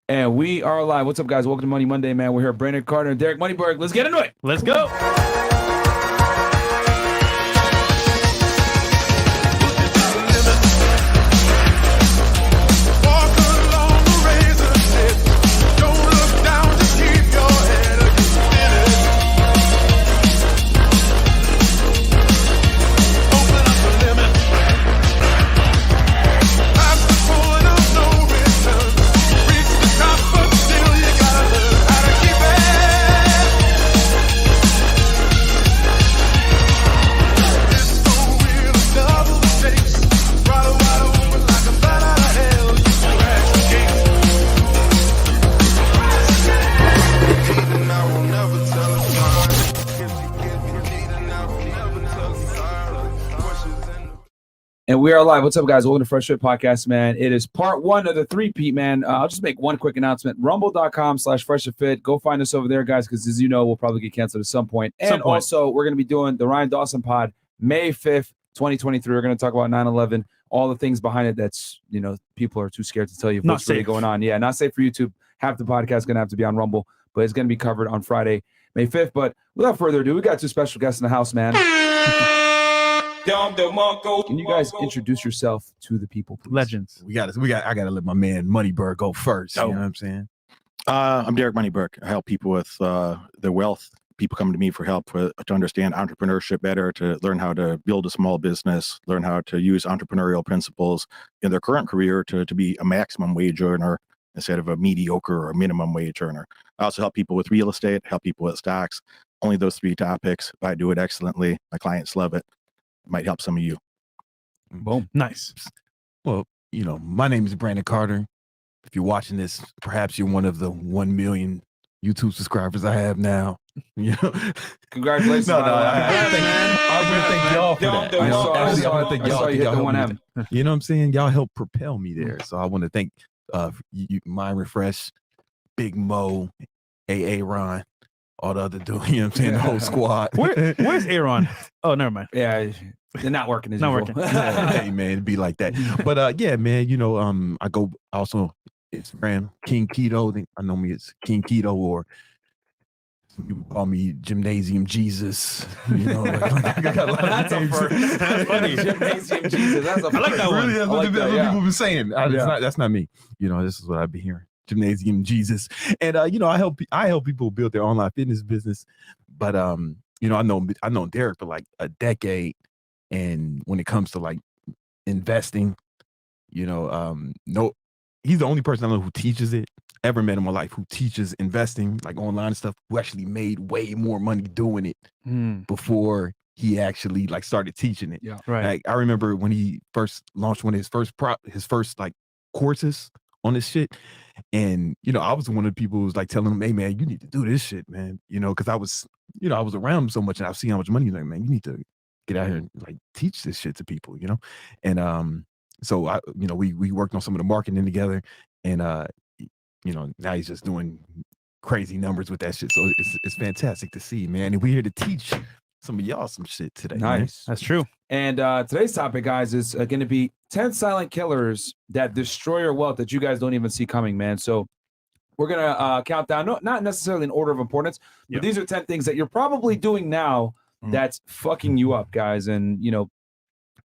And we are live. What's up, guys? Welcome to Money Monday, man. We're here, Brandon Carter and Derek Moneyberg. Let's get into it. Let's go. And we are live. What's up, guys? Welcome to Fresh Fit Podcast, man. It is part one of the three-peat, man. I'll just make one quick announcement. Rumble.com/freshfit. Go find us over there, guys, because as you know, we'll probably get canceled at some point. And also, we're going to be doing the Ryan Dawson pod May 5th, 2023. We're going to talk about 9/11, all the things behind it that's, you know, people are too scared to tell you what's really going on. Yeah, not safe for YouTube. Half the podcast is going to have to be on Rumble, but it's going to be covered on Friday, May 5th. But without further ado, we got two special guests in the house, man. Can you guys introduce yourself to the people, please? Legends. I gotta let my man Moneyberg go first. You know what I'm saying? I'm Derek Moneyberg. I help people with their wealth. People come to me for help to understand entrepreneurship better, to learn how to build a small business, learn how to use entrepreneurial principles in their current career to be a maximum wage earner instead of a mediocre or minimum wage earner. I also help people with real estate, help people with stocks. Only those three topics. I do it excellently. My clients love it. Might help some of you. Boom. Nice. Well, you know, my name is Brandon Carter. If you're watching this, perhaps you're one of the 1 million YouTube subscribers I have now. You know, Congratulations. I want to thank y'all for that. I want to thank y'all. You know what I'm saying? Y'all help propel me there. So I want to thank Myron Fresh, Big Mo, AA Ron, all the other dudes, you know what I'm saying? The whole squad. Where's Aaron? Oh, never mind. Yeah, they're not working as Not usual. working. Hey man, it'd be like that. But yeah, man, you know, I go also Instagram King Keto. I know me as King Keto, or some people call me Gymnasium Jesus. You know, I got a lot That's of a names. first. That's funny. Gymnasium Jesus. That's a I like that one. Really, that's what people been saying. That's not me. You know, this is what I've been hearing. Gymnasium Jesus. And you know, I help people build their online fitness business. But you know, I know Derek for like a decade. And when it comes to like investing, you know, he's the only person I know who teaches it. Ever met in my life who teaches investing, like online stuff, who actually made way more money doing it before he actually like started teaching it. Yeah, right. Like I remember when he first launched one of his first like courses on this shit. And, you know, I was one of the people who was like telling him, hey man, you need to do this shit, man. You know, cause I was around him so much and I've seen how much money he's like, man, you need to get out here and like teach this shit to people, you know? And so I, you know, we worked on some of the marketing together, and you know, now he's just doing crazy numbers with that shit. So it's fantastic to see, man. And we're here to teach some of y'all some shit today. Nice. Man. That's true. And today's topic, guys, is going to be 10 silent killers that destroy your wealth that you guys don't even see coming, man. So we're going to count down, not necessarily in order of importance, but these are 10 things that you're probably doing now that's fucking you up, guys. And, you know,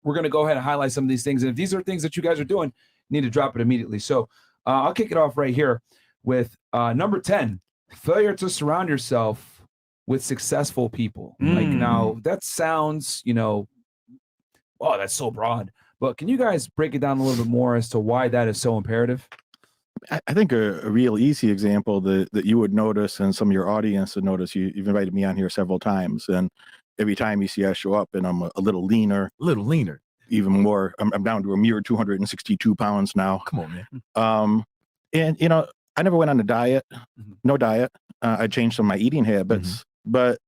we're going to go ahead and highlight some of these things. And if these are things that you guys are doing, you need to drop it immediately. So I'll kick it off right here with number 10, failure to surround yourself with successful people. Like, now that sounds, you know, oh, that's so broad. But can you guys break it down a little bit more as to why that is so imperative? I think a real easy example that you would notice, and some of your audience would notice, you've invited me on here several times, and every time you see I show up and I'm a little leaner, even more, I'm down to a mere 262 pounds now. Come on, man. And you know, I never went on a diet, no diet. I changed some of my eating habits, but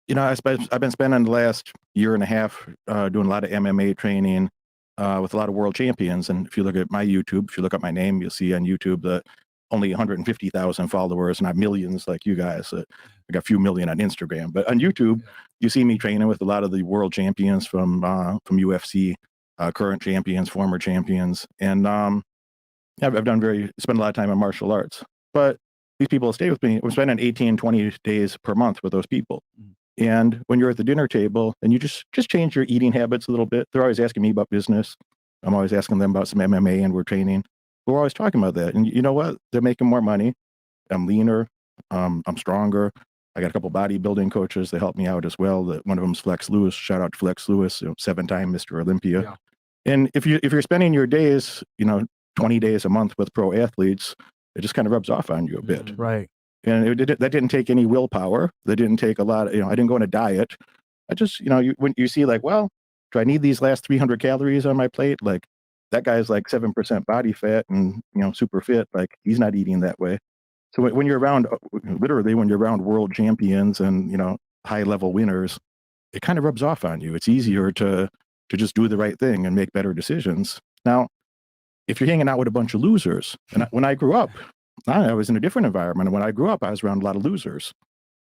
you know, I've been spending the last year and a half doing a lot of MMA training with a lot of world champions. And if you look at my YouTube, if you look up my name, you'll see on YouTube that only 150,000 followers, not millions like you guys. I got a few million on Instagram, but on YouTube, you see me training with a lot of the world champions from UFC, current champions, former champions, and I've spent a lot of time in martial arts, but these people stay with me. I'm spending 18, 20 days per month with those people. And when you're at the dinner table and you just change your eating habits a little bit, they're always asking me about business. I'm always asking them about some MMA and we're training. We're always talking about that. And you know what? They're making more money. I'm leaner. I'm stronger. I got a couple bodybuilding coaches that help me out as well. One of them's Flex Lewis. Shout out to Flex Lewis, 7-time Mr. Olympia. Yeah. And if you're spending your days, 20 days a month with pro athletes, it just kind of rubs off on you a bit. Right. And that didn't take any willpower. That didn't take a lot. I didn't go on a diet. I just, when you see like, well, do I need these last 300 calories on my plate? Like that guy's like 7% body fat and, super fit. Like he's not eating that way. So when you're around, literally when you're around world champions and, high level winners, it kind of rubs off on you. It's easier to just do the right thing and make better decisions. Now, if you're hanging out with a bunch of losers, and when I grew up, I was in a different environment. And when I grew up, I was around a lot of losers.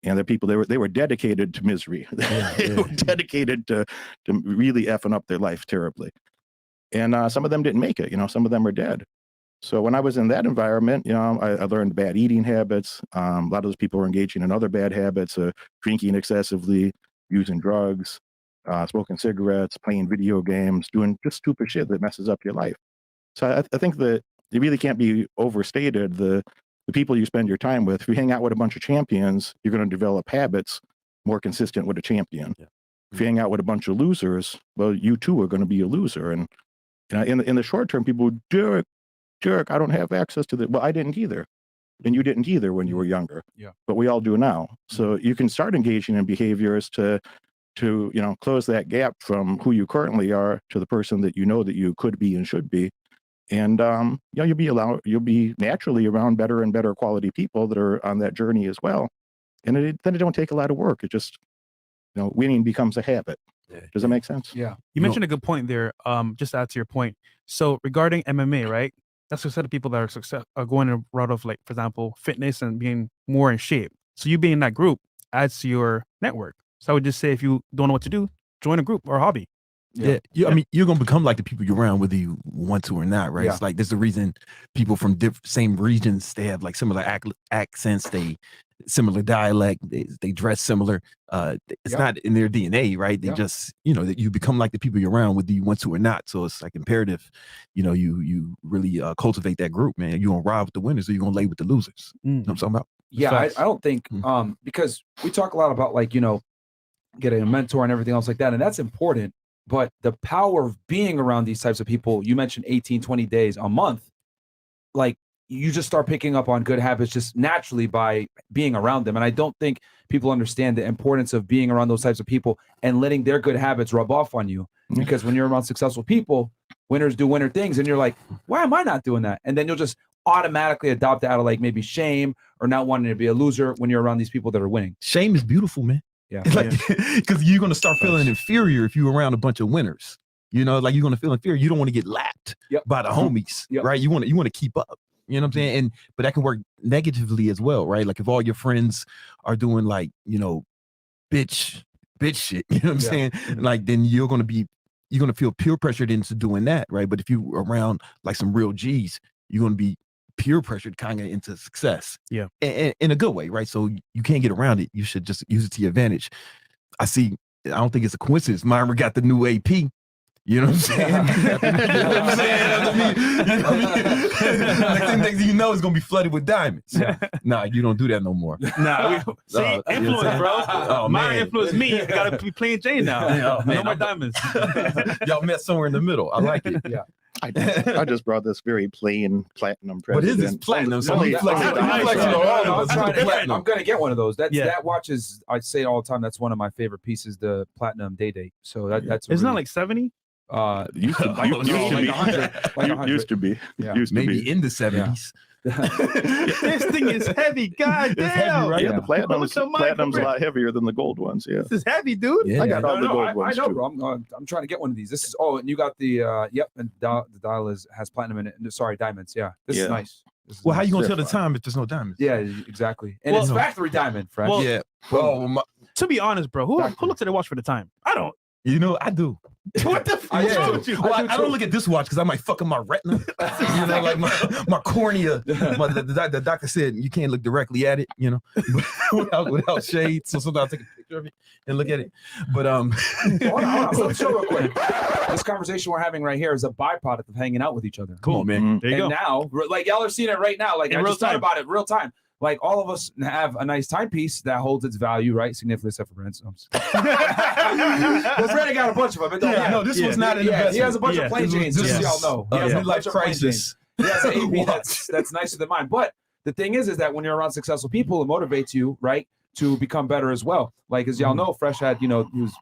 And the people, they were dedicated to misery. They were dedicated to really effing up their life terribly. And some of them didn't make it, some of them are dead. So when I was in that environment, I learned bad eating habits. A lot of those people were engaging in other bad habits, drinking excessively, using drugs, smoking cigarettes, playing video games, doing just stupid shit that messes up your life. So I think that it really can't be overstated. The people you spend your time with, if you hang out with a bunch of champions, you're going to develop habits more consistent with a champion. Yeah. If you hang out with a bunch of losers, well, you too are going to be a loser. And in the short term, people Derek, I don't have access to that. Well, I didn't either. And you didn't either when you were younger. Yeah. But we all do now. So you can start engaging in behaviors to close that gap from who you currently are to the person that that you could be and should be. And you'll be naturally around better and better quality people that are on that journey as well. And then it don't take a lot of work. It just winning becomes a habit. Does that make sense? Yeah. You mentioned a good point there. Just to add to your point. So regarding MMA, right? That's a set of people that are going a route of, like, for example, fitness and being more in shape. So you being in that group adds to your network. So I would just say, if you don't know what to do, join a group or a hobby. Yeah. I mean, you're going to become like the people you're around, whether you want to or not, right? Yeah. It's like, there's a reason people from same regions, they have like similar accents, similar dialect, they dress similar. It's not in their DNA, right? They just, that you become like the people you're around, whether you want to or not. So it's like imperative, you really cultivate that group, man. You're going to ride with the winners or you're going to lay with the losers. You know what I'm talking about? Yeah, I don't think, because we talk a lot about, like, getting a mentor and everything else like that. And that's important. But the power of being around these types of people, you mentioned 18, 20 days a month, like, you just start picking up on good habits just naturally by being around them. And I don't think people understand the importance of being around those types of people and letting their good habits rub off on you. Because when you're around successful people, winners do winner things. And you're like, why am I not doing that? And then you'll just automatically adopt that out of, like, maybe shame or not wanting to be a loser when you're around these people that are winning. Shame is beautiful, man. Yeah. Like, because you're going to start feeling inferior if you're around a bunch of winners. Like, you're going to feel inferior. You don't want to get lapped by the homies, right? You want to keep up. You know what I'm saying? But that can work negatively as well, right? Like, if all your friends are doing, like, bitch shit, you know what I'm saying? Like, then you're going to feel peer pressured into doing that, right? But if you around like some real G's, you're going to be peer pressured kind of into success. Yeah. And in a good way, right? So you can't get around it. You should just use it to your advantage. I don't think it's a coincidence. Myron got the new AP. You know what I'm saying? Next thing you know, it's gonna be flooded with diamonds. Nah, you don't do that no more. See, influence, bro. My influence me. I gotta be plain Jane now. No more diamonds. Y'all met somewhere in the middle. I like it. Yeah. I just brought this very plain platinum present. What is this platinum? I'm gonna get one of those. That watch is, I say it all the time, that's one of my favorite pieces, the platinum day. So that's it's not like 70. Used to be. Maybe in the 70s. This thing is heavy. God damn. Heavy, right? Yeah, the platinum's a lot heavier than the gold ones. Yeah. This is heavy, dude. I got all the gold ones. I know, bro. I'm trying to get one of these. This is and you got the and the dial has platinum in it. Sorry, diamonds. Yeah. This is nice. How you gonna tell the time if there's no diamonds? Yeah, exactly. And it's factory diamond, friend. To be honest, bro, who looks at the watch for the time? I don't. I do. What the fuck? Yeah. Wrong with you? Well, I don't look at this watch because I might fuck up my retina. You know, like my cornea. The doctor said you can't look directly at it, you know, without shades. So sometimes I take a picture of it and look at it. But hold on. Let's show real quick. This conversation we're having right here is a byproduct of hanging out with each other. come on, man. There you go. And now, like y'all are seeing it right now. Like In I real just thought time. about it real time. Like all of us have a nice timepiece that holds its value, right? Significantly except for Brent. Because Brent got a bunch of them. It don't matter. No, this was not an He investment. has a bunch of plain Janes, just so Yes. y'all know. He has a bunch midlife of plain Janes. crisis. He has an AP that's nicer than mine. But the thing is that when you're around successful people, it motivates you, right, to become better as well. Like as y'all know, Fresh had, he was,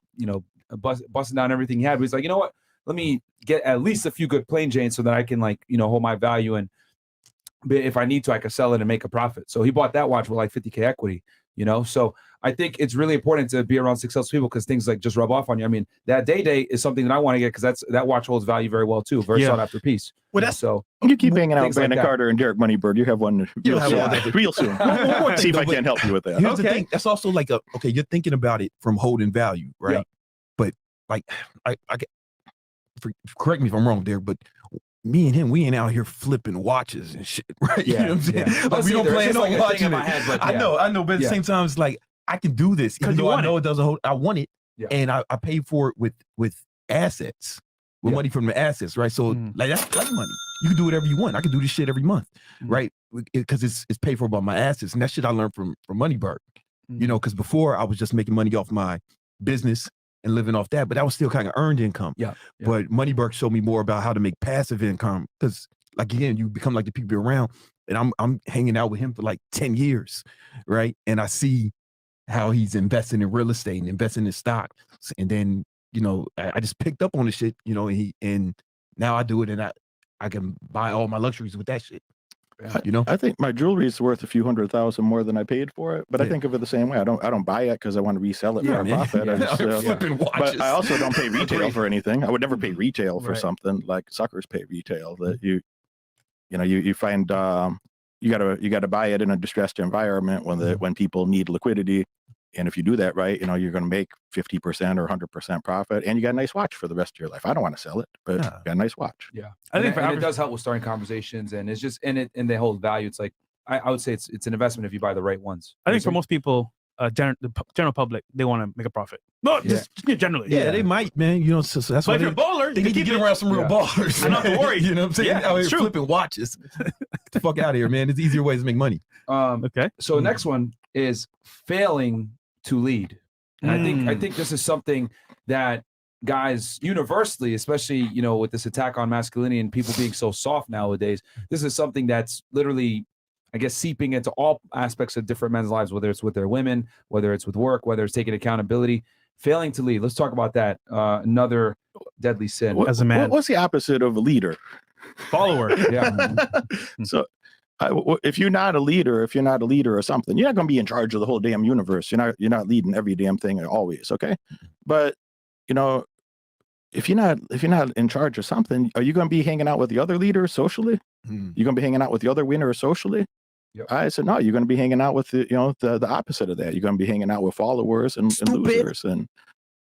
busting down everything he had. But he's like, you know what? Let me get at least a few good plain Janes so that I can hold my value, and if I need to, I can sell it and make a profit. So he bought that watch with like 50K equity, So I think it's really important to be around successful people because things like just rub off on you. I mean, that day is something that I want to get because that watch holds value very well too. Very sought after piece. Well, that's so You keep hanging out with Things like Brandon that. Carter and Derek Moneyberg. You have one You'll real have soon. one that- Real soon. One more See if thing, I though, can't help you with that. Here's the thing. That's also like you're thinking about it from holding value, right? Yeah. But like correct me if I'm wrong, Derek, but me and him, we ain't out here flipping watches and shit, right? Yeah, You know what I'm saying? yeah. Like Let's we see, don't there's plan just on like a thing watching in it. my head, but I yeah. know, but at the Yeah. same time, it's like I can do this even 'Cause you though I want know it doesn't hold. I want it, Yeah. and I paid for it with assets, with Yeah. money from the assets, right? So Mm. like that's money. You can do whatever you want. I can do this shit every month, right? Because it's paid for by my assets, and that shit I learned from Moneyberg. Because before I was just making money off my business and living off that, but that was still kind of earned income. Yeah. But Moneyberg showed me more about how to make passive income because, like, again, you become like the people you're around, and I'm hanging out with him for like 10 years, right? And I see how he's investing in real estate and investing in stock, and then I just picked up on the shit, and now I do it, and I can buy all my luxuries with that shit. I think my jewelry is worth a few $100,000 more than I paid for it, but I think of it the same way. I don't buy it because I want to resell it for a profit. I just, flipping watches. but I also don't pay retail for anything. I would never pay retail for Right. something like suckers pay retail. That you find you gotta buy it in a distressed environment when people need liquidity. And if you do that right, you're going to make 50% or 100% profit, and you got a nice watch for the rest of your life. I don't want to sell it, but you got a nice watch. Yeah, I think it does help with starting conversations, and it's just and they hold value. It's like I would say it's an investment if you buy the right ones. I think for most people, the general public, they want to make a profit. No, just generally. Yeah, they might, man. So that's why But if you're a baller, they need to get around some real ballers. I don't have to worry. You know what I'm saying? Yeah, Out here it's true. flipping watches. Get the fuck out of here, man. There's easier ways to make money. Okay. So next one is failing to lead. And I think this is something that guys universally, especially, with this attack on masculinity and people being so soft nowadays, this is something that's literally, I guess, seeping into all aspects of different men's lives, whether it's with their women, whether it's with work, whether it's taking accountability, failing to lead. Let's talk about that. Another deadly sin. As a man. What's the opposite of a leader? Follower. Yeah. So if you're not a leader or something, you're not going to be in charge of the whole damn universe. You're not leading every damn thing always. Okay. But if you're not in charge of something, are you going to be hanging out with the other leaders socially? You're going to be hanging out with the other winners socially? Yep. I said, no, you're going to be hanging out with the opposite of that. You're going to be hanging out with followers and losers. And,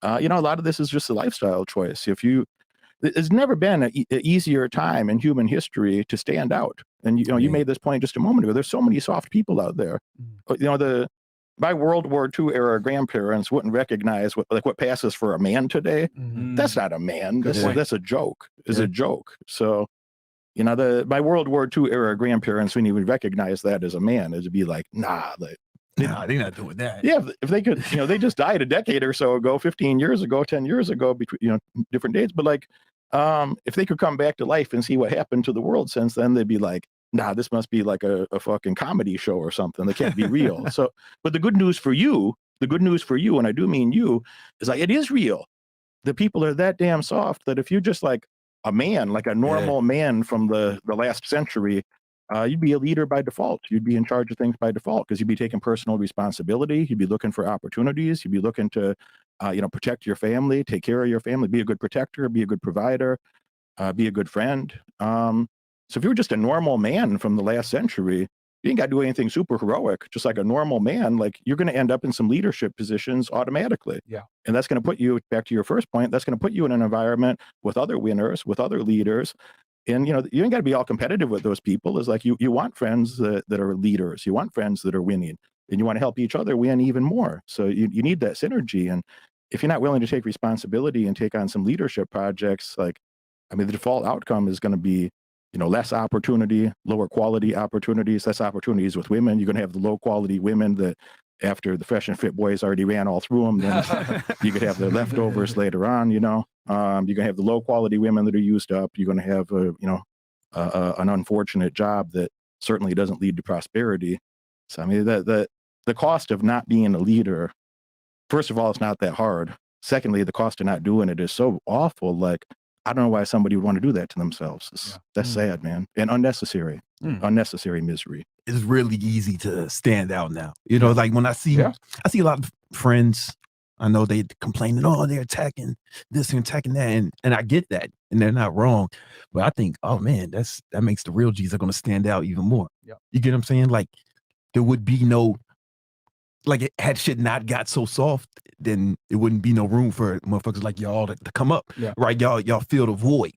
a lot of this is just a lifestyle choice. There's never been an easier time in human history to stand out. And, you made this point just a moment ago. There's so many soft people out there. My World War II era grandparents wouldn't recognize what passes for a man today. That's not a man. That's a joke. It's a joke. So, my World War II era grandparents wouldn't even recognize that as a man. It'd be like, nah, They're not doing that. yeah, if they could, they just died a decade or so ago, 15 years ago, 10 years ago, between, different dates. But if they could come back to life and see what happened to the world since then, they'd be like, nah, this must be like a fucking comedy show or something. That can't be real. So, but the good news for you, and I do mean you, is it is real. The people are that damn soft that if you just like a man, like a normal man from the last century, you'd be a leader by default. You'd be in charge of things by default because you'd be taking personal responsibility. You'd be looking for opportunities. You'd be looking to, protect your family, take care of your family, be a good protector, be a good provider, be a good friend. So if you were just a normal man from the last century, You ain't got to do anything super heroic. Just like a normal man, like you're going to end up in some leadership positions automatically. Yeah. And that's going to put you, back to your first point, that's going to put you in an environment with other winners, with other leaders. And, you ain't got to be all competitive with those people. It's like you want friends that are leaders. You want friends that are winning, and you want to help each other win even more. So you need that synergy. And if you're not willing to take responsibility and take on some leadership projects, like, I mean, the default outcome is going to be, less opportunity, lower quality opportunities, less opportunities with women. You're going to have the low quality women that after the Fresh and Fit boys already ran all through them, then you could have the leftovers later on, You're going to have the low quality women that are used up. You're going to have, an unfortunate job that certainly doesn't lead to prosperity. So, I mean, the cost of not being a leader, first of all, it's not that hard. Secondly, the cost of not doing it is so awful. Like, I don't know why somebody would want to do that to themselves. That's sad, man. And unnecessary misery. It's really easy to stand out now. Like when I see a lot of friends, I know they complaining, oh, they're attacking this and attacking that. And I get that. And they're not wrong. But I think, oh man, that makes the real G's are going to stand out even more. Yeah. You get what I'm saying? Like there would be no, like had shit not got so soft, then it wouldn't be no room for motherfuckers like y'all to come up, right? Y'all fill the void,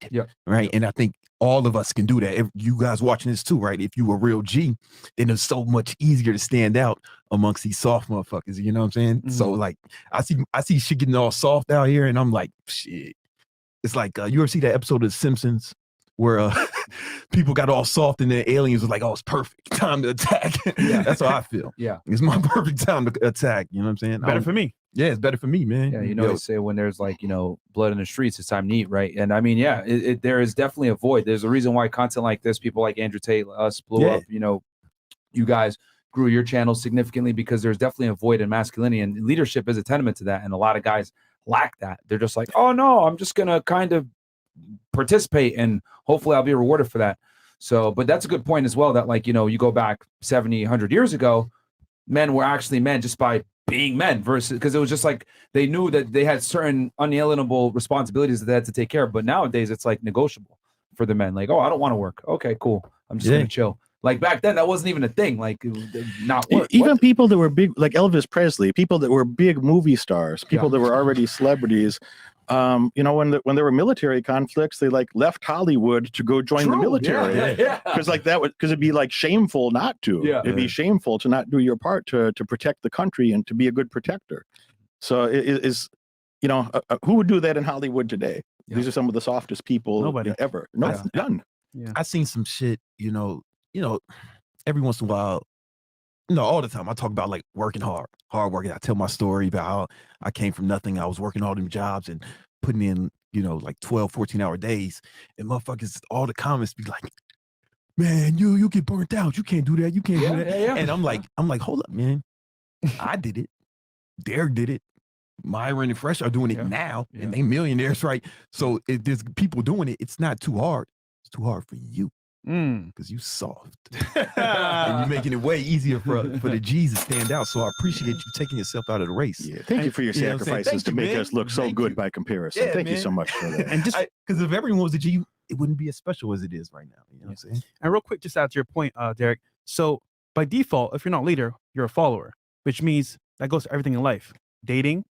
right? And I think all of us can do that. If you guys watching this too, right? If you a real G, then it's so much easier to stand out amongst these soft motherfuckers. You know what I'm saying? Mm-hmm. So like, I see shit getting all soft out here, and I'm like, shit. It's like you ever see that episode of The Simpsons where people got all soft and the aliens was like, oh, it's perfect time to attack. That's how I feel. Yeah. It's my perfect time to attack. You know what I'm saying? Better for me. Yeah, it's better for me, man. Yeah, they say when there's like, blood in the streets, it's time to eat, right? And I mean, there is definitely a void. There's a reason why content like this, people like Andrew Tate, us blew up, you guys grew your channel significantly because there's definitely a void in masculinity, and leadership is a tenement to that. And a lot of guys lack that. They're just like, oh no, I'm just going to kind of participate and hopefully I'll be rewarded for that. So, but that's a good point as well, that like, you go back 70, 100 years ago, men were actually men just by being men versus, because it was just like they knew that they had certain unalienable responsibilities that they had to take care of. But nowadays it's like negotiable for the men. Like, oh, I don't want to work. Okay, cool. I'm just going to chill. Like back then, that wasn't even a thing. Like, not work. Even people that were big, like Elvis Presley, people that were big movie stars, people that were already celebrities. When there were military conflicts, they like left Hollywood to go join the military. Because it'd be like shameful not to. It'd be shameful to not do your part to protect the country and to be a good protector. So who would do that in Hollywood today? These are some of the softest people ever. None. Yeah. I seen some shit, every once in a while, all the time I talk about like working hard working. I tell my story about how I came from nothing. I was working all them jobs and putting in, like 12, 14-hour days. And motherfuckers, all the comments be like, man, you get burnt out. You can't do that. You can't do that. And I'm like, hold up, man. I did it. Derek did it. Myron and Fresh are doing it now. And they millionaires, right? So if there's people doing it, it's not too hard. It's too hard for you. Because you soft. And you're making it way easier for the G's to stand out. So I appreciate you taking yourself out of the race. Thank you for your sacrifices to make us look so good by comparison. Thank you so much for that. And just because if everyone was a G, it wouldn't be as special as it is right now. You know what I'm saying? And real quick, just out to your point, Derek. So by default, if you're not a leader, you're a follower, which means that goes to everything in life. Dating,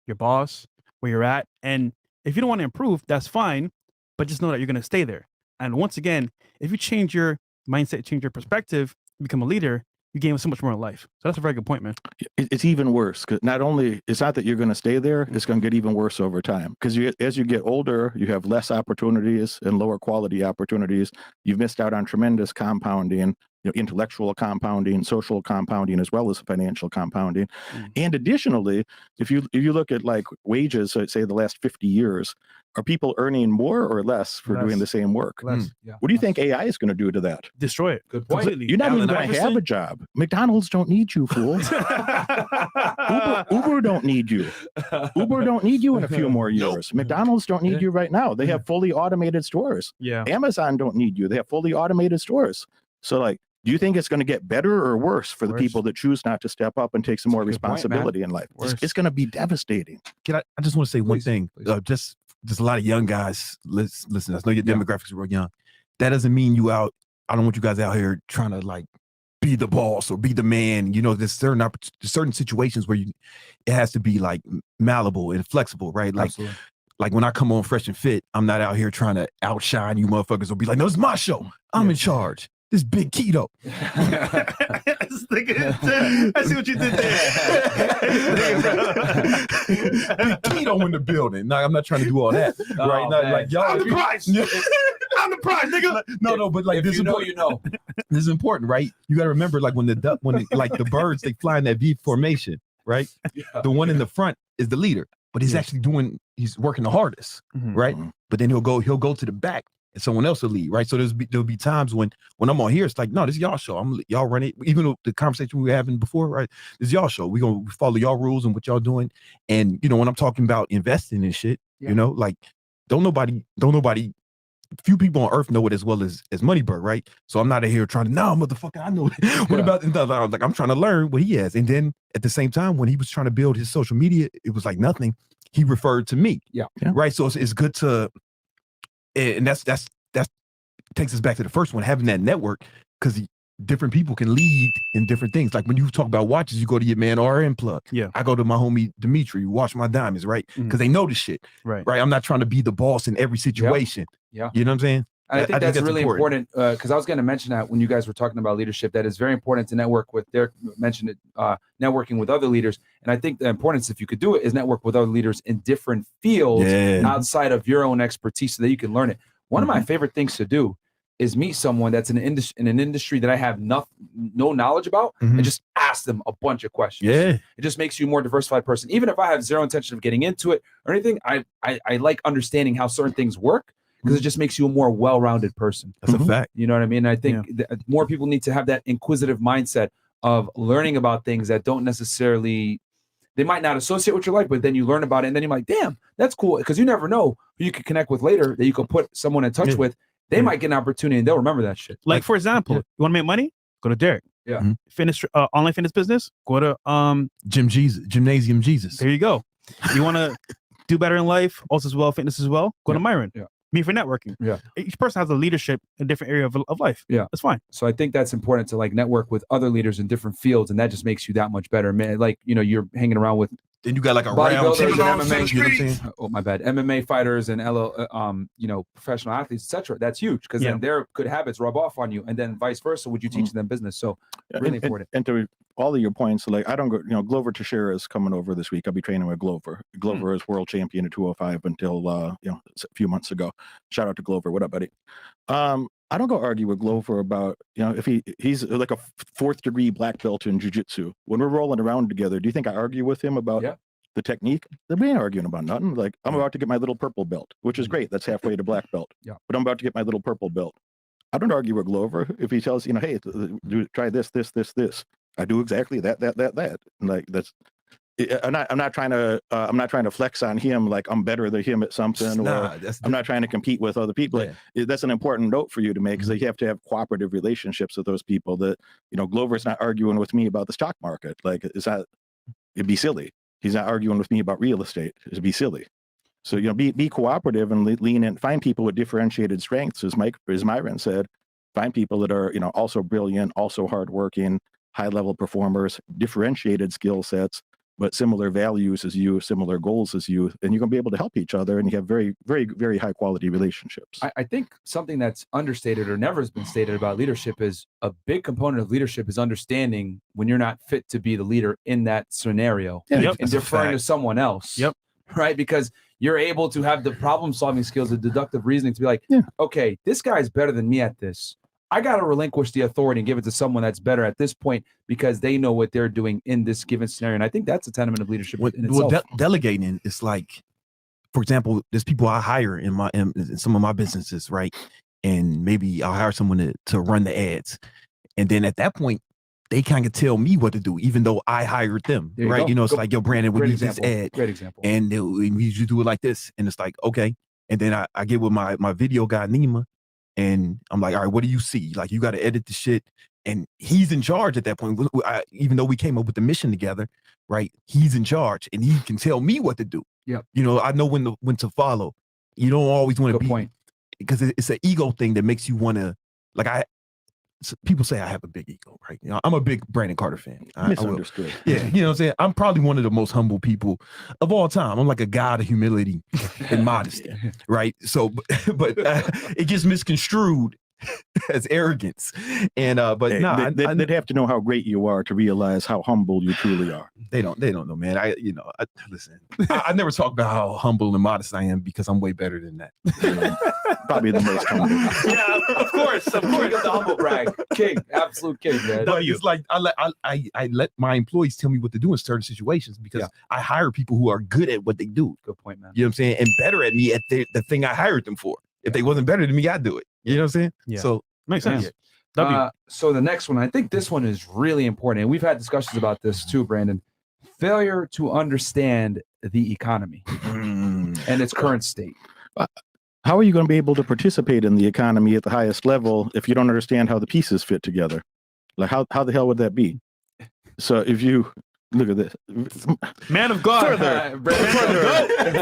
your boss, where you're at. And if you don't want to improve, that's fine. But just know that you're going to stay there. And once again, if you change your mindset, change your perspective, become a leader, you gain so much more in life. So that's a very good point, man. It's even worse because it's not that you're going to stay there, it's going to get even worse over time. Because as you get older, you have less opportunities and lower quality opportunities. You've missed out on tremendous compounding, intellectual compounding, social compounding, as well as financial compounding. And additionally, if you look at like wages, so say the last 50 years, are people earning more or less for doing the same work? Less. What do you think AI is going to do to that? Destroy it. Good point. Completely. You're not even going to have a job. McDonald's don't need you, fool. Uber don't need you. Uber don't need you in a few more years. McDonald's don't need you right now. They have fully automated stores. Amazon don't need you. They have fully automated stores. So like, do you think it's going to get better or worse for the people that choose not to step up and take some more responsibility in life? It's going to be devastating. I just want to say one thing. Just a lot of young guys listen. I know your demographics are real young. That doesn't mean you out. I don't want you guys out here trying to like be the boss or be the man. You know, there's certain situations where it has to be like malleable and flexible, right? Like, Absolutely. like when I come on Fresh and Fit, I'm not out here trying to outshine you motherfuckers or be like, no, it's my show. I'm in charge. This big keto. I see what you did there. Big keto in the building. No, I'm not trying to do all that. Right? Not, like, y'all, I'm the prize. I'm the prize, nigga. No, but like if this you is know, you know. This is important, right? You got to remember, like when the birds, they fly in that V formation, right? Yeah. The one in the front is the leader, but he's actually he's working the hardest, right? But then he'll go to the back and someone else will lead, right? So there'll be times when I'm on here, it's like, no, this is y'all show. Y'all run it. Even though the conversation we were having before, right? This is y'all show. We're gonna follow y'all rules and what y'all doing. And you know, when I'm talking about investing and shit, you know, like don't nobody, few people on earth know it as well as Moneyberg, right? So I'm not in here trying to, no, motherfucker, I know it. What about the other? Like, I'm trying to learn what he has. And then at the same time, when he was trying to build his social media, it was like nothing. He referred to me. Yeah. Right. So it's good to, and that's takes us back to the first one, having that network, because different people can lead in different things. Like when you talk about watches, you go to your man RN plug. Yeah. I go to my homie Dimitri, watch my diamonds, right? Because they know the shit. Right. I'm not trying to be the boss in every situation. Yeah. You know what I'm saying? And I think that's really important because I was going to mention that when you guys were talking about leadership, that it's very important to network with networking with other leaders. And I think the importance, if you could do it, is network with other leaders in different fields outside of your own expertise so that you can learn it. One of my favorite things to do is meet someone that's in an industry that I have no knowledge about and just ask them a bunch of questions. Yeah. It just makes you a more diversified person. Even if I have zero intention of getting into it or anything, I like understanding how certain things work because it just makes you a more well-rounded person. That's a fact. You know what I mean? I think that more people need to have that inquisitive mindset of learning about things that don't necessarily, they might not associate with your life, but then you learn about it and then you're like, damn, that's cool. Because you never know who you could connect with later that you could put someone in touch with. They might get an opportunity and they'll remember that shit. Like for example, you want to make money? Go to Derek. Yeah. Fitness, online fitness business? Go to Gymnasium Jesus. There you go. You want to do better in life, also as well, fitness as well? Go to Myron. Yeah. Me for networking. Yeah. Each person has a leadership in a different area of life. Yeah. That's fine. So I think that's important to like network with other leaders in different fields, and that just makes you that much better. Man, like, you know, you're hanging around with then you got like a bodybuilders and round MMA, you know what I'm saying? oh my bad, MMA fighters and you know, professional athletes, etc. That's huge because then their good habits rub off on you, and then vice versa. Would you teach them business? So really important. And to all of your points, like I don't go, you know, Glover Teixeira is coming over this week. I'll be training with Glover. Glover is world champion at 205 until you know, a few months ago. Shout out to Glover. What up, buddy? I don't go argue with Glover about, you know, if he's like a 4th degree black belt in jiu-jitsu. When we're rolling around together, do you think I argue with him about the technique? We ain't arguing about nothing. Like I'm about to get my little purple belt, which is great. That's halfway to black belt. Yeah. But I'm about to get my little purple belt. I don't argue with Glover if he tells, you know, hey, try this. I do exactly that. And like that's. I'm not trying to flex on him like I'm better than him at something, or I'm not trying to compete with other people. Yeah. That's an important note for you to make, because you have to have cooperative relationships with those people. That, you know, Glover's not arguing with me about the stock market. Like it'd be silly. He's not arguing with me about real estate. It'd be silly. So, you know, be cooperative and lean in. Find people with differentiated strengths, as Myron said. Find people that are, you know, also brilliant, also hardworking, high level performers, differentiated skill sets, but similar values as you, similar goals as you, and you're gonna be able to help each other, and you have very, very, very high quality relationships. I think something that's understated or never has been stated about leadership is a big component of leadership is understanding when you're not fit to be the leader in that scenario and deferring to someone else. Right? Because you're able to have the problem solving skills, the deductive reasoning to be like, okay, this guy's better than me at this. I got to relinquish the authority and give it to someone that's better at this point because they know what they're doing in this given scenario. And I think that's a tenement of leadership in itself. Delegating is like, for example, there's people I hire in some of my businesses, right? And maybe I'll hire someone to run the ads. And then at that point, they kind of tell me what to do, even though I hired them, right? You know, it's like, yo, Brandon, we need this ad. Great example. And we need you to do it like this. And it's like, okay. And then I get with my video guy, Nima. And I'm like, all right, what do you see? Like, you got to edit the shit. And he's in charge at that point. Even though we came up with the mission together, right? He's in charge and he can tell me what to do. Yeah. You know, I know when to follow. You don't always want to be. Point. Because it's an ego thing that makes you want to, like, people say I have a big ego, right? You know, I'm a big Brandon Carter fan. I will. Misunderstood. Yeah, you know what I'm saying? I'm probably one of the most humble people of all time. I'm like a god of humility and modesty, right? So, but it gets misconstrued as arrogance. And but Hey, no, they'd have to know how great you are to realize how humble you truly are. they don't know, man. Listen, I never talk about how humble and modest I am because I'm way better than that. You know, probably the most humble. Yeah, of course. King of the humble brag. King, absolute king, man. But it's like I let my employees tell me what to do in certain situations because I hire people who are good at what they do. Good point, man. You know what I'm saying? And better at me at the thing I hired them for. If they wasn't better than me, I'd do it. You know what I'm saying? Yeah. So Makes sense. So the next one, I think this one is really important. And we've had discussions about this too, Brandon. Failure to understand the economy and its current state. How are you going to be able to participate in the economy at the highest level if you don't understand how the pieces fit together? Like how the hell would that be? So if you look at this, Man of God.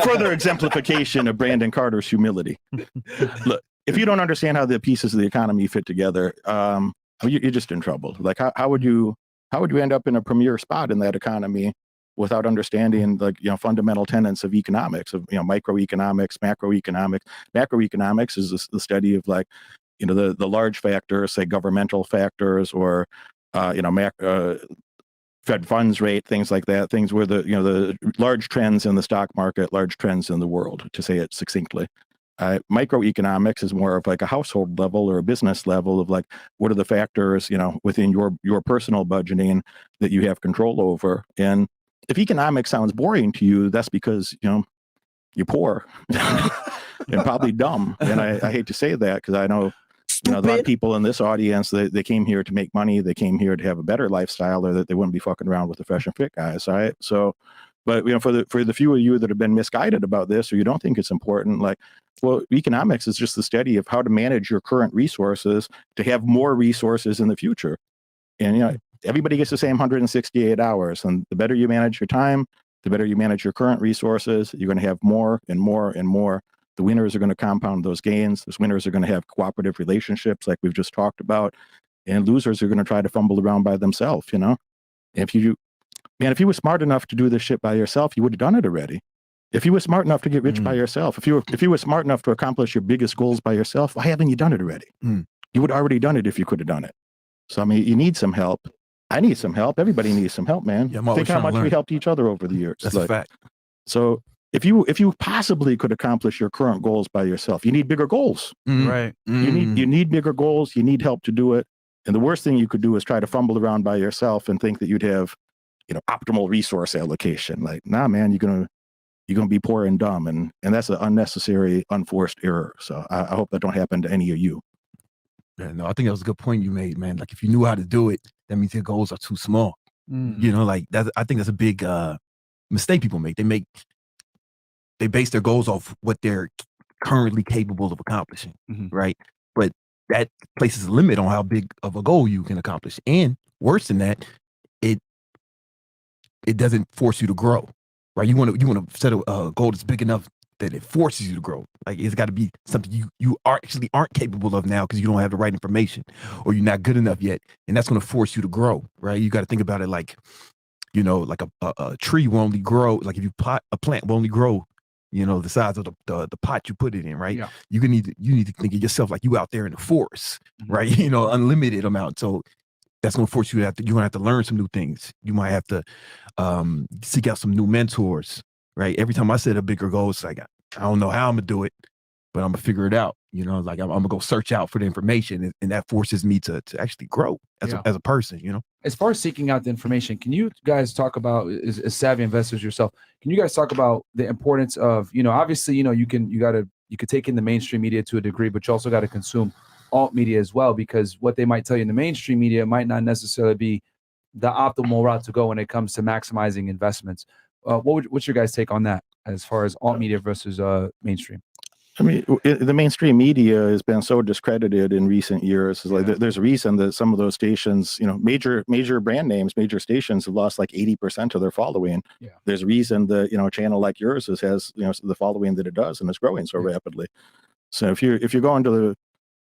further exemplification of Brandon Carter's humility. Look, if you don't understand how the pieces of the economy fit together, you're just in trouble. Like how would you end up in a premier spot in that economy without understanding fundamental tenets of economics, of microeconomics, macroeconomics. Macroeconomics is the study of the large factors, say governmental factors, or Fed funds rate, things like that, things where the large trends in the stock market, large trends in the world, to say it succinctly. Microeconomics is more of like a household level or a business level of what are the factors within your personal budgeting that you have control over. And if economics sounds boring to you, that's because you're poor and probably dumb. And I hate to say that because I know a lot of people in this audience, they came here to make money, they came here to have a better lifestyle, or that they wouldn't be fucking around with the fresh and fit guys, right? So, but for the few of you that have been misguided about this, or you don't think it's important, economics is just the study of how to manage your current resources to have more resources in the future. And everybody gets the same 168 hours, and the better you manage your time, the better you manage your current resources, you're going to have more and more and more. The winners are going to compound those gains. Those winners are going to have cooperative relationships like we've just talked about, and losers are going to try to fumble around by themselves. If you were smart enough to do this shit by yourself, you would have done it already. If you were smart enough to get rich by yourself, if you were smart enough to accomplish your biggest goals by yourself, why haven't you done it already? You would have already done it if you could have done it. So you need some help. I need some help. Everybody needs some help, man. Yeah, think how much we helped each other over the years. That's a fact. So if you possibly could accomplish your current goals by yourself, you need bigger goals. Right. You need bigger goals. You need help to do it. And the worst thing you could do is try to fumble around by yourself and think that you'd have, optimal resource allocation. Nah, man, you're gonna be poor and dumb, and that's an unnecessary, unforced error. So I hope that don't happen to any of you. Yeah, no, I think that was a good point you made, man. If you knew how to do it, that means your goals are too small. That I think that's a big mistake people make. They base their goals off what they're currently capable of accomplishing, right? But that places a limit on how big of a goal you can accomplish. And worse than that, it doesn't force you to grow, right? You want to set a goal that's big enough that it forces you to grow. It's got to be something you actually aren't capable of now because you don't have the right information, or you're not good enough yet, and that's going to force you to grow, right? You got to think about it like a tree will only grow, if you plot a plant will only grow, the size of the pot you put it in, right? Yeah. You need to think of yourself like you out there in the forest, right? Unlimited amount. So that's going to force you're going to have to learn some new things. You might have to seek out some new mentors, right? Every time I set a bigger goal, it's like, I don't know how I'm gonna do it, but I'm gonna figure it out. I'm gonna go search out for the information, and that forces me to actually grow as a person. As far as seeking out the information, can you guys talk about, as savvy investors yourself, can you guys talk about the importance of, obviously, you could take in the mainstream media to a degree, but you also got to consume alt media as well, because what they might tell you in the mainstream media might not necessarily be the optimal route to go when it comes to maximizing investments. What's your guys' take on that as far as alt media versus mainstream? The mainstream media has been so discredited in recent years. There's a reason that some of those stations, major brand names, major stations have lost 80% of their following. Yeah. There's a reason that a channel like yours has the following that it does, and it's growing so rapidly. So if you're going to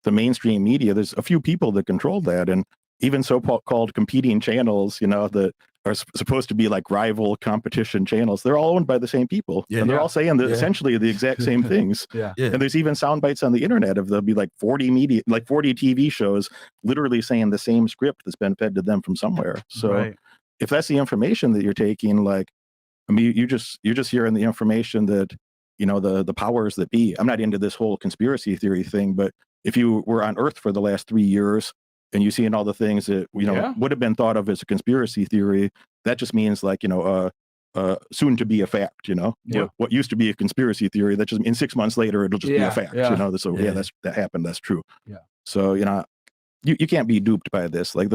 the mainstream media, there's a few people that control that, and even so-called competing channels, that are supposed to be like rival competition channels, they're all owned by the same people, and they're all saying essentially the exact same things. And there's even sound bites on the internet of there'll be like 40 TV shows literally saying the same script that's been fed to them from somewhere. So if that's the information that you're taking, like, I mean, you're just hearing the information that, the powers that be. I'm not into this whole conspiracy theory thing, but if you were on Earth for the last 3 years and you seeing all the things that, would have been thought of as a conspiracy theory, that just means like, soon to be a fact, what used to be a conspiracy theory, that just in 6 months later, it'll just be a fact, so that happened. That's true. So, you can't be duped by this. Like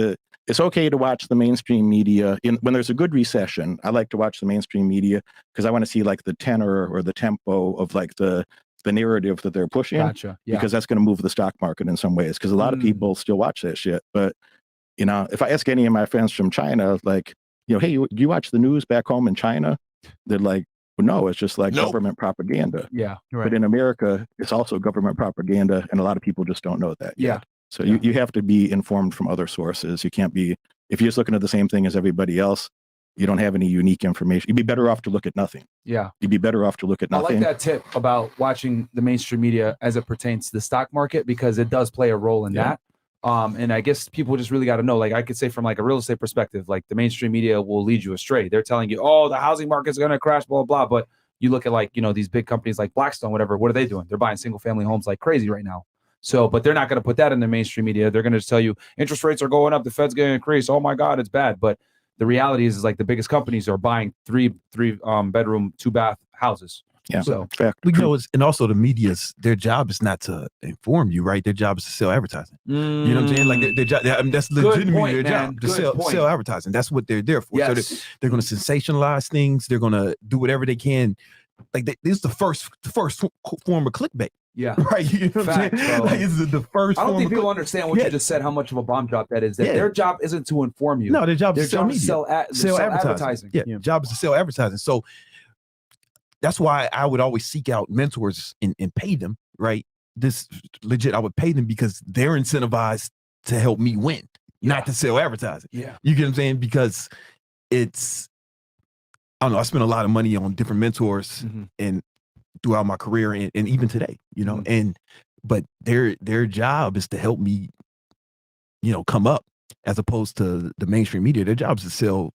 it's okay to watch the mainstream media when there's a good recession. I like to watch the mainstream media because I want to see like the tenor or the tempo of like the narrative that they're pushing, because that's going to move the stock market in some ways. Because a lot of people still watch that shit. But if I ask any of my friends from China, like, hey, do you watch the news back home in China? They're like, well, no, it's just like government propaganda. But in America, it's also government propaganda, and a lot of people just don't know that yet. So you have to be informed from other sources. You can't be, if you're just looking at the same thing as everybody else, you don't have any unique information. You'd be better off to look at nothing. You'd be better off to look at nothing. I like that tip about watching the mainstream media as it pertains to the stock market, because it does play a role in that. And I guess people just really got to know, like I could say from like a real estate perspective, like the mainstream media will lead you astray. They're telling you, oh, the housing market's going to crash, blah, blah, blah. But you look at like, these big companies like Blackstone, whatever, what are they doing? They're buying single family homes like crazy right now. So, but they're not going to put that in the mainstream media. They're going to just tell you interest rates are going up, the Fed's going to increase. Oh my God, it's bad. But the reality is like the biggest companies are buying three bedroom, 2-bath houses. So we know and also the media's, their job is not to inform you, right? Their job is to sell advertising. You know what I'm saying? Like their job, I mean, that's legitimately their job to sell advertising. That's what they're there for. So they're going to sensationalize things. They're going to do whatever they can. Like this is the first form of clickbait. Right. You know what I'm saying? Like it's the first. I don't think people understand what you just said, how much of a bomb drop that is. That their job isn't to inform you. No, their job is to sell advertising. Yeah, job is to sell advertising. So that's why I would always seek out mentors and pay them. Right. This legit, I would pay them because they're incentivized to help me win, not to sell advertising. You get what I'm saying? Because it's, I don't know, I spent a lot of money on different mentors and throughout my career and even today, but their job is to help me, come up, as opposed to the mainstream media. Their job is to sell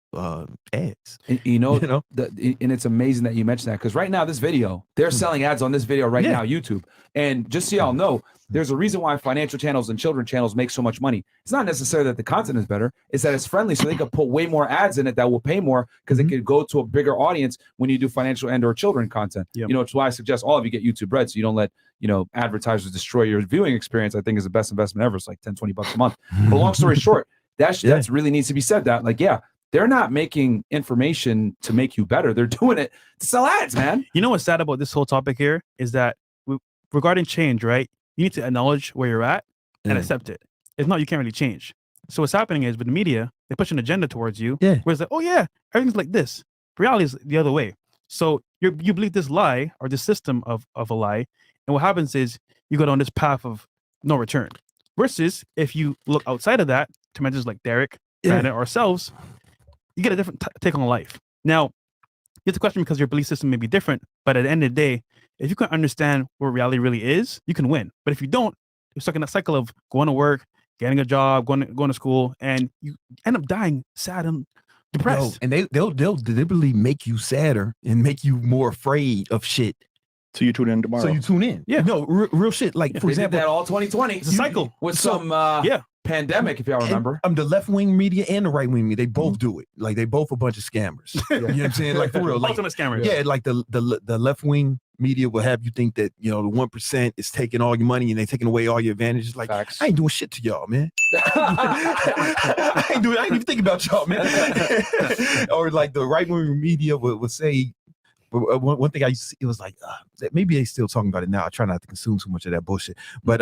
ads. And, and it's amazing that you mentioned that, because right now this video, they're selling ads on this video right now, YouTube. And just so y'all know, there's a reason why financial channels and children channels make so much money. It's not necessarily that the content is better. It's that it's friendly, so they could put way more ads in it that will pay more, because it could go to a bigger audience when you do financial and or children content. It's why I suggest all of you get YouTube Red, so you don't let advertisers destroy your viewing experience. I think is the best investment ever. It's like $10-20 a month. But long story short, that's really needs to be said. That they're not making information to make you better. They're doing it to sell ads, man. You know what's sad about this whole topic here is that regarding change, right? You need to acknowledge where you're at and accept it. If not, you can't really change. So what's happening is with the media, they push an agenda towards you. Where it's like, oh yeah, everything's like this. Reality is the other way. So you believe this lie or this system of a lie, and what happens is you go down this path of no return. Versus if you look outside of that, to mentors like Derek, Brandon, ourselves, you get a different take on life. Now, you have to question because your belief system may be different, but at the end of the day, if you can understand what reality really is, you can win. But if you don't, you're stuck in that cycle of going to work, getting a job, going to school, and you end up dying sad and depressed. And they'll deliberately make you sadder and make you more afraid of shit. So you tune in tomorrow. So you tune in. Yeah. No, real shit. Like, for example, did that all 2020. It's a cycle. With some pandemic, if y'all remember. The left-wing media and the right-wing media, they both do it. Like, they both a bunch of scammers. You know what I'm saying? Like, for real. Like, ultimate scammers. Yeah, like the left-wing media will have you think that, the 1% is taking all your money and they taking away all your advantages. Like, facts. I ain't doing shit to y'all, man. I ain't even thinking about y'all, man. Or like the right-wing media would say, one thing I used to see, it was like, maybe they still talking about it now. I try not to consume too much of that bullshit, but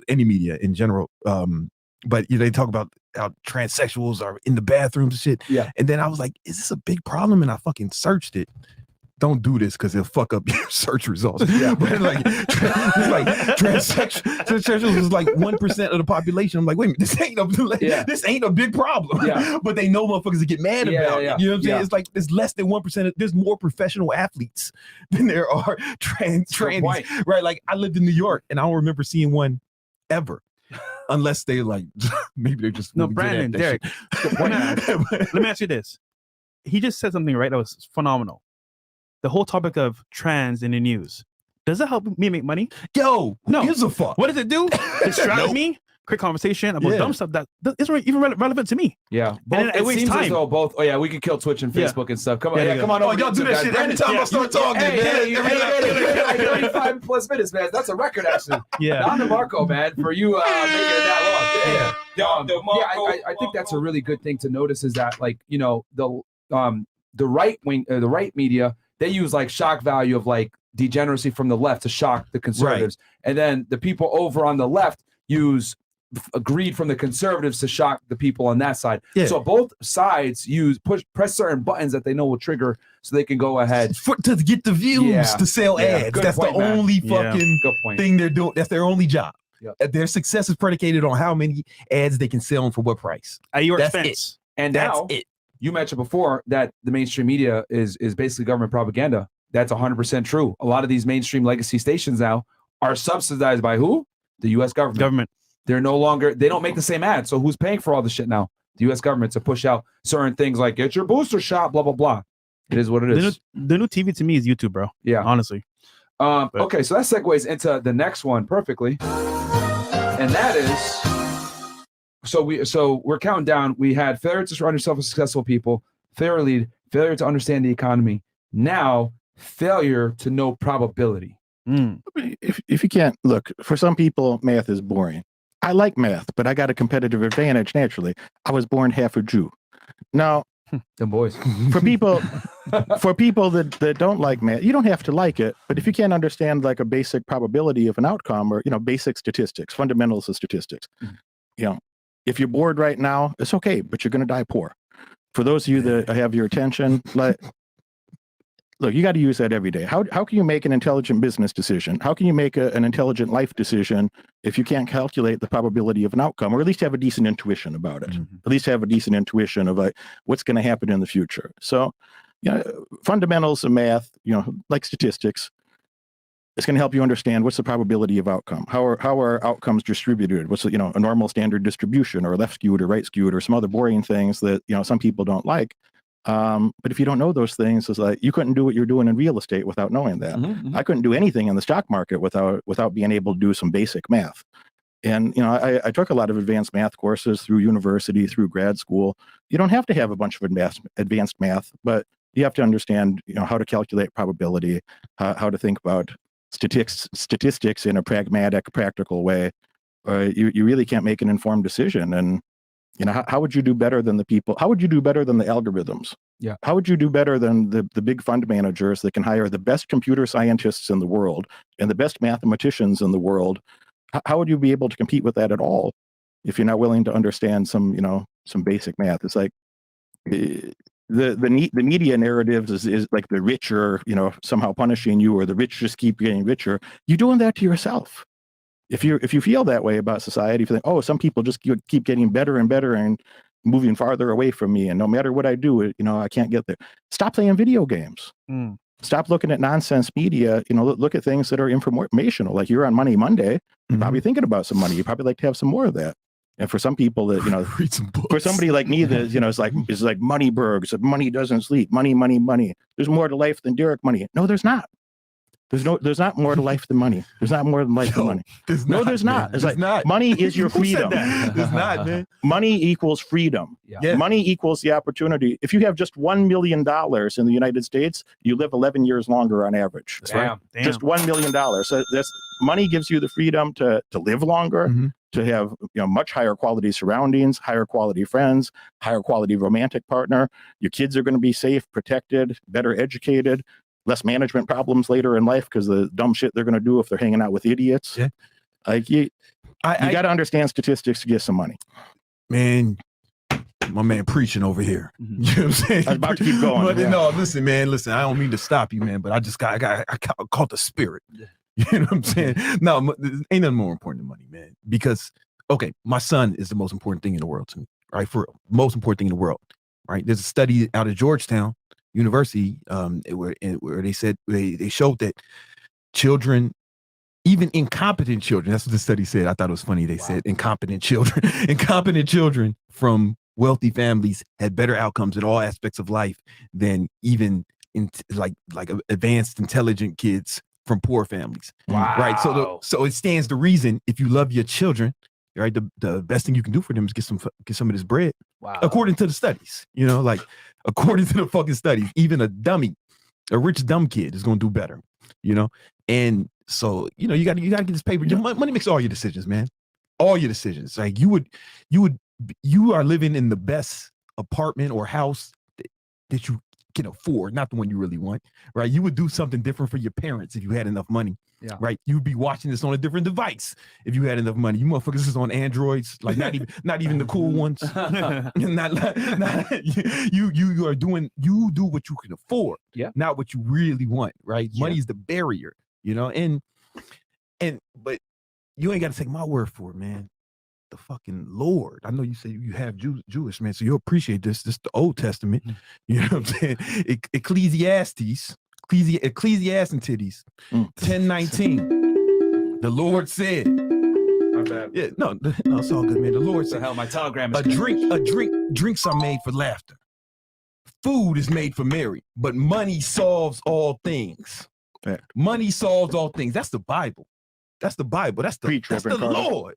any media in general. But they talk about how transsexuals are in the bathrooms and shit. And then I was like, is this a big problem? And I fucking searched it. don't do this because it'll fuck up your search results. But like transsexuals is like 1% of the population. I'm like, wait a minute, this ain't a big problem. But they know motherfuckers that get mad about it. You know what I'm saying? It's like there's less than 1%. There's more professional athletes than there are trannies. Right? Like I lived in New York and I don't remember seeing one ever. Unless they like, maybe they're just no, really Brandon, Derek. Let me ask you this. He just said something right that was phenomenal. The whole topic of trans in the news. Does it help me make money? Yo, who gives a fuck? What does it do? Distract me? Quick conversation about dumb stuff that isn't even relevant to me. Yeah. Both, it seems as though both, we could kill Twitch and Facebook and stuff. Come on, come on over. Y'all do that shit every time I start talking, man. Hey, 35 plus minutes, man. That's a record, actually. Don DeMarco, man, for you making it that long. I think that's a really good thing to notice is that, like, you know, the right wing, the right media, they use like shock value of like degeneracy from the left to shock the conservatives. And then the people over on the left use greed from the conservatives to shock the people on that side. So both sides press certain buttons that they know will trigger so they can go ahead to get the views to sell ads. That's the only fucking thing they're doing. That's their only job. Their success is predicated on how many ads they can sell and for what price. At your expense. And now you mentioned before that the mainstream media is basically government propaganda. That's 100% true. A lot of these mainstream legacy stations now are subsidized by who? The U.S. government. They're no longer, they don't make the same ads. So who's paying for all this shit now? The U.S. government to push out certain things like get your booster shot, blah, blah, blah. It is what it is. The new TV to me is YouTube, bro. Yeah. Honestly. Okay, so that segues into the next one perfectly. And that is, so we're counting down. We had failure to surround yourself with successful people, failure to lead, failure to understand the economy. Now, failure to know probability. If you can't, look, for some people, math is boring. I like math, but I got a competitive advantage naturally. I was born half a Jew. Now, them boys. For people that don't like math, you don't have to like it, but if you can't understand like a basic probability of an outcome or, you know, basic statistics, fundamentals of statistics, you know, if you're bored right now, it's okay, but you're going to die poor. For those of you that have your attention, like, look, you got to use that every day. How can you make an intelligent business decision? How can you make an intelligent life decision if you can't calculate the probability of an outcome, or at least have a decent intuition about it? At least have a decent intuition of like what's going to happen in the future. So, you know, fundamentals of math, you know, like statistics, it's going to help you understand what's the probability of outcome. How are outcomes distributed? What's, you know, a normal standard distribution, or left skewed or right skewed, or some other boring things that, you know, some people don't like. But if you don't know those things, it's like you couldn't do what you're doing in real estate without knowing that. I couldn't do anything in the stock market without being able to do some basic math. And, you know, I took a lot of advanced math courses through university, through grad school. You don't have to have a bunch of advanced math, but you have to understand, you know, how to calculate probability, how to think about statistics in a pragmatic, practical way. You really can't make an informed decision. And, you know, how would you do better than the people? How would you do better than the algorithms? Yeah. How would you do better than the big fund managers that can hire the best computer scientists in the world and the best mathematicians in the world? How would you be able to compete with that at all if you're not willing to understand some, you know, some basic math? It's like the media narratives is like the rich are, you know, somehow punishing you, or the rich just keep getting richer. You're doing that to yourself. If you feel that way about society, if you think, oh, some people just keep getting better and better and moving farther away from me, and no matter what I do, you know, I can't get there. Stop playing video games. Stop looking at nonsense media. You know, look at things that are informational. Like you're on Money Monday, you're probably thinking about some money. You probably like to have some more of that. And for some people that, you know, read some books. For somebody like me that, you know, it's like Moneyberg. So money doesn't sleep. Money, money, money. There's more to life than Derek money. No, there's not. There's not more to life than money. There's not more than life than money. There's not. It's like not. Money is your freedom. There's not, man. Money equals freedom. Yeah. Money equals the opportunity. If you have just $1 million in the United States, you live 11 years longer on average. That's right. Damn. Just $1 million. So money gives you the freedom to live longer, to have, you know, much higher quality surroundings, higher quality friends, higher quality romantic partner. Your kids are going to be safe, protected, better educated. Less management problems later in life because the dumb shit they're going to do if they're hanging out with idiots. Yeah. Like you got to understand statistics to get some money. Man, my man preaching over here. Mhm. You know what I'm saying? I was about to keep going. But Yeah. no, listen, man, listen. I don't mean to stop you, man, but I caught the spirit. You know what I'm saying? No, ain't nothing more important than money, man. Because okay, my son is the most important thing in the world to me, right? For most important thing in the world, right? There's a study out of Georgetown University, where they said they showed that children, even incompetent children, that's what the study said. I thought it was funny. They said incompetent children from wealthy families had better outcomes in all aspects of life than even in like advanced intelligent kids from poor families. Wow. Right. So it stands to reason, if you love your children, right, the best thing you can do for them is get some of this bread. Wow. According to the studies, you know, like according to the fucking studies, even a rich dumb kid is gonna do better, you know. And so, you know, you gotta get this paper. Money makes all your decisions, man. All your decisions. Like you are living in the best apartment or house that you can afford, not the one you really want, right? You would do something different for your parents if you had enough money, right? You'd be watching this on a different device if you had enough money. You motherfuckers is on Androids, like not even the cool ones. You do what you can afford, not what you really want, right? Money is the barrier, you know, but you ain't got to take my word for it, man. The fucking Lord. I know you say you have Jewish, man, so you'll appreciate this. This is the Old Testament. You know what I'm saying? Ecclesiastes and titties. 10:19. The Lord said. My bad. Yeah, no, it's all good, man. The Lord said, hell, my telegram is drinks are made for laughter. Food is made for merry, but money solves all things. Yeah. Money solves all things. That's the Bible. That's the Bible. That's the Lord.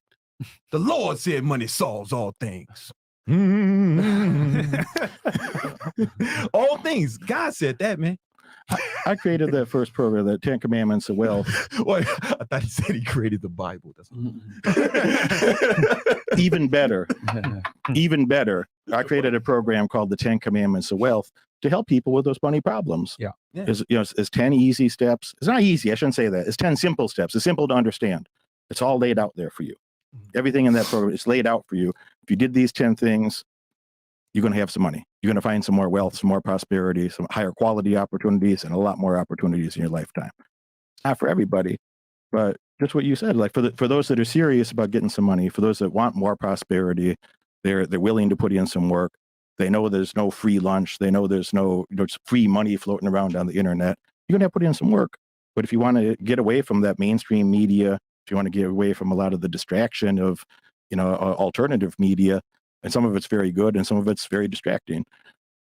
The Lord said money solves all things. All things. God said that, man. I created that first program, the 10 Commandments of Wealth. Well, I thought he said he created the Bible. That's Even better. I created a program called the 10 Commandments of Wealth to help people with those money problems. Yeah. It's 10 easy steps. It's not easy. I shouldn't say that. It's 10 simple steps. It's simple to understand. It's all laid out there for you. Everything in that program is laid out for you. If you did these 10 things, you're going to have some money. You're going to find some more wealth, some more prosperity, some higher quality opportunities, and a lot more opportunities in your lifetime. Not for everybody, but just what you said, like for those that are serious about getting some money, for those that want more prosperity, they're willing to put in some work. They know there's no free lunch. They know there's no free money floating around on the internet. You're going to have to put in some work. But if you want to get away from that mainstream media, if you want to get away from a lot of the distraction of, alternative media, and some of it's very good and some of it's very distracting.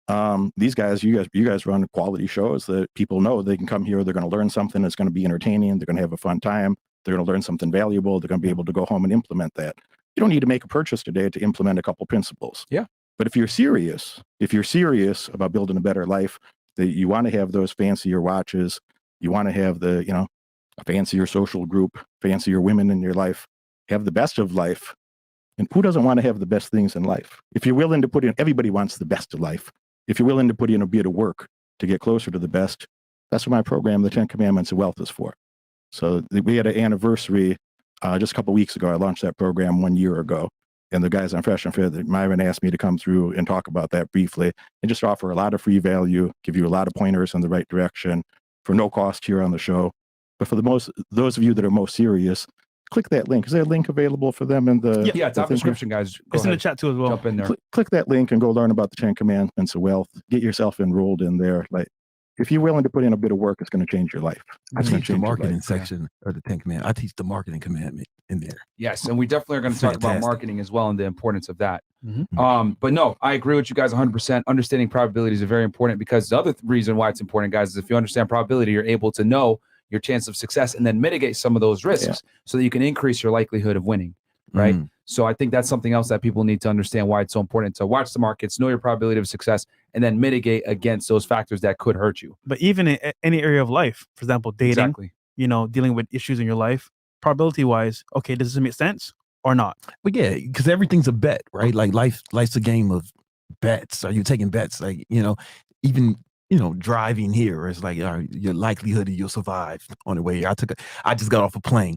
You guys run quality shows that people know they can come here, they're going to learn something that's going to be entertaining, they're going to have a fun time, they're going to learn something valuable, they're going to be able to go home and implement that. You don't need to make a purchase today to implement a couple principles. Yeah. But if you're serious about building a better life, that you want to have those fancier watches, you want to have a fancier social group, fancier women in your life, have the best of life. And who doesn't want to have the best things in life? If you're willing to put in, everybody wants the best of life. If you're willing to put in a bit of work to get closer to the best, that's what my program, the 10 Commandments of Wealth, is for. So we had an anniversary just a couple of weeks ago. I launched that program 1 year ago. And the guys on Fresh and Fit, Myron asked me to come through and talk about that briefly and just offer a lot of free value, give you a lot of pointers in the right direction for no cost here on the show. But for those of you that are most serious, click that link. Is there a link available for them in the top description, guys? It's in the chat too as well. Jump in there. Click that link and go learn about the 10 Commandments of Wealth. Get yourself enrolled in there. Like, if you're willing to put in a bit of work, it's going to change your life. I teach the marketing section of the 10 Commandments. I teach the marketing commandment in there. Yes, and we definitely are going to talk about marketing as well and the importance of that. Mm-hmm. But no, I agree with you guys 100%. Understanding probabilities are very important, because the other reason why it's important, guys, is if you understand probability, you're able to know your chance of success and then mitigate some of those risks so that you can increase your likelihood of winning, right? So I think that's something else that people need to understand, why it's so important to watch the markets, know your probability of success, and then mitigate against those factors that could hurt you. But even in any area of life, for example, dating, dealing with issues in your life, probability wise, okay, does this make sense or not? But yeah, because everything's a bet, right? Like life's a game of bets. Are you taking bets? Like, even driving here is like your likelihood that you'll survive on the way here. I just got off a plane,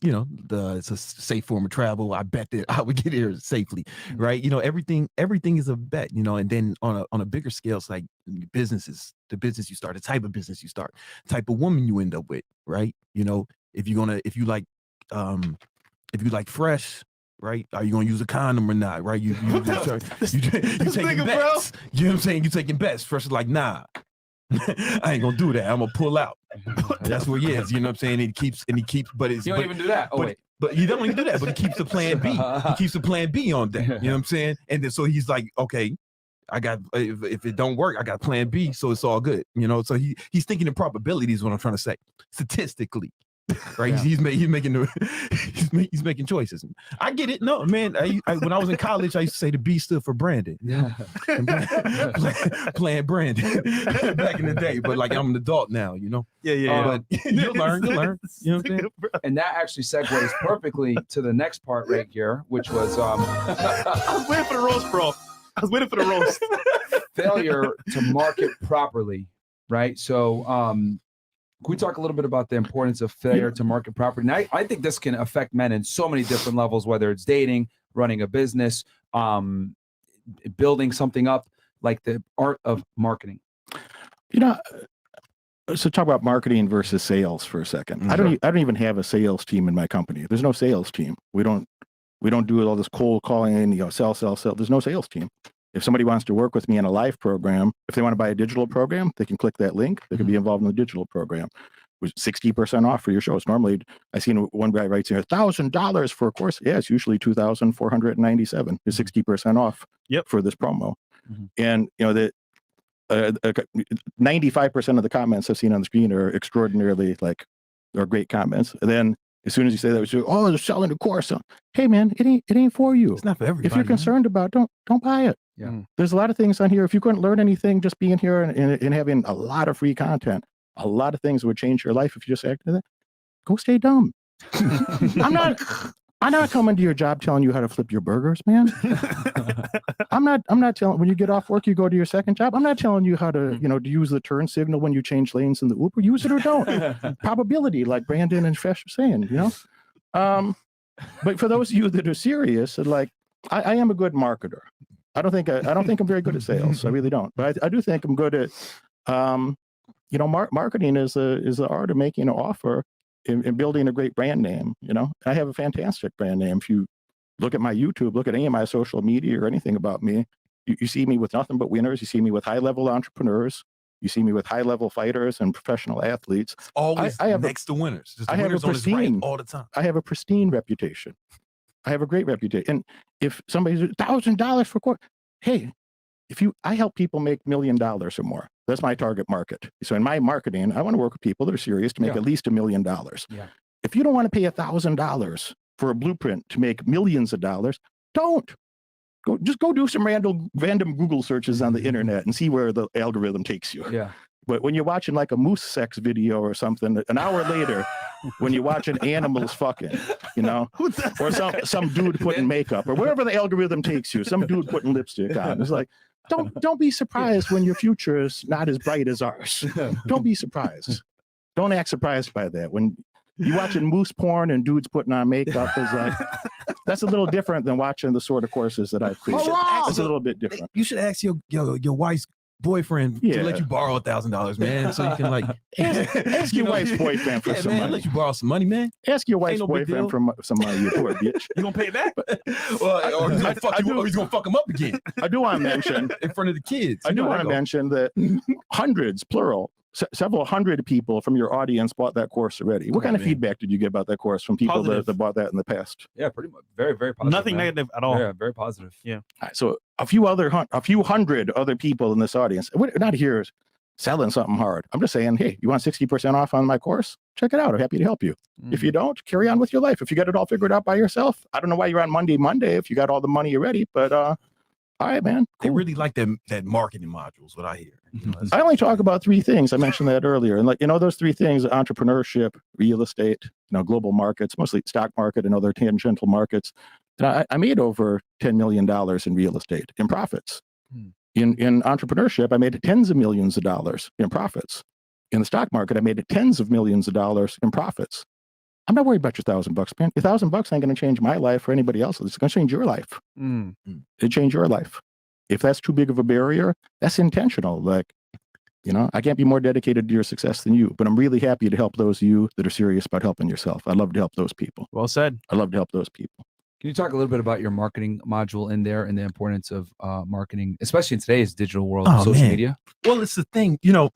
it's a safe form of travel. I bet that I would get here safely, right? Everything is a bet, and then on a bigger scale, it's like businesses, the business you start, the type of business you start, type of woman you end up with, right? If you like fresh, right? Are you gonna use a condom or not? Right? You taking bets. You know what I'm saying? You taking bets. Fresh is like, nah, I ain't gonna do that. I'm gonna pull out. That's what he is. You know what I'm saying? He keeps, but it's you don't even do that. Oh, wait. But you don't even do that. But he keeps the plan B. He keeps the plan B on that. You know what I'm saying? And then so he's like, okay, I got if it don't work, I got plan B, so it's all good. So he's thinking in probabilities. What I'm trying to say, statistically. Right, Yeah. he's making choices. I get it. No, man. When I was in college, I used to say the B stood for Brandon. Yeah, playing Brandon back in the day. But like I'm an adult now, Yeah. But you'll learn. You know what I'm saying? and that actually segues perfectly to the next part right here, which was I was waiting for the roast, bro. I was waiting for the roast. failure to market properly. Right. So, can we talk a little bit about the importance of failure to market properly? And I think this can affect men in so many different levels, whether it's dating, running a business, building something up, like the art of marketing. So talk about marketing versus sales for a second. I don't even have a sales team in my company. There's no sales team. We don't do all this cold calling, sell. There's no sales team. If somebody wants to work with me in a live program, if they want to buy a digital program, they can click that link. They can be involved in the digital program. With 60% off for your shows. Normally, I seen one guy writes here $1,000 for a course. Yeah, it's usually $2,497. It's 60% off for this promo. And that 95% of the comments I've seen on the screen are extraordinarily are great comments. And then as soon as you say that, they're selling the course. So, hey man, it ain't for you. It's not for everybody. If you're concerned about, don't buy it. Yeah. There's a lot of things on here. If you couldn't learn anything, just being here and having a lot of free content, a lot of things would change your life if you just acted that. Go stay dumb. I'm not coming to your job telling you how to flip your burgers, man. I'm not telling, when you get off work, you go to your second job. I'm not telling you how to, to use the turn signal when you change lanes in the Uber. Use it or don't. Probability, like Brandon and Fresh are saying, But for those of you that are serious, I am a good marketer. I don't think I'm very good at sales. I really don't. But I do think I'm good at, marketing is the art of making an offer and building a great brand name. I have a fantastic brand name. If you look at my YouTube, look at any of my social media or anything about me, you see me with nothing but winners. You see me with high-level entrepreneurs. You see me with high-level fighters and professional athletes. Always next to winners. Just winners on his right all the time. I have a pristine reputation. I have a great reputation. And if somebody's $1,000 for course, hey, I help people make $1 million or more. That's my target market. So in my marketing, I want to work with people that are serious to make at least $1 million. Yeah. If you don't want to pay $1,000 for a blueprint to make millions of dollars, don't. Just go do some random Google searches on the internet and see where the algorithm takes you. Yeah. But when you're watching like a moose sex video or something, an hour later, when you're watching animals fucking, or some dude putting makeup or wherever the algorithm takes you, some dude putting lipstick on. It's like, don't be surprised when your future is not as bright as ours. Don't be surprised. Don't act surprised by that. When you watching moose porn and dudes putting on makeup, is that's a little different than watching the sort of courses that I've created. It's a little bit different. You should ask your wife's boyfriend to let you borrow $1,000, man, so you can ask your wife's boyfriend for some money. Let you borrow some money, man. Ask your wife's boyfriend for some money, you poor bitch. You gonna pay it back? Or he's gonna fuck him up again. I do want to mention in front of the kids. I do want to mention that hundreds, plural, several hundred people from your audience bought that course already. What kind of feedback did you get about that course from people that bought that in the past? Yeah, pretty much. Very, very positive. Nothing negative at all. Yeah, very positive. Yeah. Right, so a few hundred other people in this audience. We're not here selling something hard. I'm just saying, hey, you want 60% off on my course? Check it out. I'm happy to help you. If you don't, carry on with your life. If you got it all figured out by yourself, I don't know why you're on Monday if you got all the money already, but all right, man. Cool. They really like that marketing modules, what I hear. I only talk about 3 things. I mentioned that earlier. And those 3 things, entrepreneurship, real estate, global markets, mostly stock market and other tangential markets. And I made over $10 million in real estate in profits. In entrepreneurship, I made tens of millions of dollars in profits. In the stock market, I made tens of millions of dollars in profits. I'm not worried about your $1,000, man. Your $1,000 ain't going to change my life or anybody else's. It's going to change your life. It change your life. If that's too big of a barrier, that's intentional. Like, you know, I can't be more dedicated to your success than you, but I'm really happy to help those of you that are serious about helping yourself. I love to help those people. Well said. I love to help those people. Can you talk a little bit about your marketing module in there and the importance of marketing, especially in today's digital world, social media? Well, it's the thing, you know,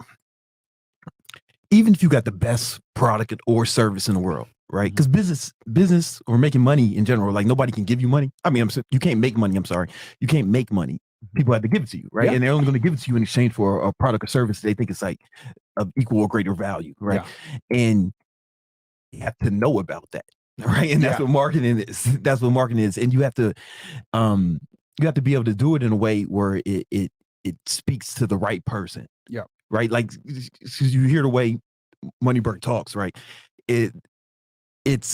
even if you got the best product or service in the world, right? Because business or making money in general, like nobody can give you money. I mean, you can't make money. I'm sorry. You can't make money. People have to give it to you, right? Yeah. And they're only going to give it to you in exchange for a product or service they think it's like of equal or greater value, right? Yeah. And you have to know about that, right? And that's what marketing is. That's what marketing is. And you have to be able to do it in a way where it speaks to the right person. Yeah. Right. Like, because you hear the way Moneyberg talks, right? It's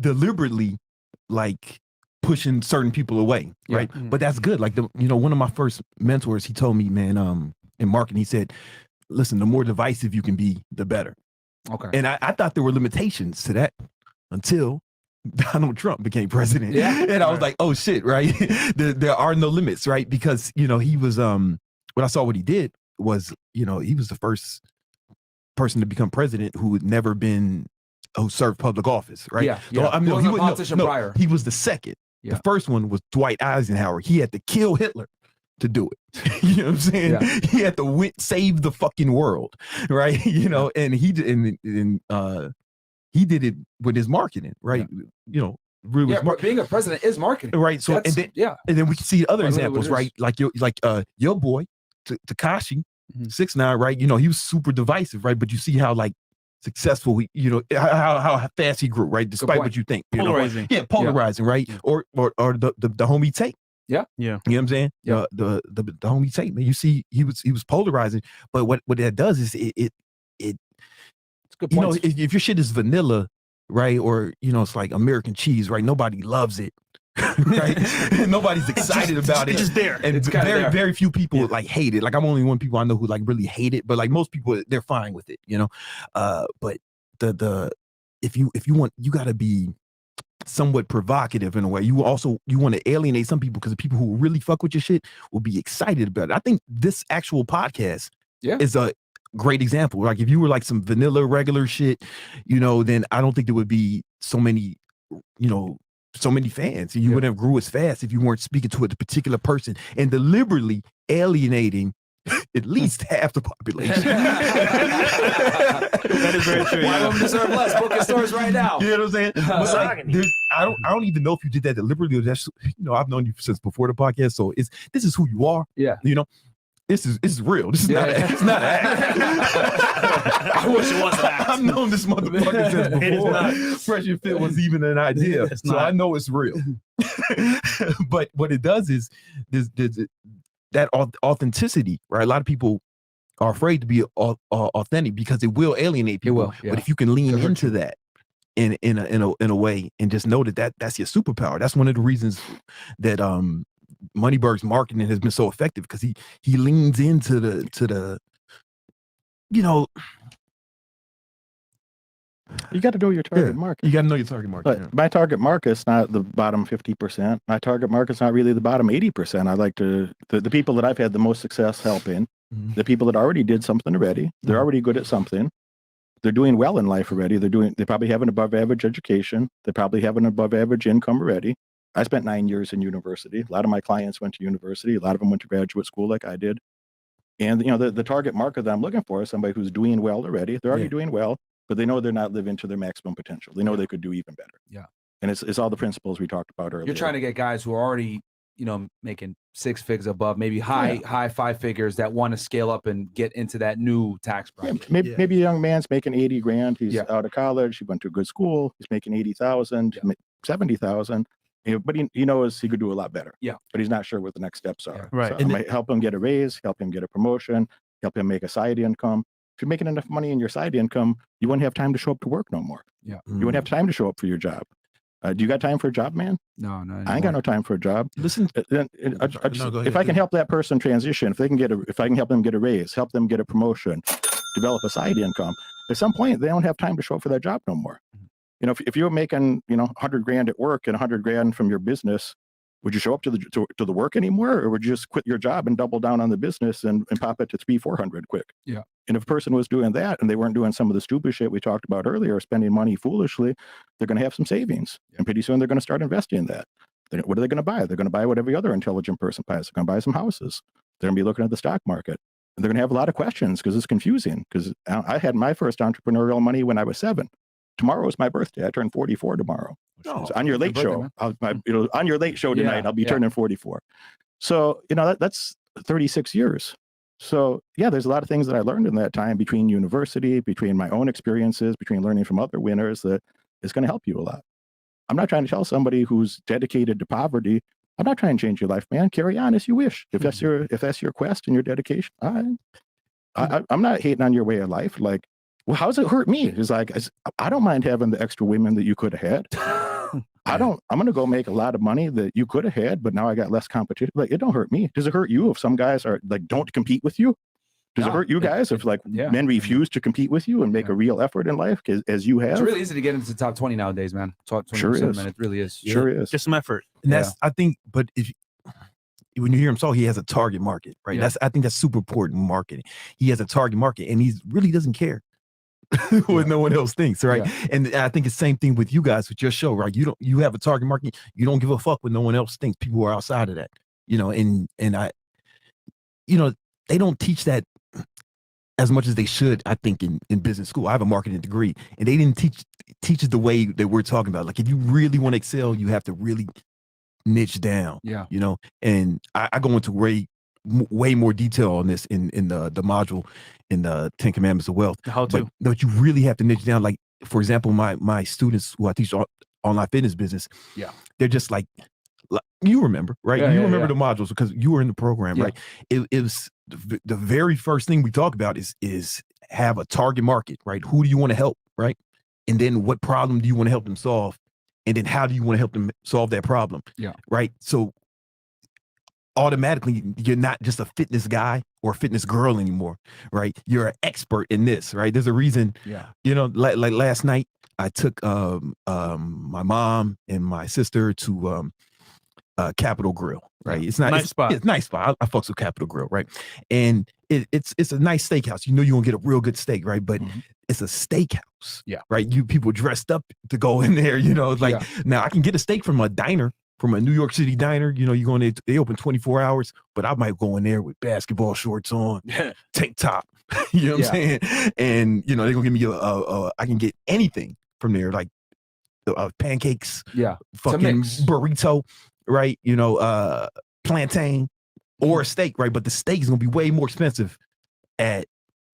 deliberately like pushing certain people away, right? But that's good. Like, one of my first mentors, he told me, man, in marketing, he said, listen, the more divisive you can be, the better. Okay. And I thought there were limitations to that until Donald Trump became president. Yeah. And I was like, oh shit, right? there are no limits, right? Because, he was, when I saw what he did was, he was the first person to become president who had never been, who served public office, right? Yeah. So, I mean, he wasn't a politician prior. He was the second. Yeah. The first one was Dwight Eisenhower. He had to kill Hitler to do it. You know what I'm saying? Yeah. He had to save the fucking world, right? And he did, he did it with his marketing, right? Yeah. Really but being a president is marketing, right? So and then we can see other examples, right? Like your boy Tekashi 6ix9ine, right? He was super divisive, right? But you see how like successful how fast he grew, right? Despite what you think, polarizing, polarizing, right? Or the homie Tate. Yeah. You know what I'm saying? Yeah. The homie Tate, man. You see, he was polarizing, but what that does is it it's good points. if your shit is vanilla, right, or it's like American cheese, right? Nobody loves it, right? Nobody's excited about it. It's just there. And very few people like hate it. Like I'm only one people I know who like really hate it, but like most people they're fine with it, But if you want, you got to be somewhat provocative in a way. You want to alienate some people because the people who really fuck with your shit will be excited about it. I think this actual podcast is a great example. Like if you were like some vanilla regular shit, then I don't think there would be so many, so many fans. You wouldn't have grew as fast if you weren't speaking to a particular person and deliberately alienating at least half the population. That is very true. Why don't we deserve less? Book your stores right now. You know what I'm saying? But like, I don't even know if you did that deliberately or that's I've known you since before the podcast, so this is who you are. Yeah. This is real. This is not it's not an act. I wish it was an act. I've known this motherfucker since before Fresh and Fit was even an idea. So I know it's real. But what it does is there's that authenticity, right? A lot of people are afraid to be authentic because it will alienate people. It will, yeah. But if you can lean into that in a way and just know that's your superpower. That's one of the reasons that Moneyberg's marketing has been so effective because he leans into the you got to know your target market. You got to know your target market. But my target market's not the bottom 50%. My target market's not really the bottom 80%. I like to the people that I've had the most success helping, the people that already did something already. They're already good at something. They're doing well in life already. They probably have an above average education. They probably have an above average income already. I spent 9 years in university. A lot of my clients went to university. A lot of them went to graduate school like I did. And the target market that I'm looking for is somebody who's doing well already. They're already doing well, but they know they're not living to their maximum potential. They know they could do even better. Yeah. And it's all the principles we talked about earlier. You're trying to get guys who are already, making 6 figures above, maybe high 5 figures that want to scale up and get into that new tax bracket. Yeah, maybe a young man's making 80 grand. He's out of college. He went to a good school. He's making 80,000, 70,000. But he knows he could do a lot better. Yeah. But he's not sure what the next steps are. Right. So I might help him get a raise, help him get a promotion, help him make a side income. If you're making enough money in your side income, you won't have time to show up to work no more. Yeah. You won't have time to show up for your job. Do you got time for a job, man? No. I ain't got no time for a job. Listen, if I can help that person transition, if I can help them get a raise, help them get a promotion, develop a side income, At some point, they don't have time to show up for that job no more. You know, if you're making, you know, 100 grand at work and 100 grand from your business, would you show up to the work anymore, or would you just quit your job and double down on the business and pop it to 300-400 quick? Yeah. And if a person was doing that and they weren't doing some of the stupid shit we talked about earlier, spending money foolishly, they're going to have some savings, and pretty soon they're going to start investing in that. Then what are they going to buy? They're going to buy what every other intelligent person buys. They're going to buy some houses. They're going to be looking at the stock market, and they're going to have a lot of questions because it's confusing. Because I had my first entrepreneurial money when I was 7. Tomorrow is my birthday. I turn 44 tomorrow. Oh, So on your late show, on your late show tonight, I'll be turning 44. So, you know, that's 36 years. So yeah, there's a lot of things that I learned in that time between university, between my own experiences, between learning from other winners that is going to help you a lot. I'm not trying to tell somebody who's dedicated to poverty, I'm not trying to change your life, man. Carry on as you wish. If that's your quest and your dedication, I'm not hating on your way of life. Like, well, how's it hurt me? It's like, I don't mind having the extra women that you could have had. I'm going to go make a lot of money that you could have had, but now I got less competition. Like, it don't hurt me. Does it hurt you if some guys are like, don't compete with you? Does it hurt you guys if like men refuse to compete with you and make a real effort in life as you have? It's really easy to get into the top 20 nowadays, man. Top 20%, Sure is. man. It really is. Sure is. Just some effort. And that's, I think, but when you hear him talk, he has a target market, right? Yeah. I think that's super important marketing. He has a target market, and he really doesn't care what no one else thinks, right? Yeah. And I think it's the same thing with you guys with your show, right? You have a target market. You don't give a fuck what no one else thinks. People are outside of that, you know. And I, you know, they don't teach that as much as they should, I think, in business school. I have a marketing degree, and they didn't teach it the way that we're talking about. Like, if you really want to excel, you have to really niche down. Yeah. You know, and I go into way more detail on this in the module in the 10 Commandments of Wealth. How to? But you really have to niche down. Like, for example, my students who I teach online fitness business, they're just like you remember, right? Yeah, you remember the modules because you were in the program, right? It was the very first thing we talk about is have a target market, right? Who do you want to help, right? And then what problem do you want to help them solve? And then how do you want to help them solve that problem? Yeah. Right. So automatically you're not just a fitness guy or a fitness girl anymore, right? You're an expert in this, right? There's a reason, you know, like last night I took my mom and my sister to Capitol Grill, right? It's not nice spot. It's a nice spot. I fucks with Capitol Grill, right? And it's a nice steakhouse. You know you're gonna get a real good steak, right? But it's a steakhouse, right? You people dressed up to go in there, you know. Like now I can get a steak from a diner, from a New York City diner. You know, you go in there, they open 24 hours, but I might go in there with basketball shorts on, tank top. You know what I'm saying? And you know they're gonna give me I can get anything from there, like pancakes, fucking burrito. Right, you know, plantain or a steak, right? But the steak is gonna be way more expensive at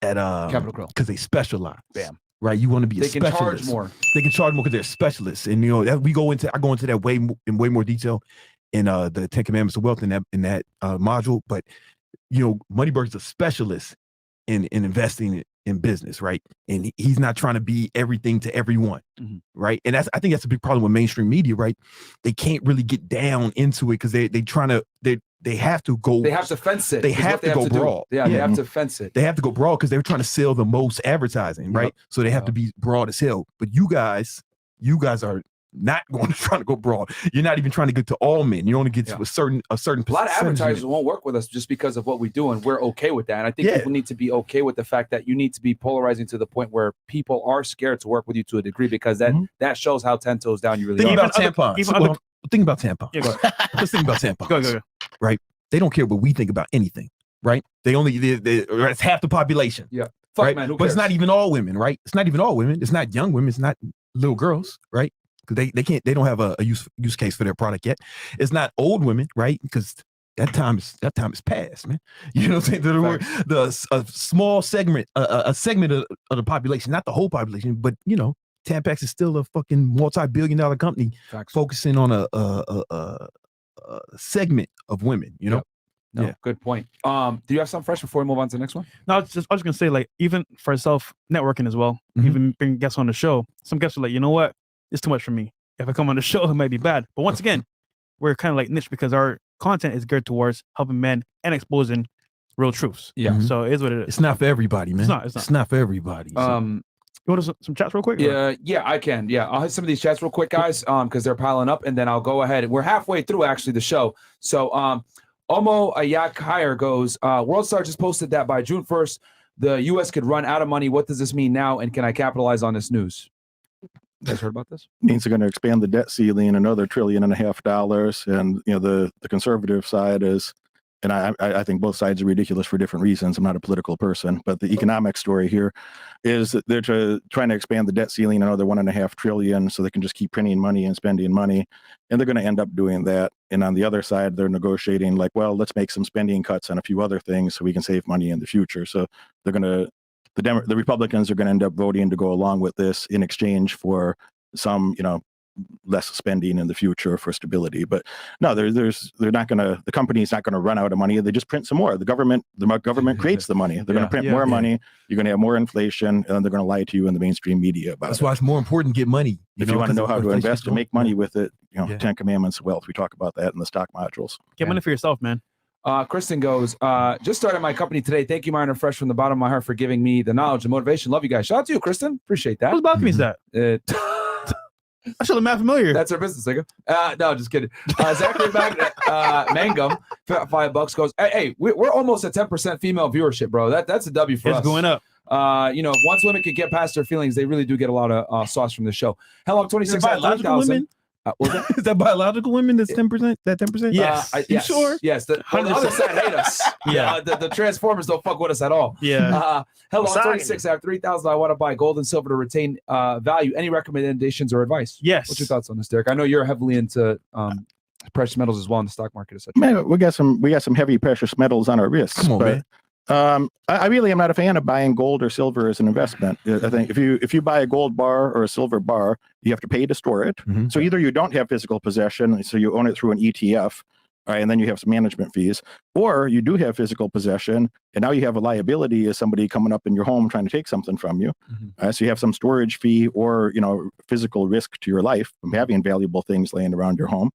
Capitol Grill because they specialize. Right, you want to be a specialist. They can charge more. They can charge more because they're specialists, and you know that I go into that in way more detail in the 10 Commandments of Wealth in that module. But you know, Moneyberg is a specialist in investing in business, right? And he's not trying to be everything to everyone, right? And I think that's a big problem with mainstream media, right? They can't really get down into it because they have to go. They have to fence it. They have to go broad. They have to fence it. They have to go broad because they're trying to sell the most advertising, right? So they have to be broad as hell. But you guys are not trying to go broad. You're not even trying to get to all men. You only get to a certain. A lot of advertisers won't work with us just because of what we do, and we're okay with that. And I think people need to be okay with the fact that you need to be polarizing to the point where people are scared to work with you to a degree, because that shows how 10 toes down you really think are. About tampons. Think about tampons. Let's think about tampons. Go. Right? They don't care what we think about anything. Right? It's half the population. Fuck, right? Man, who but cares? It's not even all women, right? It's not even all women. It's not young women. It's not little girls, right? Because they don't have a use case for their product yet. It's not old women, right? Because that time is past, man. You know what I'm saying? A small segment, a segment of the population, not the whole population, but you know, Tampax is still a fucking multi-billion-dollar company focusing on a segment of women. You know. No, good point. Do you have something fresh before we move on to the next one? No, I was just gonna say, like, even for self networking as well, even bring guests on the show. Some guests are like, you know what? It's too much for me. If I come on the show, it might be bad. But once again, we're kind of like niche because our content is geared towards helping men and exposing real truths. So it is what it is. It's not for everybody, man. It's not for everybody. go to some chats real quick? Or? Yeah, I can. Yeah, I'll hit some of these chats real quick, guys, because they're piling up, and then I'll go ahead. We're halfway through actually the show. So, Omo Ayak Hire goes. WorldStar just posted that by June 1st, the U.S. could run out of money. What does this mean now, and can I capitalize on this news? You guys heard about this? Means they're going to expand the debt ceiling another $1.5 trillion, and the conservative side is, and I think both sides are ridiculous for different reasons. I'm not a political person, but the economic story here is that they're trying to expand the debt ceiling another $1.5 trillion so they can just keep printing money and spending money, and they're going to end up doing that. And on the other side, they're negotiating like, well, let's make some spending cuts on a few other things so we can save money in the future. So they're going to. The Republicans are going to end up voting to go along with this in exchange for some, less spending in the future for stability. But no, they're not going to. The company's not going to run out of money. They just print some more. The government creates the money. They're going to print more money. You're going to have more inflation, and then they're going to lie to you in the mainstream media about it. That's why it's more important to get money. If you want to know how to invest and make money with it, 10 Commandments of Wealth. We talk about that in the stock modules. Get money for yourself, man. Kristen goes, just started my company today. Thank you, Myron, fresh from the bottom of my heart for giving me the knowledge and motivation. Love you guys. Shout out to you, Kristen. Appreciate that. Whose balcony is that? I should have been familiar. That's our business, nigga. No, just kidding. Zachary Mangum, $5 goes, hey, we're almost at 10% female viewership, bro. That's a W for us. It's going up. Once women can get past their feelings, they really do get a lot of sauce from the show. Hello, 26 at 3,000. Is that biological women? That's 10%. That 10%. Yes. Yes. Sure? Yes. The other side hate us. Yeah. The Transformers don't fuck with us at all. Yeah. Hello, 26 at 3,000. I want to buy gold and silver to retain value. Any recommendations or advice? Yes. What's your thoughts on this, Derek? I know you're heavily into precious metals as well in the stock market, etc. Man, we got some heavy precious metals on our wrists. Come on, man. I really am not a fan of buying gold or silver as an investment. I think if you buy a gold bar or a silver bar, you have to pay to store it. Mm-hmm. So either you don't have physical possession, so you own it through an ETF, and then you have some management fees, or you do have physical possession, and now you have a liability as somebody coming up in your home trying to take something from you. Mm-hmm. So you have some storage fee or physical risk to your life from having valuable things laying around your home.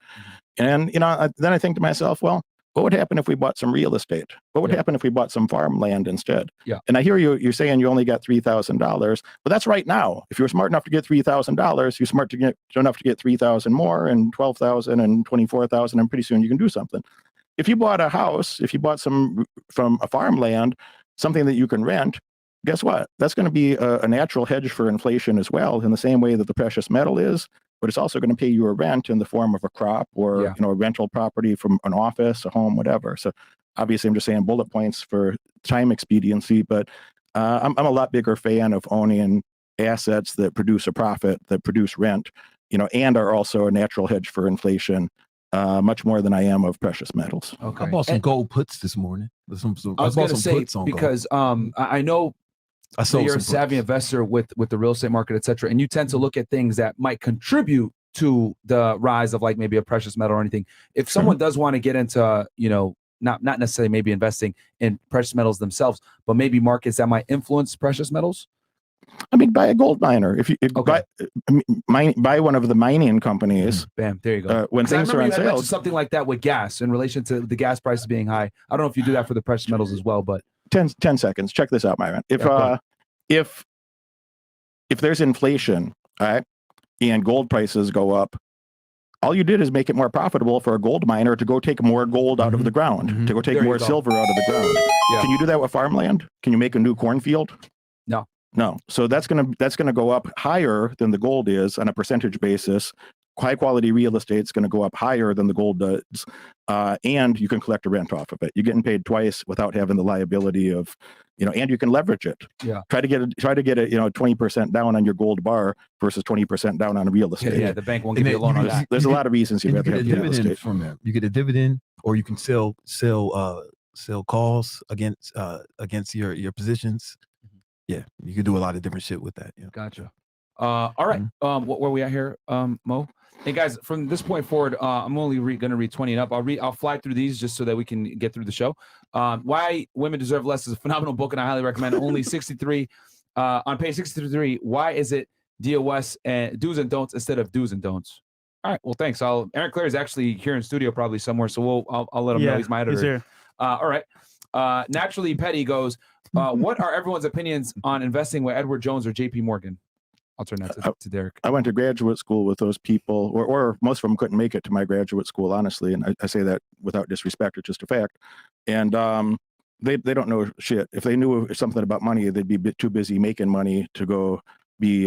And then I think to myself, well, what would happen if we bought some real estate? What would happen if we bought some farmland instead? Yeah. And I hear you're saying you only got $3,000, but that's right now. If you're smart enough to get $3,000, you're smart enough to get 3,000 more and 12,000 and 24,000, and pretty soon you can do something. If you bought a house, if you bought some from a farmland, something that you can rent, guess what? That's going to be a natural hedge for inflation as well, in the same way that the precious metal is. But it's also going to pay you a rent in the form of a crop or a rental property from an office, a home, whatever. So obviously, I'm just saying bullet points for time expediency. But I'm a lot bigger fan of owning assets that produce a profit, that produce rent, and are also a natural hedge for inflation, much more than I am of precious metals. Okay. I bought some gold puts this morning. I was going to say because I know. So you're a savvy investor with the real estate market, et cetera, and you tend to look at things that might contribute to the rise of like maybe a precious metal or anything. If someone does want to get into, not necessarily maybe investing in precious metals themselves, but maybe markets that might influence precious metals. I mean, buy a gold miner. If you buy one of the mining companies. Bam, there you go. When things are on sale, something like that with gas in relation to the gas prices being high. I don't know if you do that for the precious metals as well, but 10 seconds. Check this out, Myron. If there's inflation, all right, and gold prices go up, all you did is make it more profitable for a gold miner to go take more gold out of the ground, to go take more silver out of the ground. Yeah. Can you do that with farmland? Can you make a new cornfield? No. So that's gonna go up higher than the gold is on a percentage basis. High quality real estate is going to go up higher than the gold does, and you can collect a rent off of it. You're getting paid twice without having the liability of, and you can leverage it. Yeah. Try to get it, 20% down on your gold bar versus 20% down on real estate. Yeah, the bank won't give you a loan on that. There's a lot of reasons you'd rather have real estate from that. You get a dividend, or you can sell calls against your positions. Yeah, you can do a lot of different shit with that. Yeah. Gotcha. All right. Where are we at here, Mo? Hey guys, from this point forward, I'm only going to read 20 and up. I'll fly through these just so that we can get through the show. Why Women Deserve Less is a phenomenal book, and I highly recommend it. Only 63 on page 63. Why is it DOS and do's and don'ts instead of do's and don'ts? All right. Well, thanks. Aaron Claire is actually here in studio probably somewhere, so I'll let him know he's my editor. He's here. All right. Naturally Petty goes, what are everyone's opinions on investing with Edward Jones or JP Morgan? I'll turn that to Derek. I went to graduate school with those people, or most of them couldn't make it to my graduate school, honestly. And I say that without disrespect, it's just a fact. And they don't know shit. If they knew something about money, they'd be a bit too busy making money to go be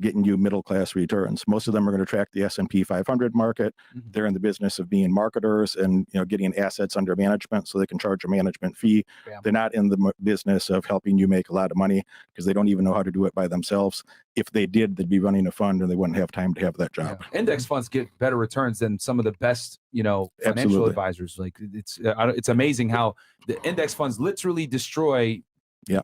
getting you middle class returns. Most of them are going to track the S&P 500 market. They're in the business of being marketers and getting assets under management so they can charge a management fee. They're not in the business of helping you make a lot of money because they don't even know how to do it by themselves. If they did, they'd be running a fund and they wouldn't have time to have that job. Index funds get better returns than some of the best, financial advisors. Like it's amazing how the index funds literally destroy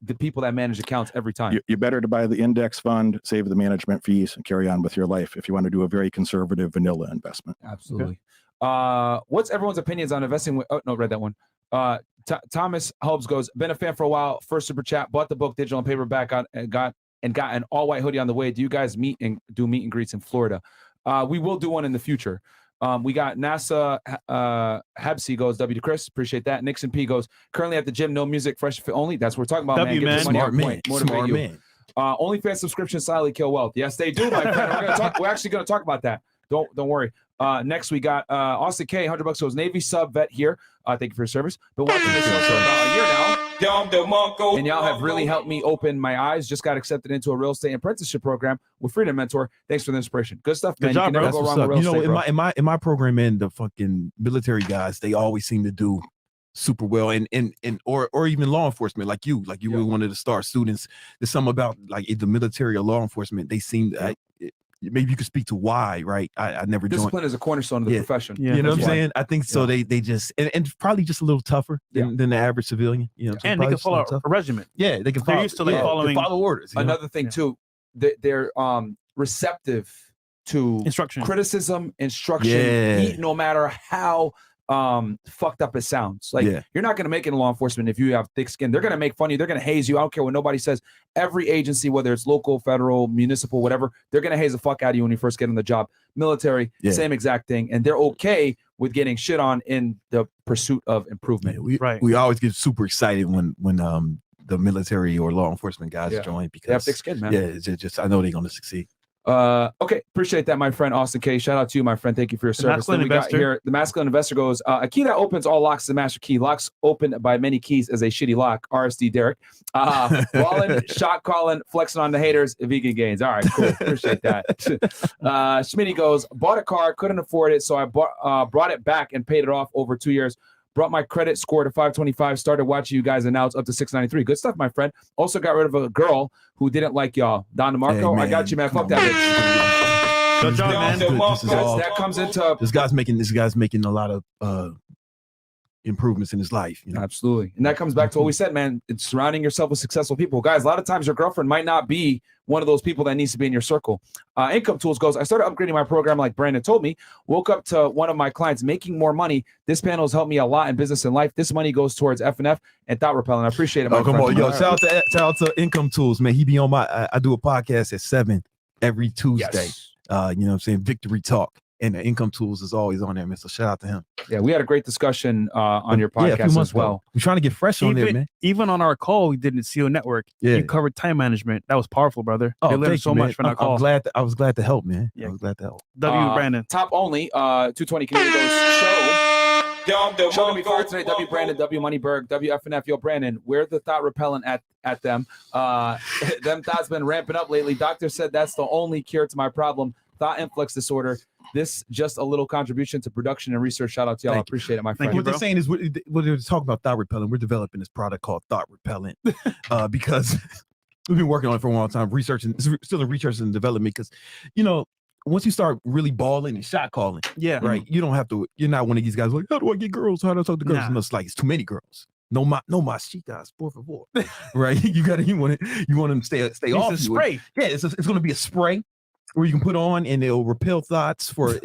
the people that manage accounts every time. You're better to buy the index fund, save the management fees, and carry on with your life if you want to do a very conservative vanilla investment. Absolutely. Okay. What's everyone's opinions on investing with? Oh no, read that one. Thomas Hobbs goes, been a fan for a while. First super chat, bought the book digital and paperback, got an all white hoodie on the way. Do you guys meet and greets in Florida? We will do one in the future. We got NASA Habsy goes, W to Chris, appreciate that. Nixon P goes, currently at the gym, no music, fresh fit only. That's what we're talking about, W, man. Smart man. Smart man. OnlyFans subscriptions silently kill wealth. Yes, they do, my friend. We're actually going to talk about that. Don't worry. Next, we got Austin K, $100 goes, Navy sub vet here. Thank you for your service. Been watching this show for about a year now. And y'all have really helped me open my eyes. Just got accepted into a real estate apprenticeship program with Freedom Mentor. Thanks for the inspiration. Good stuff, man. Good job, you can never bro. go wrong with real estate, in my program, man, the fucking military guys, they always seem to do super well, and or even law enforcement, like you were one of the star students. There's something about like either military or law enforcement. They seem maybe you could speak to why, right? I never discipline is a cornerstone of the profession. You know what I'm saying? I think so. They just and probably just a little tougher than the average civilian. And they can follow a regiment. Yeah, they can. They're used to following follow orders. Another thing too, they're receptive to criticism, instruction, no matter how fucked up it sounds. Like you're not going to make it in law enforcement if you have thick skin. They're going to make fun of you. They're going to haze you. I don't care what nobody says. Every agency, whether it's local, federal, municipal, whatever, they're going to haze the fuck out of you when you first get on the job. Military, same exact thing. And they're okay with getting shit on in the pursuit of improvement. We always get super excited when the military or law enforcement guys join because they have thick skin, man. Yeah, it's just I know they're going to succeed. Okay, appreciate that, my friend Austin K. Shout out to you, my friend. Thank you for your service. Then we got here, the masculine investor goes, a key that opens all locks is the master key. Locks opened by many keys as a shitty lock. RSD Derek. Wallen, shot calling, flexing on the haters, vegan gains. All right, cool. Appreciate that. Schmitty goes, bought a car, couldn't afford it, so I brought it back and paid it off over 2 years. Brought my credit score to 525, started watching you guys, and now it's up to 693. Good stuff, my friend. Also got rid of a girl who didn't like y'all. Don DeMarco, I got you, man. Fuck that bitch. Good job, man. That comes into... This guy's making a lot of improvements in his life. Absolutely. And that comes back to what we said, man. It's surrounding yourself with successful people. Guys, a lot of times your girlfriend might not be one of those people that needs to be in your circle. Income Tools goes, I started upgrading my program like Brandon told me. Woke up to one of my clients making more money. This panel has helped me a lot in business and life. This money goes towards F&F and thought repellent. I appreciate it, my friend. Come on, yo, shout out to Income Tools, man. He be on I do a podcast at 7 every Tuesday. Yes. You know what I'm saying? Victory Talk. And the Income Tools is always on there, man. So shout out to him. Yeah, we had a great discussion on your podcast as well. We're trying to get fresh on there, man. Even on our call, we did in the CEO Network. You covered time management. That was powerful, brother. Oh, they learned so much from that call. I was glad to help, man. I was glad to help. Brandon. Top only, 220 Canadian show. Show me forward today. W Brandon, W Moneyberg, WFNF. Yo, Brandon, we're the thought repellent at them. Them thoughts been ramping up lately. Doctor said that's the only cure to my problem. Thought influx disorder. This just a little contribution to production and research. Shout out to y'all. I appreciate it, my friend. What they're saying is, when they're talking about thought repellent, we're developing this product called Thought Repellent because we've been working on it for a long time, still in research and development. Because once you start really balling and shot calling, right, you don't have to. You're not one of these guys like, how do I get girls? How do I talk to girls? Nah. No, it's like it's too many girls. No más chicas, por favor. Right? You want them to stay off. It's a spray. Yeah, it's going to be a spray where you can put on and it'll repel thoughts for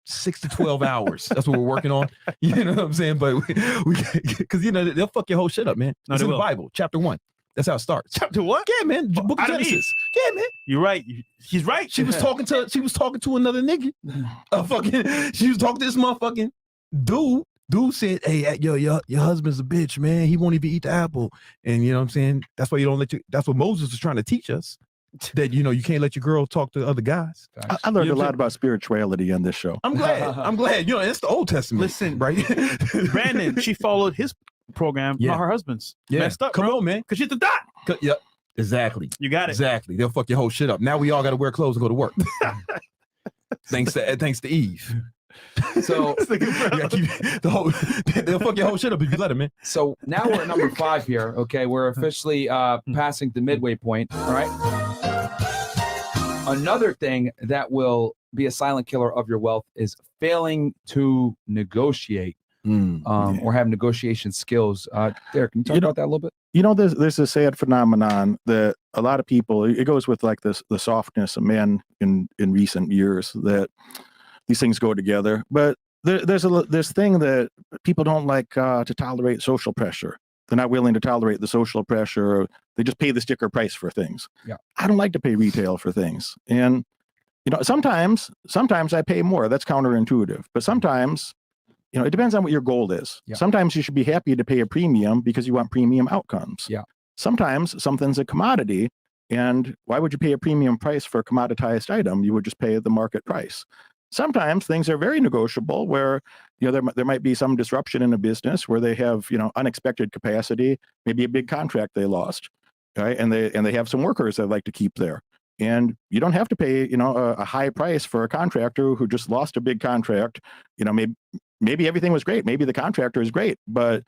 6 to 12 hours. That's what we're working on. You know what I'm saying? But we because they'll fuck your whole shit up, man. It's in the Bible, chapter 1. That's how it starts. Chapter what? Yeah, man. Book of Genesis. Yeah, man. You're right. He's right. She was talking to another nigga. She was talking to this motherfucking dude dude said, hey, your husband's a bitch, man. He won't even eat the apple. And you know what I'm saying? That's why you don't let you. That's what Moses was trying to teach us. That you can't let your girl talk to other guys. I learned a lot about spirituality on this show. I'm glad. I'm glad. It's the Old Testament. Listen, right? Brandon, she followed his program, not her husband's. Yeah. Messed up, Come bro. on, man. Because she's the dot. Yep. Exactly. You got it. Exactly. They'll fuck your whole shit up. Now we all got to wear clothes and go to work. thanks to Eve. So they'll fuck your whole shit up if you let them, man. So now we're at number 5 here. Okay, we're officially passing the midway point. All right. Another thing that will be a silent killer of your wealth is failing to negotiate or have negotiation skills. Derek, can you talk about that a little bit? There's a sad phenomenon that a lot of people, it goes with like the softness of men in recent years, that these things go together. But there's this thing that people don't like to tolerate social pressure. They're not willing to tolerate the social pressure. Or they just pay the sticker price for things. Yeah. I don't like to pay retail for things. And, sometimes I pay more. That's counterintuitive. But sometimes, it depends on what your goal is. Yeah. Sometimes you should be happy to pay a premium because you want premium outcomes. Yeah. Sometimes something's a commodity. And why would you pay a premium price for a commoditized item? You would just pay the market price. Sometimes things are very negotiable where, there might be some disruption in a business where they have, unexpected capacity, maybe a big contract they lost, right? And they have some workers they'd like to keep there. And you don't have to pay, a high price for a contractor who just lost a big contract. Maybe everything was great. Maybe the contractor is great, but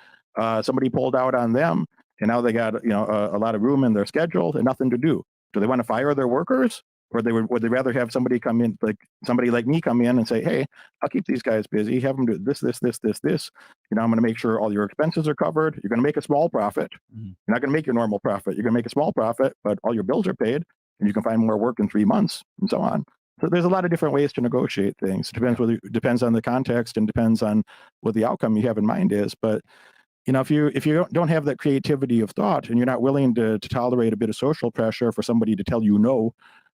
somebody pulled out on them and now they got, a lot of room in their schedule and nothing to do. Do they want to fire their workers? Or would they rather have somebody come in, like somebody like me come in and say, hey, I'll keep these guys busy, have them do this. I'm going to make sure all your expenses are covered. You're going to make a small profit. Mm-hmm. You're not going to make your normal profit. You're going to make a small profit, but all your bills are paid and you can find more work in 3 months and so on. So there's a lot of different ways to negotiate things. It depends on the context and depends on what the outcome you have in mind is. But if you don't have that creativity of thought and you're not willing to tolerate a bit of social pressure for somebody to tell you no,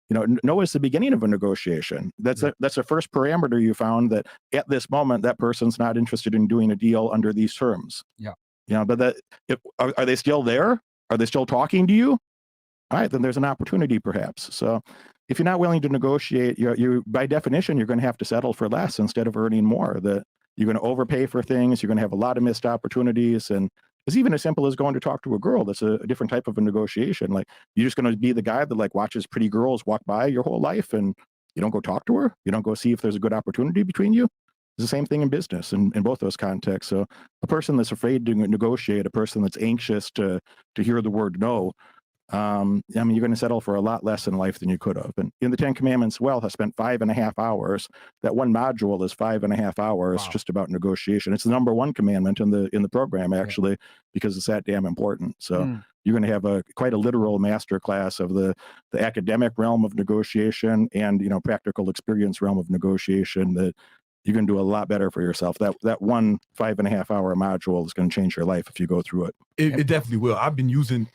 no is the beginning of a negotiation. That's the first parameter you found, that at this moment that person's not interested in doing a deal under these terms. Yeah. But are they still there? Are they still talking to you? All right, then there's an opportunity perhaps. So if you're not willing to negotiate, you by definition you're going to have to settle for less instead of earning more. That you're going to overpay for things. You're going to have a lot of missed opportunities, and it's even as simple as going to talk to a girl. That's a different type of a negotiation. Like, you're just going to be the guy that like watches pretty girls walk by your whole life and you don't go talk to her. You don't go see if there's a good opportunity between you. It's the same thing in business in both those contexts. So a person that's afraid to negotiate, a person that's anxious to hear the word no, you're going to settle for a lot less in life than you could have. And in the 10 Commandments, I spent 5.5 hours. That one module is 5.5 hours just about negotiation. It's the number 1 commandment in the program, actually, because it's that damn important. So you're going to have quite a literal master class of the academic realm of negotiation and practical experience realm of negotiation that you're going to do a lot better for yourself. That one 5.5 hour module is going to change your life if you go through it. It definitely will. I've been using,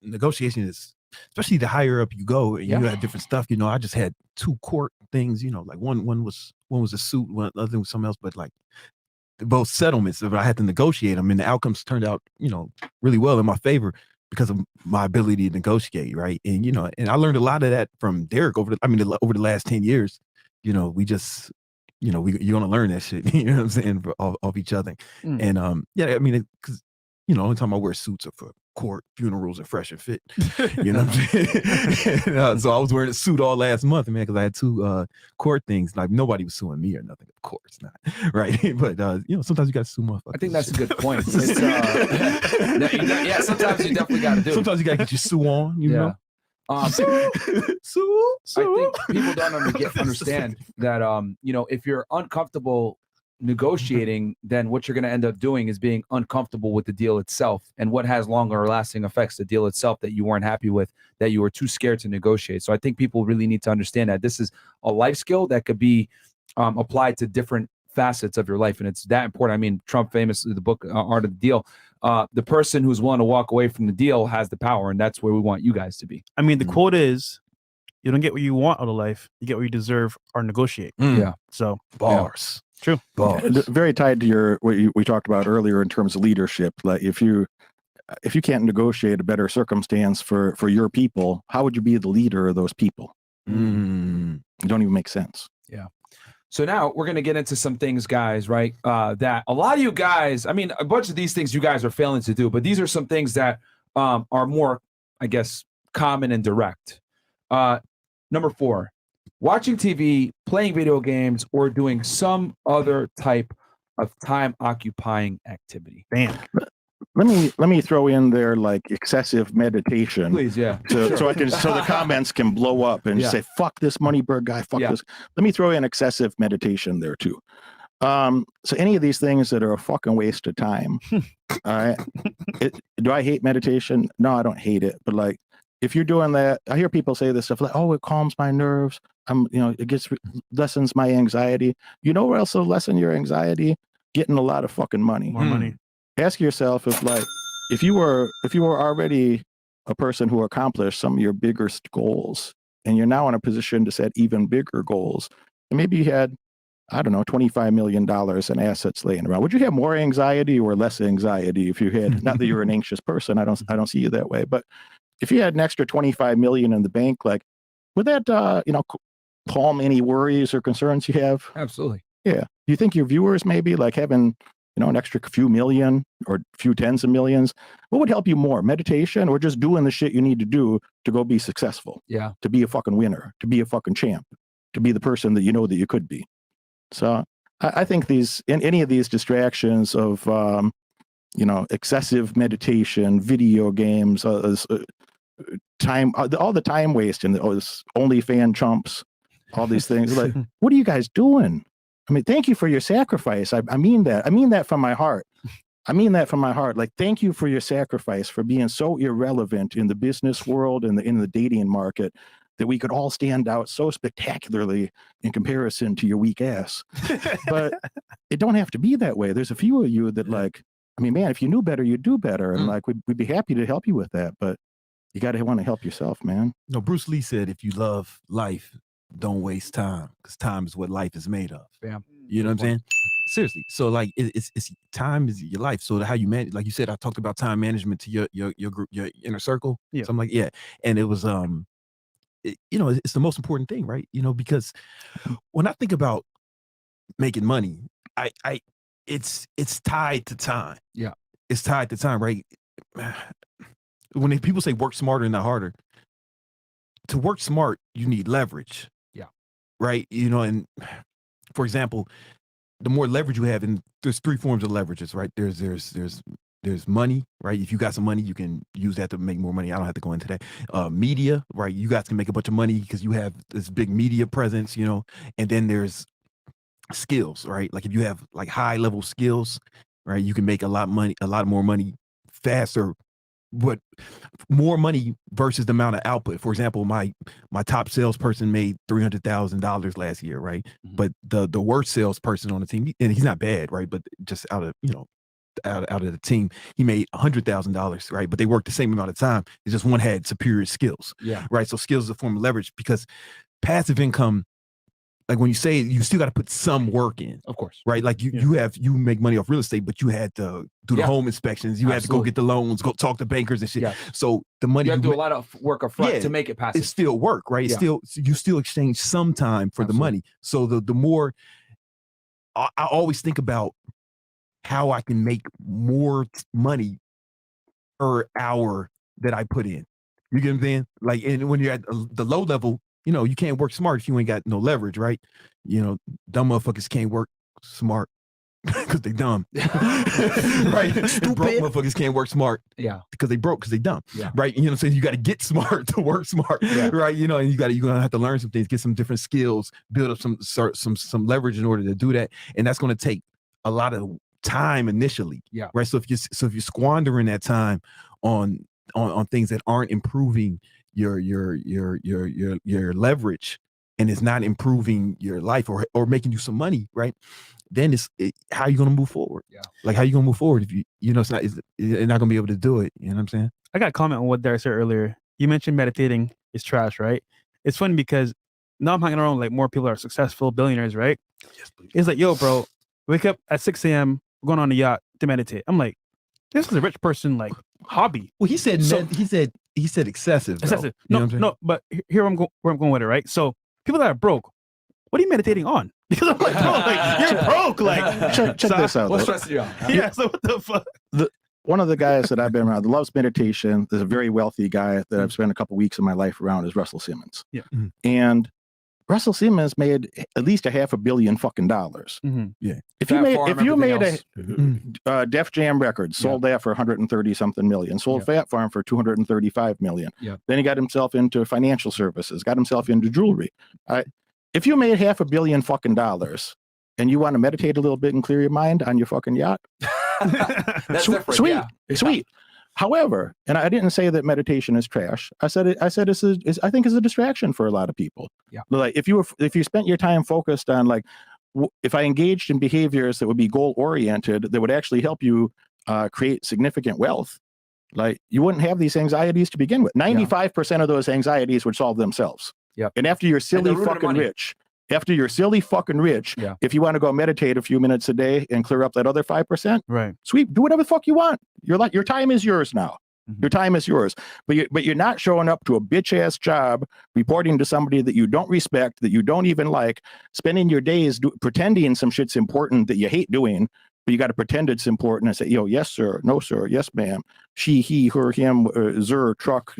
negotiation is, especially the higher up you go, and you have different stuff. I just had 2 court things. Like one was a suit, one other thing was something else, but like both settlements. But I had to negotiate them, and the outcomes turned out, really well in my favor because of my ability to negotiate, right? And and I learned a lot of that from Derek over the last 10 years. We just you're gonna learn that shit. You know what I'm saying, off each other. And because only time I wear suits are for court, funerals, and fresh and fit. You know what I'm saying? So I was wearing a suit all last month, man, because I had 2 court things. Like, nobody was suing me or nothing, of course not, right? But sometimes you got to sue motherfuckers. I think that's a good point. It's, sometimes you definitely got to do it. Sometimes you got to get your sue on. You know. I think people don't understand that if you're uncomfortable negotiating, then what you're going to end up doing is being uncomfortable with the deal itself, and what has longer lasting effects, the deal itself that you weren't happy with, that you were too scared to negotiate. So I think people really need to understand that this is a life skill that could be applied to different facets of your life, and it's that important. I mean, Trump famously, the book Art of the Deal, the person who's willing to walk away from the deal has the power, and that's where we want you guys to be. I mean, the quote is, You don't get what you want out of life. You get what you deserve or negotiate. Yeah. So Bars. true. Bars. Very tied to we talked about earlier in terms of leadership. Like if you can't negotiate a better circumstance for your people, how would you be the leader of those people? It don't even make sense. Yeah. So now we're going to get into some things, guys, right? That a lot of you guys, I mean, a bunch of these things you guys are failing to do, but these are some things that are more, I guess, common and direct. Number 4, watching TV, playing video games, or doing some other type of time occupying activity. Damn. Let me throw in there like excessive meditation. Please, yeah. So the comments can blow up and say, fuck this Moneyberg guy, fuck this. Let me throw in excessive meditation there too. So any of these things that are a fucking waste of time. All right. Do I hate meditation? No, I don't hate it. But like, if you're doing that, I hear people say this stuff like, oh, it calms my nerves. It lessens my anxiety. You know where else will lessen your anxiety? Getting a lot of fucking money. More money. Ask yourself if you were already a person who accomplished some of your biggest goals, and you're now in a position to set even bigger goals, and maybe you had, I don't know, $25 million in assets laying around. Would you have more anxiety or less anxiety if you had, not that you're an anxious person, I don't see you that way, but if you had an extra 25 million in the bank, like, would that, calm any worries or concerns you have? Absolutely. Yeah. Do you think your viewers maybe like having, an extra few million or few tens of millions, what would help you more, meditation or just doing the shit you need to do to go be successful? Yeah. To be a fucking winner, to be a fucking champ, to be the person that you know that you could be. So I think any of these distractions of, excessive meditation, video games, time, all the time waste and this OnlyFans chumps, all these things. Like, what are you guys doing? I mean, thank you for your sacrifice. I mean that. I mean that from my heart. Like, thank you for your sacrifice for being so irrelevant in the business world and in the dating market that we could all stand out so spectacularly in comparison to your weak ass. But it don't have to be that way. There's a few of you that like, I mean, man, if you knew better, you'd do better. And like, we'd be happy to help you with that. But you got to want to help yourself, man. No, Bruce Lee said, if you love life, don't waste time, because time is what life is made of. Yeah. You know what I'm saying? Seriously. So like, it's time is your life. So how you manage, like you said, I talked about time management to your group, your inner circle. Yeah. So I'm like, yeah. And it was, it's the most important thing, right? Because when I think about making money, it's tied to time. Yeah. It's tied to time, right? When people say work smarter, not harder, to work smart, you need leverage. Yeah. Right. And for example, the more leverage you have, and there's 3 forms of leverages, right? There's money, right? If you got some money, you can use that to make more money. I don't have to go into that. Media, right? You guys can make a bunch of money because you have this big media presence, and then there's skills, right? Like if you have like high level skills, right? You can make a lot more money faster, but more money versus the amount of output. For example, my top salesperson made $300,000 last year, right? Mm-hmm. But the worst salesperson on the team, and he's not bad, right? But just out of the team, he made $100,000, right? But they worked the same amount of time. It's just one had superior skills, Yeah. right? So skills is a form of leverage, because passive income, like when you say it, you still got to put some work in, Of course. right? Like you make money off real estate, but you had to do the home inspections. You had to go get the loans, go talk to bankers and shit. Yeah. So the money You have to do a lot of work up front to make it passive. it's still work, right? It's Yeah. you still exchange some time for the money. So the more I always think about how I can make more money per hour that I put in. You get what I'm saying? Like, and when you're at the low level, you can't work smart if you ain't got no leverage, right? Dumb motherfuckers can't work smart because they dumb. Right? And broke motherfuckers can't work smart. Yeah. Because they broke, because they dumb. Yeah. Right? You know what I'm saying? You got to get smart to work smart. Yeah. Right? And you're gonna have to learn some things, get some different skills, build up some leverage in order to do that. And that's gonna take a lot of time initially. Yeah. Right. So if you're squandering that time on things that aren't improving your leverage, and it's not improving your life or making you some money, right? Then how are you going to move forward? Yeah. Like, how are you going to move forward if you're not going to be able to do it? You know what I'm saying? I got a comment on what Derek said earlier. You mentioned meditating is trash, right? it's funny because now I'm hanging around like more people are successful billionaires, right? Yes, please. It's like, yo, bro, wake up at 6 a.m., going on a yacht to meditate. I'm like, this is a rich person like hobby. Well, he said So- he said excessive. Though. Excessive. You know No, what I'm saying? no, but here where I'm going with it, right? So people that are broke, what are you meditating on? Because I'm like, bro, like you're broke. Like, Check this out. What's though. stressing you out? yeah. So what the fuck? One of the guys that I've been around that loves meditation, is a very wealthy guy that I've spent a couple weeks of my life around, is Russell Simmons. Yeah. Mhm. And Russell Simmons made at least $500 million fucking dollars. Mm-hmm. If Fat you Farm, made everything else. Def Jam Records, sold that for 130 something million, sold Fat Farm for 235 million. Yeah. Then he got himself into financial services, got himself into jewelry. If you made $500 million fucking dollars and you want to meditate a little bit and clear your mind on your fucking yacht, That's Sweet- different. sweet, Yeah. sweet. However, and I didn't say that meditation is trash. I said I think it's a distraction for a lot of people. Yeah. Like if you spent your time focused on like, if I engaged in behaviors that would be goal oriented, that would actually help you create significant wealth, like you wouldn't have these anxieties to begin with. 95% of those anxieties would solve themselves. Yeah. And after you're silly they're rooted in fucking money. rich, if you want to go meditate a few minutes a day and clear up that other 5%, Right. sweet, do whatever the fuck you want. Your time is yours now. Mhm. Your time is yours. But you're not showing up to a bitch ass job, reporting to somebody that you don't respect, that you don't even like, spending your days pretending some shit's important that you hate doing. But you got to pretend it's important and say, yo, yes, sir, no, sir, yes, ma'am, she, he, her, him, zer, truck,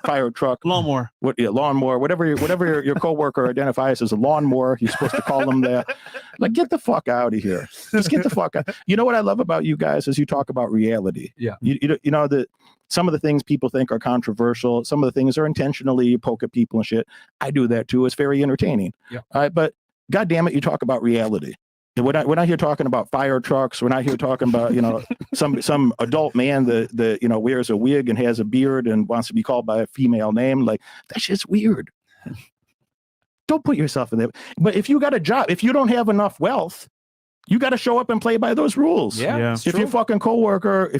fire truck, Lawnmower. lawnmower, whatever your coworker identifies as a lawnmower, you're supposed to call them that. Like, get the fuck out of here. Just get the fuck out. You know what I love about you guys is you talk about reality. Yeah. You know that some of the things people think are controversial, some of the things are intentionally poke at people and shit. I do that too. It's very entertaining. Yeah. But God damn it, you talk about reality. And we're not here talking about fire trucks. We're not here talking about, some adult man that wears a wig and has a beard and wants to be called by a female name. Like, that shit's weird. Don't put yourself in there. But if you got a job, if you don't have enough wealth, you got to show up and play by those rules. Yeah. it's If true. your fucking coworker,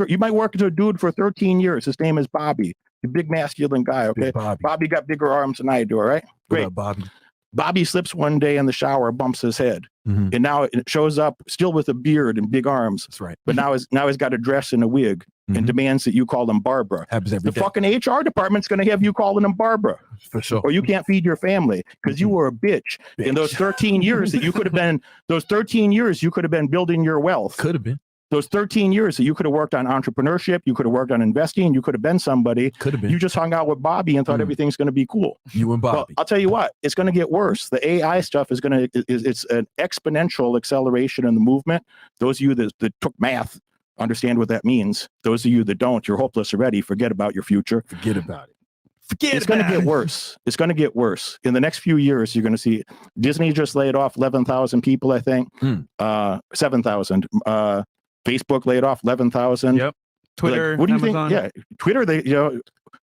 you might work with a dude for 13 years. His name is Bobby, a big masculine guy. Okay. Bobby got bigger arms than I do. All right. Great. Bobby. Bobby slips one day in the shower, bumps his head, Mhm. and now it shows up still with a beard and big arms. That's right. But now he's got a dress and a wig and Mhm. demands that you call him Barbara. Happens every The day. fucking HR department's going to have you calling him Barbara, For sure. or you can't feed your family because you were a bitch. In those 13 years that you could have been, building your wealth. Could have been. Those 13 years that you could have worked on entrepreneurship, you could have worked on investing, you could have been somebody. Could have been. You just hung out with Bobby and thought everything's going to be cool. You and Well, Bobby. I'll tell you what, it's going to get worse. The AI stuff it's an exponential acceleration in the movement. Those of you that took math understand what that means. Those of you that don't, you're hopeless already. Forget about your future. Forget about it. It's going to get worse. It's going to get worse. In the next few years, you're going to see Disney just laid off 11,000 people, I think. 7,000. Facebook laid off 11,000. Yep. Twitter. Like, what do you Amazon. think? Yeah, Twitter.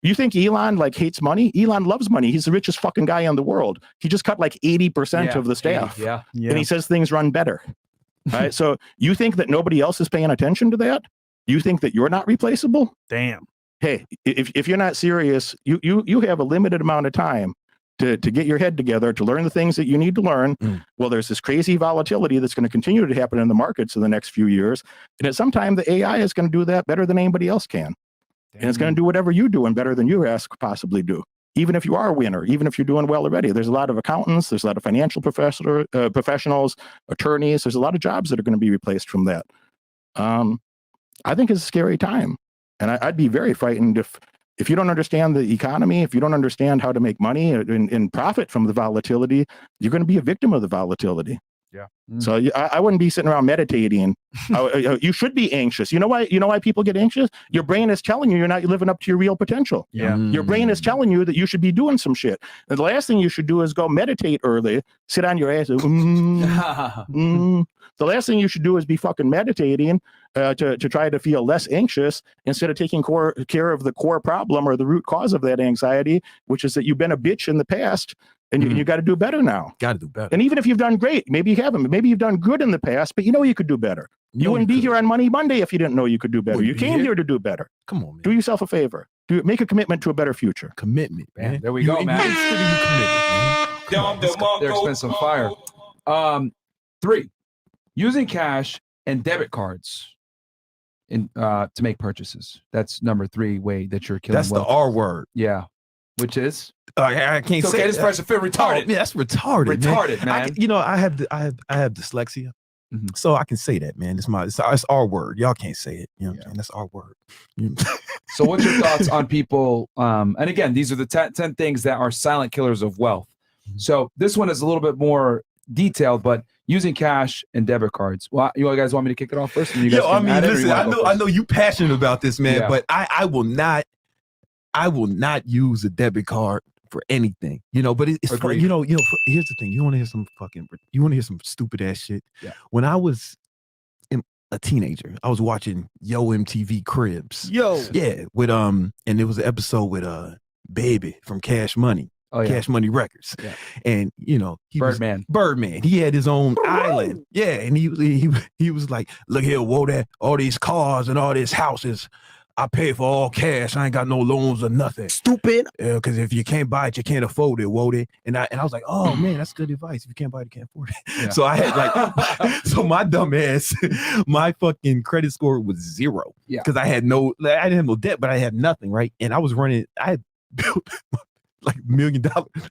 You think Elon hates money? Elon loves money. He's the richest fucking guy in the world. He just cut 80% Yeah, of the staff, 80, yeah. Yeah. and he says things run better. Right? So you think that nobody else is paying attention to that? You think that you're not replaceable? Damn. Hey, if you're not serious, you have a limited amount of time to get your head together, to learn the things that you need to learn. Well, there's this crazy volatility that's going to continue to happen in the markets in the next few years. And at some time, the AI is going to do that better than anybody else can. And it's going to do whatever you're doing better than you could possibly do. Even if you are a winner, even if you're doing well already. There's a lot of accountants, there's a lot of financial professionals, attorneys. There's a lot of jobs that are going to be replaced from that. I think it's a scary time. And I'd be very frightened if you don't understand the economy, if you don't understand how to make money and profit from the volatility, you're going to be a victim of the volatility. Yeah. So I wouldn't be sitting around meditating. You should be anxious. You know why people get anxious? Your brain is telling you you're not living up to your real potential. Yeah. Your brain is telling you that you should be doing some shit. And the last thing you should do is go meditate early, sit on your ass. The last thing you should do is be fucking meditating to try to feel less anxious instead of taking care of the core problem or the root cause of that anxiety, which is that you've been a bitch in the past and you got to do better now. Got to do better. And even if you've done great, maybe you haven't. Maybe you've done good in the past, but you know you could do better. You wouldn't be here on Money Monday if you didn't know you could do better. You came here to do better. Come on, man. Do yourself a favor. to make a commitment to a better future. Commitment, man. There we go, man. Committed, man. They're expensive fire. 3, using cash and debit cards to make purchases. That's number 3 way that you're killing. That's wealth. the R word. Yeah, which is I can't it's say okay. This person feel retarded. Oh, yeah, that's retarded. Retarded, man. I have dyslexia, so I can say that, man. It's our word. Y'all can't say it. You know what I'm saying? That's our word. So, what's your thoughts on people? And again, these are the 10 things that are silent killers of wealth. So this one is a little bit more detailed, but using cash and debit cards. Well, you guys want me to kick it off first? You guys listen, I know you passionate about this, man, but I will not use a debit card for anything, but it's for, here's the thing. You want to hear some stupid ass shit. Yeah. When I was a teenager, I was watching Yo MTV Cribs. With and there was an episode with Baby from Cash Money. Cash Money Records. Yeah. And he Birdman. He had his own island. Yeah. And he was like, look here, whoa, all these cars and all these houses, I pay for all cash. I ain't got no loans or nothing. Stupid. Yeah, because if you can't buy it, you can't afford it, whoa. And I was like, oh man, that's good advice. If you can't buy it, you can't afford it. Yeah. So I had so my dumb ass, my fucking credit score was 0. Yeah. Because I didn't have no debt, but I had nothing, right? And I had built like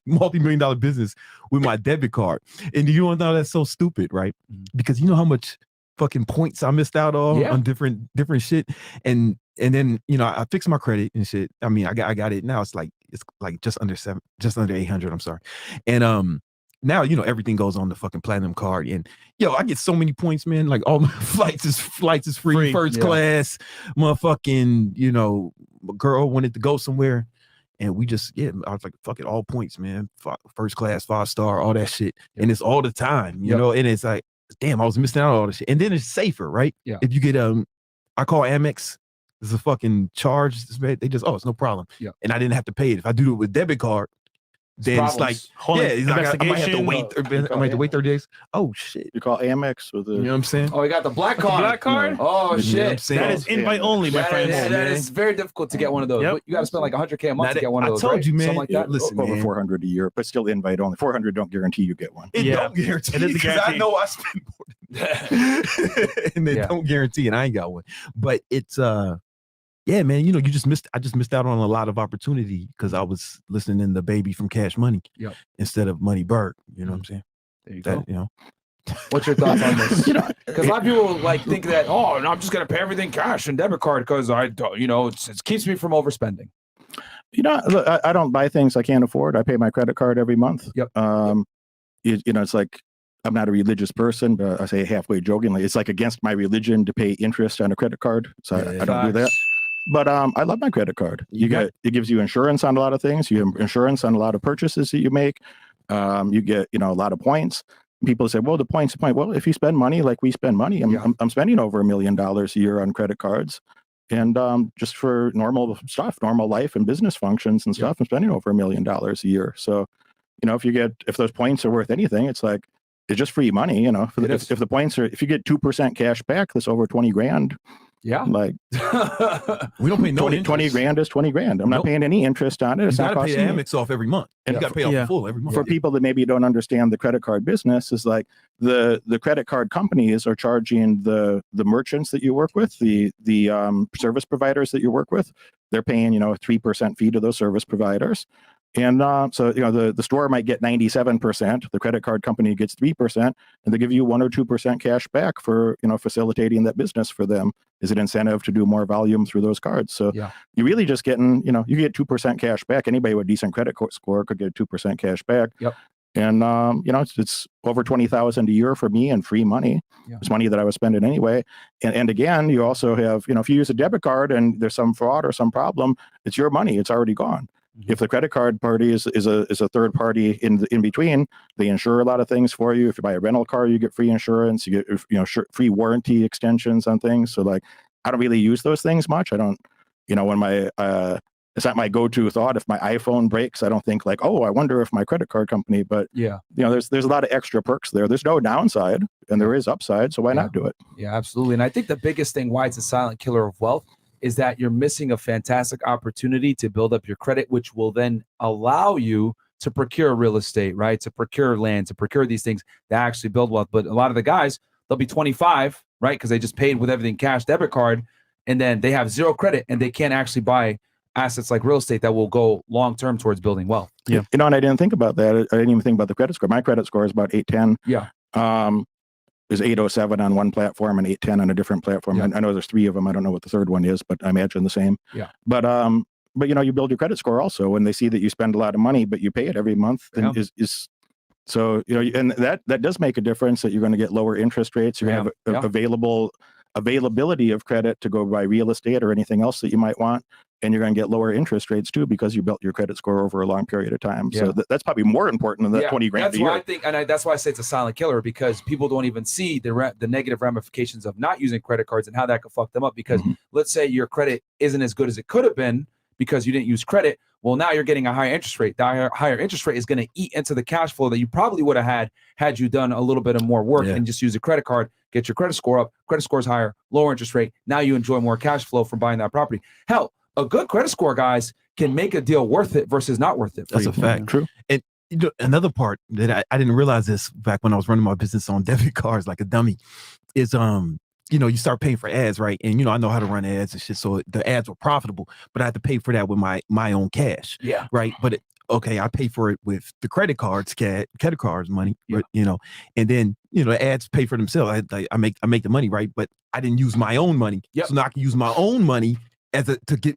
multi-million-dollar business with my debit card. And you don't know that's so stupid, right? Because you know how much fucking points I missed out on different shit. And then I fixed my credit and shit. I mean, I got it now. It's like just under 800. I'm sorry. And now everything goes on the fucking platinum card. And I get so many points, man. Like all my flights is free. First class. Motherfucking my girl wanted to go somewhere. And we just, I was like, fuck it, all points, man. First class, 5-star, all that shit. And it's all the time, you know, and it's like, damn, I was missing out on all this shit. And then it's safer, right? Yeah. If you get, I call AMEX, there's a fucking charge. They just, it's no problem. Yeah. And I didn't have to pay it. If I do it with debit card, then it's like, I might have to wait. I might have to wait 30 days. Oh shit! You call Amex with you know what I'm saying? Oh, you got the black card. Black card? Oh You know what I'm shit! saying? That is invite only, my friend. That is very difficult to get one of those. Yep. You got to spend like $100K a month to get one of those. I told right? you, man. Something like that. Listen, over man. 400 a year, but still invite only. 400 don't guarantee you get one. It don't guarantee. It is a because I guarantee. know I spend more than that. And they don't guarantee, and I ain't got one. But it's yeah, man. I just missed out on a lot of opportunity because I was listening to Baby from Cash Money instead of Moneyberg. You know what I'm saying? There you go. You know. What's your thoughts on this? Because a lot of people think that, no, I'm just gonna pay everything cash and debit card because I don't, it keeps me from overspending. Look, I don't buy things I can't afford. I pay my credit card every month. Yep. It's like, I'm not a religious person, but I say halfway jokingly, it's like against my religion to pay interest on a credit card. So I don't do that. But I love my credit card. It gives you insurance on a lot of things. You have insurance on a lot of purchases that you make. You get a lot of points. People say, well, the points. Well, if you spend money like we spend money, I'm spending over $1 million a year on credit cards, and just for normal stuff, normal life and business functions and stuff, I'm spending over $1 million a year. So, if those points are worth anything, it's like it's just free money. If the points are, if you get 2% cash back, that's over 20 grand. Yeah. Like we don't pay no 20 grand is 20 grand. I'm not paying any interest on it. It's you not gotta pay costing me. Amex off every month. And you gotta pay off full every month. For people that maybe don't understand the credit card business, is like the credit card companies are charging the merchants that you work with, the service providers that you work with. They're paying, a 3% fee to those service providers. And so, the store might get 97%, the credit card company gets 3%, and they give you 1 or 2% cash back for, facilitating that business for them is an incentive to do more volume through those cards. So you're really just getting, you get 2% cash back. Anybody with a decent credit score could get 2% cash back. Yep. And, it's over $20,000 a year for me and free money. Yeah. It's money that I was spending anyway. And again, you also have, if you use a debit card and there's some fraud or some problem, it's your money. It's already gone. If the credit card party is a third party in between, they insure a lot of things for you. If you buy a rental car, you get free insurance. You get free warranty extensions on things. So like, I don't really use those things much. I don't, when my it's not my go-to thought. If my iPhone breaks, I don't think like, oh, I wonder if my credit card company. But there's a lot of extra perks there. There's no downside, and there is upside. So why not do it? Yeah, absolutely. And I think the biggest thing why it's a silent killer of wealth is that you're missing a fantastic opportunity to build up your credit, which will then allow you to procure real estate, right? To procure land, to procure these things that actually build wealth. But a lot of the guys, they'll be 25, right? Because they just paid with everything cash, debit card, and then they have zero credit and they can't actually buy assets like real estate that will go long-term towards building wealth. Yeah. And I didn't think about that. I didn't even think about the credit score. My credit score is about 810. Yeah. Is 807 on one platform and 810 on a different platform. Yeah. I know there's 3 of them. I don't know what the third one is, but I imagine the same. Yeah. But you build your credit score also when they see that you spend a lot of money, but you pay it every month. Then is so, and that does make a difference, that you're going to get lower interest rates. You're going to have availability of credit to go buy real estate or anything else that you might want. And you're going to get lower interest rates too, because you built your credit score over a long period of time. Yeah. So that's probably more important than that 20 grand that's a year. why I think, and that's why I say it's a silent killer, because people don't even see the negative ramifications of not using credit cards and how that could fuck them up. Because let's say your credit isn't as good as it could have been because you didn't use credit. Well, now you're getting a higher interest rate. The higher interest rate is going to eat into the cash flow that you probably would have had you done a little bit of more work and just use a credit card, get your credit score up. Credit score is higher, lower interest rate. Now you enjoy more cash flow from buying that property. Hell, a good credit score, guys, can make a deal worth it versus not worth it. That's a fact. True. And another part that I didn't realize this back when I was running my business on debit cards like a dummy is, you start paying for ads, right? And, I know how to run ads and shit. So the ads were profitable, but I had to pay for that with my own cash. Yeah. Right. But I pay for it with the credit cards money, and then, the ads pay for themselves. I make the money, right? But I didn't use my own money. Yep. So now I can use my own money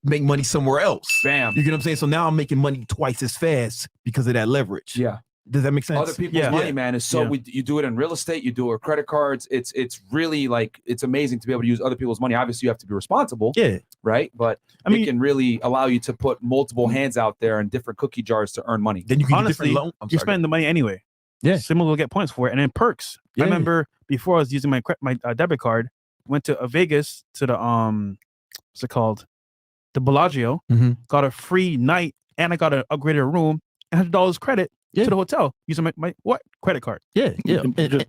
make money somewhere else. Bam. You get what I'm saying? So now I'm making money twice as fast because of that leverage. Yeah. Does that make sense? Other people's money, man, is so you do it in real estate, you do it with credit cards. It's really it's amazing to be able to use other people's money. Obviously, you have to be responsible. Yeah. Right. But it can really allow you to put multiple hands out there in different cookie jars to earn money. Then you can honestly, you spend the money anyway. Yeah. Similar will get points for it. And then perks. I remember before I was using my debit card, went to Vegas to the what's it called? The Bellagio, got a free night, and I got an upgraded room and $100 credit to the hotel using my credit card. Yeah. Okay.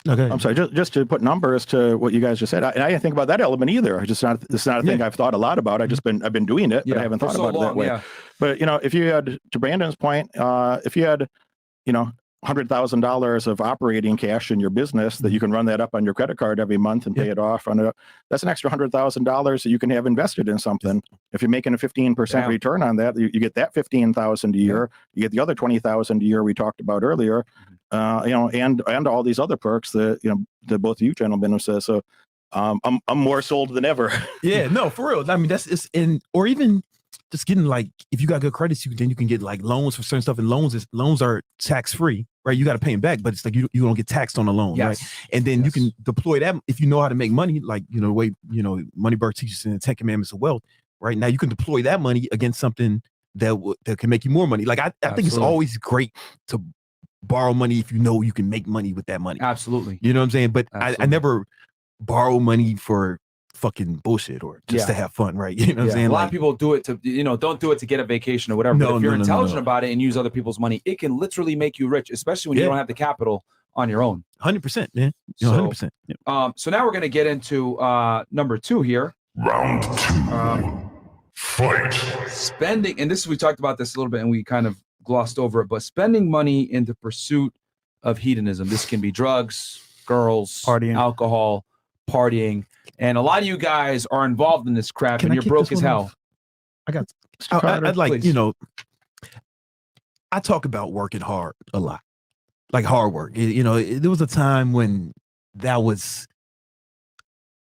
I'm sorry, just to put numbers to what you guys just said. I didn't think about that element either. It's not a thing I've thought a lot about. I've been doing it, but I haven't thought about it that way. Yeah. But if you had, to Brandon's point, if you had, $100,000 of operating cash in your business that you can run that up on your credit card every month and pay it off, that's an extra $100,000 that you can have invested in something. If you're making a 15% return on that, you get that $15,000 a year. You get the other $20,000 a year we talked about earlier, and all these other perks that that both of you gentlemen have said. So I'm more sold than ever. Yeah, no, for real. I mean, or even just getting if you got good credits, then you can get loans for certain stuff, and loans are tax free, right? You got to pay them back, but it's you don't get taxed on a loan, right? And then you can deploy that if you know how to make money, the way Moneyberg teaches in the 10 Commandments of Wealth, right? Now you can deploy that money against something that can make you more money. I think it's always great to borrow money if you know you can make money with that money. Absolutely. You know what I'm saying? But I never borrow money for fucking bullshit or just to have fun, right? You know what I'm saying? A lot of people do it to, don't do it to get a vacation or whatever. But if you're intelligent about it and use other people's money, it can literally make you rich, especially when you don't have the capital on your own. 100%, man. 100%. So now we're going to get into number 2 here. Round 2. Fight. Spending, and we talked about this a little bit and we kind of glossed over it, but spending money in the pursuit of hedonism. This can be drugs, girls, partying, alcohol, partying. And a lot of you guys are involved in this crap, and you're broke as hell. I'd like, I talk about working hard a lot, hard work. There was a time when that was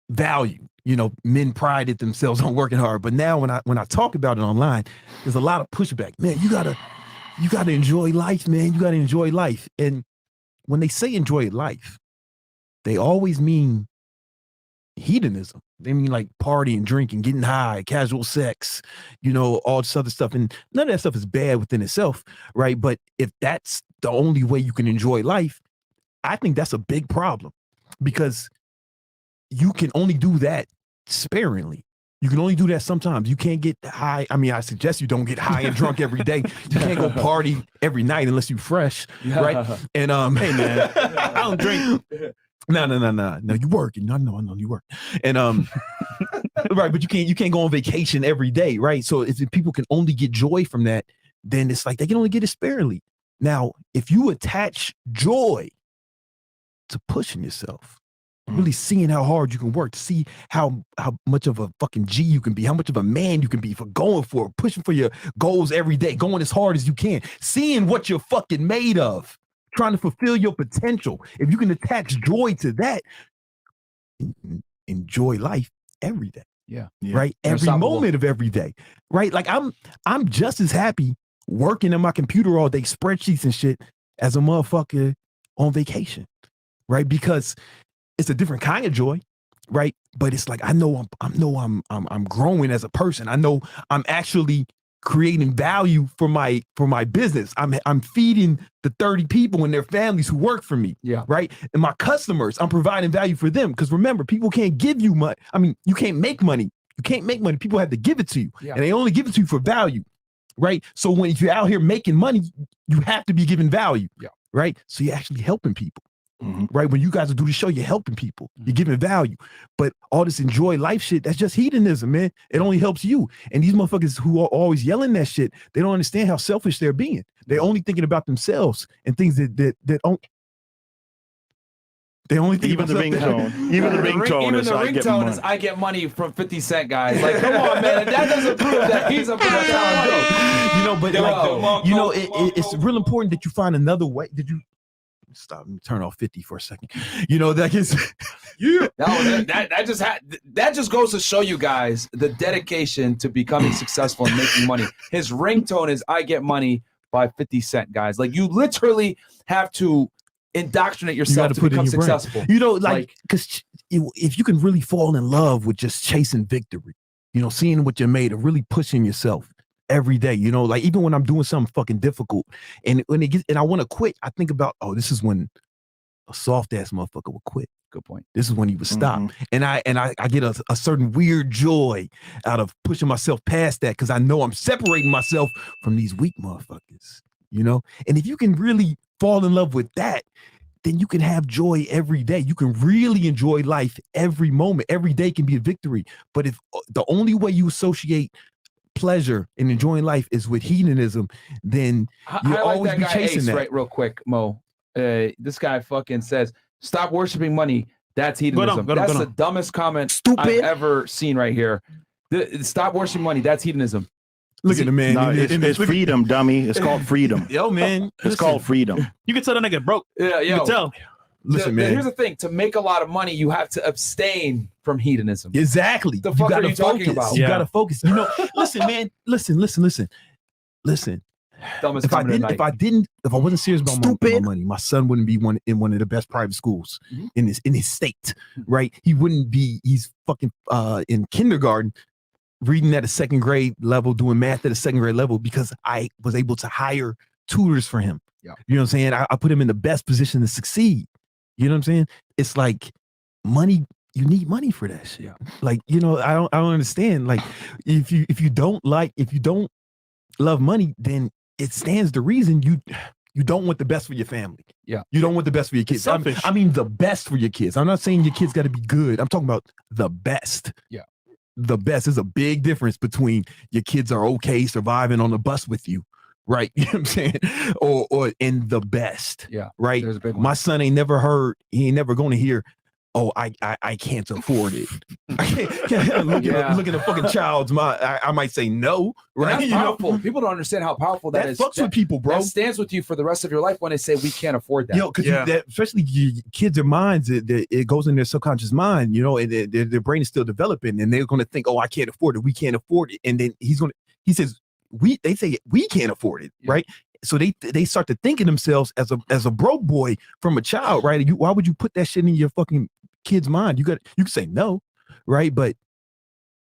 value. Men prided themselves on working hard, but now when I talk about it online, there's a lot of pushback. Man, you gotta enjoy life, man. You gotta enjoy life. And when they say enjoy life, they always mean hedonism. They mean partying, drinking, getting high, casual sex, all this other stuff. And none of that stuff is bad within itself, right? But if that's the only way you can enjoy life, I think that's a big problem, because you can only do that sparingly. You can only do that sometimes. You can't get high. I mean, I suggest you don't get high and drunk every day. You can't go party every night unless you're fresh, right? And hey man, I don't drink. No, you work. No, you work. And Right, but you can't go on vacation every day, right? So if people can only get joy from that, then it's like they can only get it sparingly. Now, if you attach joy to pushing yourself, really seeing how hard you can work, to see how much of a fucking G you can be, how much of a man you can be for going for, pushing for your goals every day, going as hard as you can, seeing what you're fucking made of, trying to fulfill your potential. If you can attach joy to that, enjoy life every day. Yeah. Right. Every moment of every day. Right. Like I'm just as happy working on my computer all day, spreadsheets and shit, as a motherfucker on vacation. Right. Because it's a different kind of joy. Right. But it's like, I know I'm growing as a person. I know I'm actually creating value for my business. I'm feeding the 30 people and their families who work for me. Yeah. Right. And my customers, I'm providing value for them. Because remember, people can't give you money. I mean, you can't make money. You can't make money. People have to give it to you. Yeah. And they only give it to you for value. Right. So if you're out here making money, you have to be giving value. Yeah. Right. So you're actually helping people. Right. When you guys do the show, you're helping people, you're giving value. But all this enjoy life shit, that's just hedonism, man. It only helps you. And these motherfuckers who are always yelling that shit, they don't understand how selfish they're being. They're only thinking about themselves and things that they only think even about the ringtone. Even the ringtone is I get money from 50 Cent, guys. Like, come on, man. That doesn't prove that he's a professional. You know, but like, you know, it's real important that you find another way. Did you stop and turn off 50 for a second? You know, that is that just goes to show you guys the dedication to becoming successful and making money. His ringtone is I get money by 50 Cent, guys. Like, you literally have to indoctrinate yourself to become successful. You know, like, because if you can really fall in love with just chasing victory, you know, seeing what you're made of, really pushing yourself every day, you know, like even when I'm doing something fucking difficult and when it gets and I want to quit, I think about, oh, this is when a soft ass motherfucker would quit. Good point. This is when he would stop. And I get a certain weird joy out of pushing myself past that, because I know I'm separating myself from these weak motherfuckers, you know. And if you can really fall in love with that, then you can have joy every day. You can really enjoy life every moment. Every day can be a victory. But if the only way you associate pleasure and enjoying life is with hedonism, then you always be chasing Ace, that. Right, real quick, Mo. This guy fucking says, "Stop worshiping money. That's hedonism." That's the dumbest comment I've ever seen right here. Stop worshiping money. That's hedonism. Look at the man. No, it's freedom, dummy. It's called freedom. Yo, man. It's called freedom. You can tell that nigga broke. Yeah, you can tell. Listen, man. Here's the thing: to make a lot of money, you have to abstain from hedonism. Exactly. The fuck are you talking about? You gotta focus. You know, listen, man. Listen. Dumbest If I wasn't serious about my money, my son wouldn't be in one of the best private schools in his state, right? He wouldn't be. He's fucking in kindergarten, reading at a second grade level, doing math at a second grade level, because I was able to hire tutors for him. Yeah. You know what I'm saying? I put him in the best position to succeed. You know what I'm saying? It's like money. You need money for that shit. Yeah. Like, you know, I don't understand. Like, if you don't love money, then it stands to reason you don't want the best for your family. Yeah. You don't want the best for your kids. I mean the best for your kids. I'm not saying your kids got to be good. I'm talking about the best. Yeah. The best. There's a big difference between your kids are okay surviving on the bus with you, right? You know what I'm saying? Or in the best. Yeah. Right. There's a big one. My son ain't never going to hear, oh, I can't afford it. Look at a fucking child's mind. I might say no, right? That's powerful. People don't understand how powerful that is. Fucks with people, bro. That stands with you for the rest of your life when they say we can't afford that. Yo, because especially your kids' minds, it goes in their subconscious mind, you know, and their brain is still developing, and they're going to think, oh, I can't afford it. We can't afford it. And then he says, they say we can't afford it, right? So they start to think of themselves as a broke boy from a child, right? Why would you put that shit in your fucking kid's mind? You can say no, right? But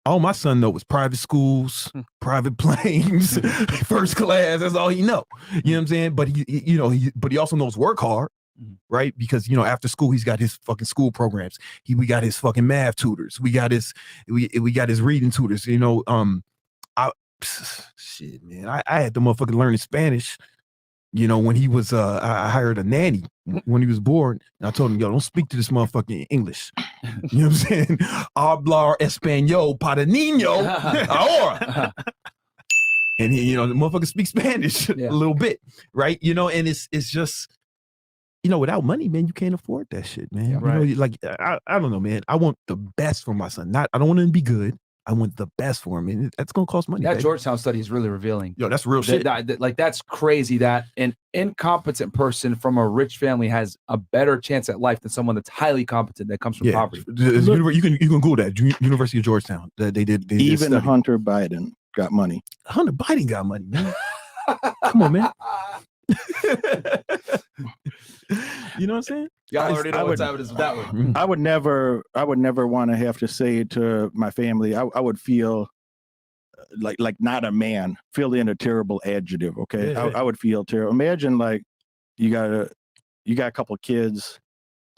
all my son know was private schools, private planes, first class. That's all he know. You know what I'm saying? But he also knows work hard, right? Because, you know, after school he's got his fucking school programs. We got his fucking math tutors. We got his reading tutors. You know, shit, man. I had the motherfucker learning Spanish You know, when he was, I hired a nanny when he was born. And I told him, yo, don't speak to this motherfucker in English. You know what I'm saying? Hablar español para niño ahora. And he, you know, the motherfucker speaks Spanish a little bit, right? You know, and it's just, you know, without money, man, you can't afford that shit, man. Yeah, you know, like I don't know, man. I want the best for my son. I don't want him to be good. I want the best for him, and that's gonna cost money. That baby. Georgetown study is really revealing. Yo, that's real shit. Like that's crazy that an incompetent person from a rich family has a better chance at life than someone that's highly competent that comes from poverty. You can Google that. University of Georgetown. They did. Even Hunter Biden got money. Hunter Biden got money, man. Come on, man. You know what I'm saying? Y'all already know what time it is with that one. I would never want to have to say to my family, I would feel like not a man, feel in a terrible adjective. Okay. Yeah. I would feel terrible. Imagine like you got a couple of kids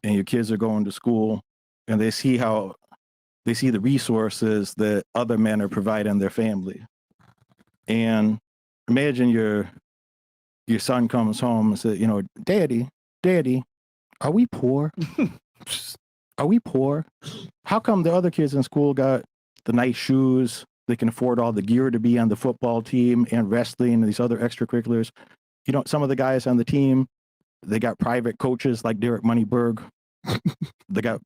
and your kids are going to school and they see the resources that other men are providing their family. And imagine your son comes home and says, you know, Daddy, are we poor? Are we poor? How come the other kids in school got the nice shoes? They can afford all the gear to be on the football team and wrestling and these other extracurriculars. You know, some of the guys on the team, they got private coaches like Derek Moneyberg. They got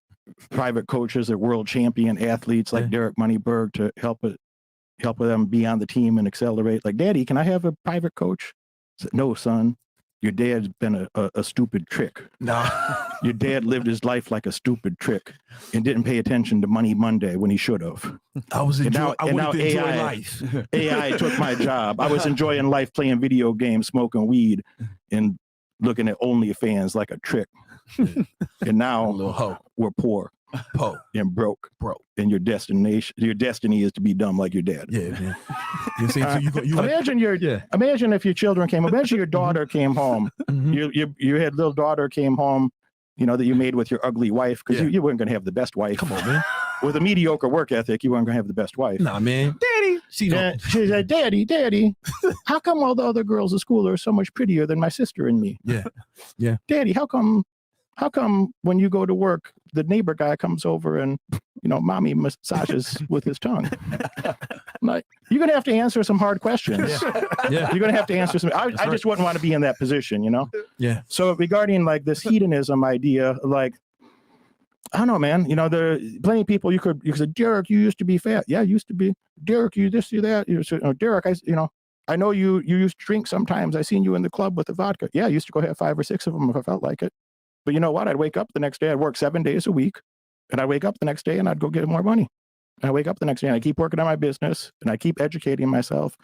private coaches that world champion athletes like Derek Moneyberg to help them be on the team and accelerate. Like, Daddy, can I have a private coach? I said, no, son. Your dad's been a stupid trick. Nah. Your dad lived his life like a stupid trick and didn't pay attention to Money Monday when he should have. I wanted to enjoy AI, life. AI took my job. I was enjoying life playing video games, smoking weed, and looking at OnlyFans like a trick. And now we're poor. And broke. And your destiny is to be dumb like your dad. Yeah, man. You see, so imagine if your children came. Imagine your daughter came home. You had little daughter came home. You know that you made with your ugly wife because you weren't going to have the best wife. Come on, man. With a mediocre work ethic, you weren't going to have the best wife. Nah, man. Daddy, she said, Daddy, how come all the other girls at school are so much prettier than my sister and me? Yeah. Daddy, how come when you go to work, the neighbor guy comes over and, you know, mommy massages with his tongue? Like, you're going to have to answer some hard questions. Yeah. You're going to have to answer some. I just wouldn't want to be in that position, you know? Yeah. So regarding like this hedonism idea, like, I don't know, man, you know, there are plenty of people you could say, Derek, you used to be fat. Yeah, I used to be. Derek, you this, you that. Derek, I know you used to drink sometimes. I seen you in the club with the vodka. Yeah, I used to go have 5 or 6 of them if I felt like it. But you know what? I'd wake up the next day. I'd work 7 days a week. And I'd wake up the next day and I'd go get more money. And I wake up the next day and I keep working on my business and I keep educating myself.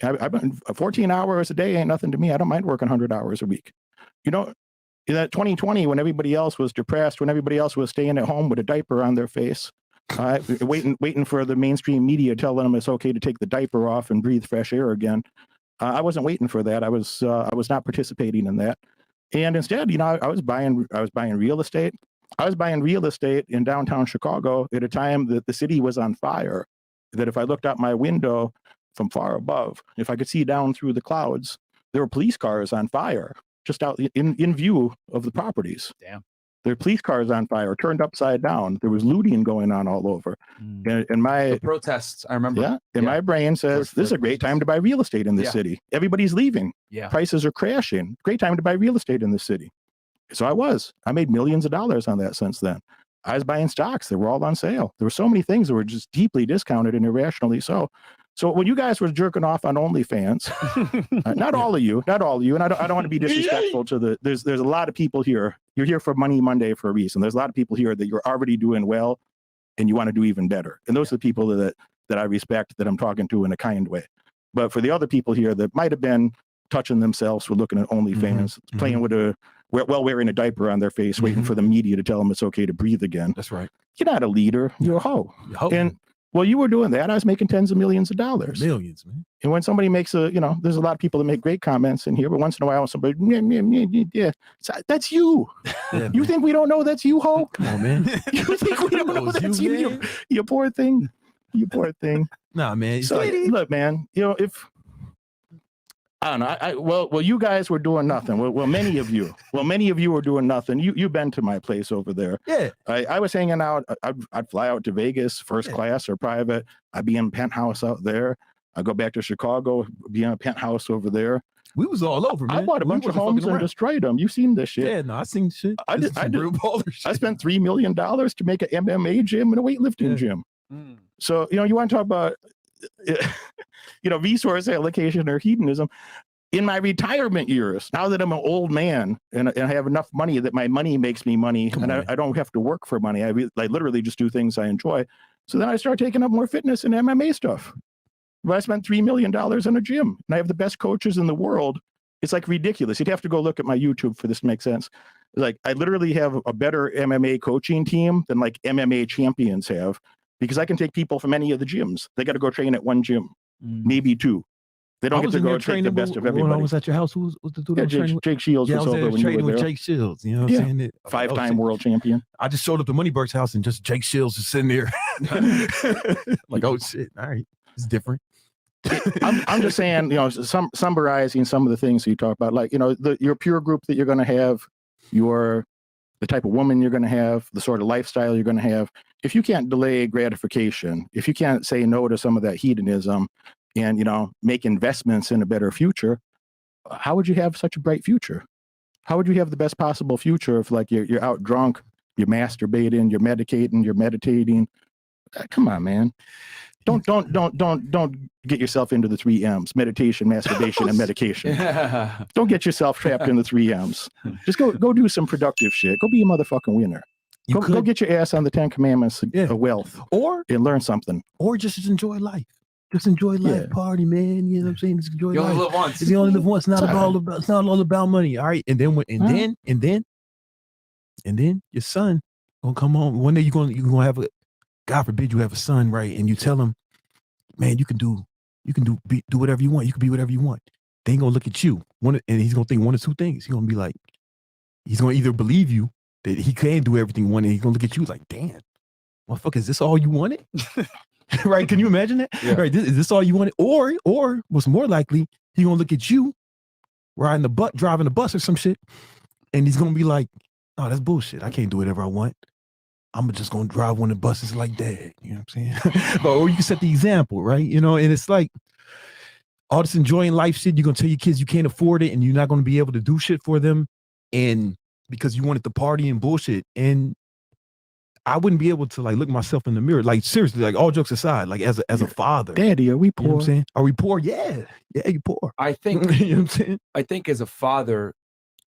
I've been 14 hours a day ain't nothing to me. I don't mind working 100 hours a week. You know, in that 2020, when everybody else was depressed, when everybody else was staying at home with a diaper on their face, waiting for the mainstream media telling them it's okay to take the diaper off and breathe fresh air again. I wasn't waiting for that. I was not participating in that. And instead, you know, I was buying real estate. I was buying real estate in downtown Chicago at a time that the city was on fire. That if I looked out my window from far above, if I could see down through the clouds, there were police cars on fire just out in view of the properties. Damn. There were police cars on fire, turned upside down. There was looting going on all over. And my the protests, I remember. Yeah. And my brain says, this is a great time to buy real estate in this city. Everybody's leaving. Yeah. Prices are crashing. Great time to buy real estate in this city. So I made millions of dollars on that since then. I was buying stocks that were all on sale. There were so many things that were just deeply discounted and irrationally so. So when you guys were jerking off on OnlyFans, not all of you, and I don't want to be disrespectful to there's a lot of people here. You're here for Money Monday for a reason. There's a lot of people here that you're already doing well and you want to do even better. And those are the people that I respect, that I'm talking to in a kind way. But for the other people here that might have been touching themselves for looking at OnlyFans, playing with wearing a diaper on their face, waiting for the media to tell them it's okay to breathe again. That's right. You're not a leader. You're a hoe. And well, you were doing that. I was making tens of millions of dollars. Millions, man. And when somebody makes there's a lot of people that make great comments in here, but once in a while, somebody, that's you. Yeah, you think we don't know that's you, ho? Come on, man. You think we don't know that's you? You poor thing. You poor thing. Nah, man. So look, man, if I don't know. Well, you guys were doing nothing. Well, many of you were doing nothing. You've been to my place over there. Yeah. I was hanging out. I'd fly out to Vegas, first class or private. I'd be in a penthouse out there. I go back to Chicago, be in a penthouse over there. We was all over, man. I bought a bunch of homes and destroyed them. You've seen this shit. Yeah, no, I seen shit. I This is real baller shit. I spent $3 million to make an MMA gym and a weightlifting gym. So, you want to talk about, resource allocation or hedonism. In my retirement years, now that I'm an old man and I have enough money that my money makes me money, I don't have to work for money. I literally just do things I enjoy. So then I start taking up more fitness and MMA stuff. But I spent $3 million in a gym and I have the best coaches in the world. It's like ridiculous. You'd have to go look at my YouTube for this to make sense. Like I literally have a better MMA coaching team than like MMA champions have, because I can take people from any of the gyms. They got to go train at one gym, maybe two. They don't get to go train the best of everybody. When I was at your house, who was the dude? Jake Shields was over when you were with there. Jake Shields. You know what I'm saying? 5-time world champion. I just showed up to Moneyberg's house and just Jake Shields is sitting there. Like, oh shit, all right, it's different. I'm just saying, summarizing some of the things you talk about, like, your peer group that you're going to have, the type of woman you're going to have, the sort of lifestyle you're going to have. If you can't delay gratification, if you can't say no to some of that hedonism and, make investments in a better future, how would you have such a bright future? How would you have the best possible future if like you're out drunk, you're masturbating, you're medicating, you're meditating? Come on, man. Don't get yourself into the 3 M's: meditation, masturbation, and medication. Don't get yourself trapped in the 3 M's. Just go do some productive shit. Go be a motherfucking winner. Go get your ass on the 10 Commandments of wealth, and learn something. Or just enjoy life. Just enjoy life, party, man. You know what I'm saying? Just enjoy life. You only live once. You only live once. It's not all about money. All right. And then your son gonna come home. One day you're gonna have God forbid you have a son, right? And you tell him, man, you can do whatever you want. You can be whatever you want. They ain't gonna look at you. And he's gonna think one of two things. He's gonna be like, he's gonna either believe you that he can do everything he wanted, and he's gonna look at you like, damn, motherfucker, is this all you wanted? Right? Can you imagine that? Yeah. Right? Is this all you wanted? Or what's more likely, he's gonna look at you driving the bus or some shit, and he's gonna be like, oh, that's bullshit. I can't do whatever I want. I'm just gonna drive one of the buses like that. You know what I'm saying? Or you can set the example, right? And it's like all this enjoying life shit, you're gonna tell your kids you can't afford it and you're not gonna be able to do shit for them, and because you wanted to party and bullshit. And I wouldn't be able to like look myself in the mirror. Like seriously, like all jokes aside, like as a father. Daddy, are we poor? You know what I'm saying? Are we poor? Yeah. Yeah, you're poor. I think you know what I'm saying? I think as a father,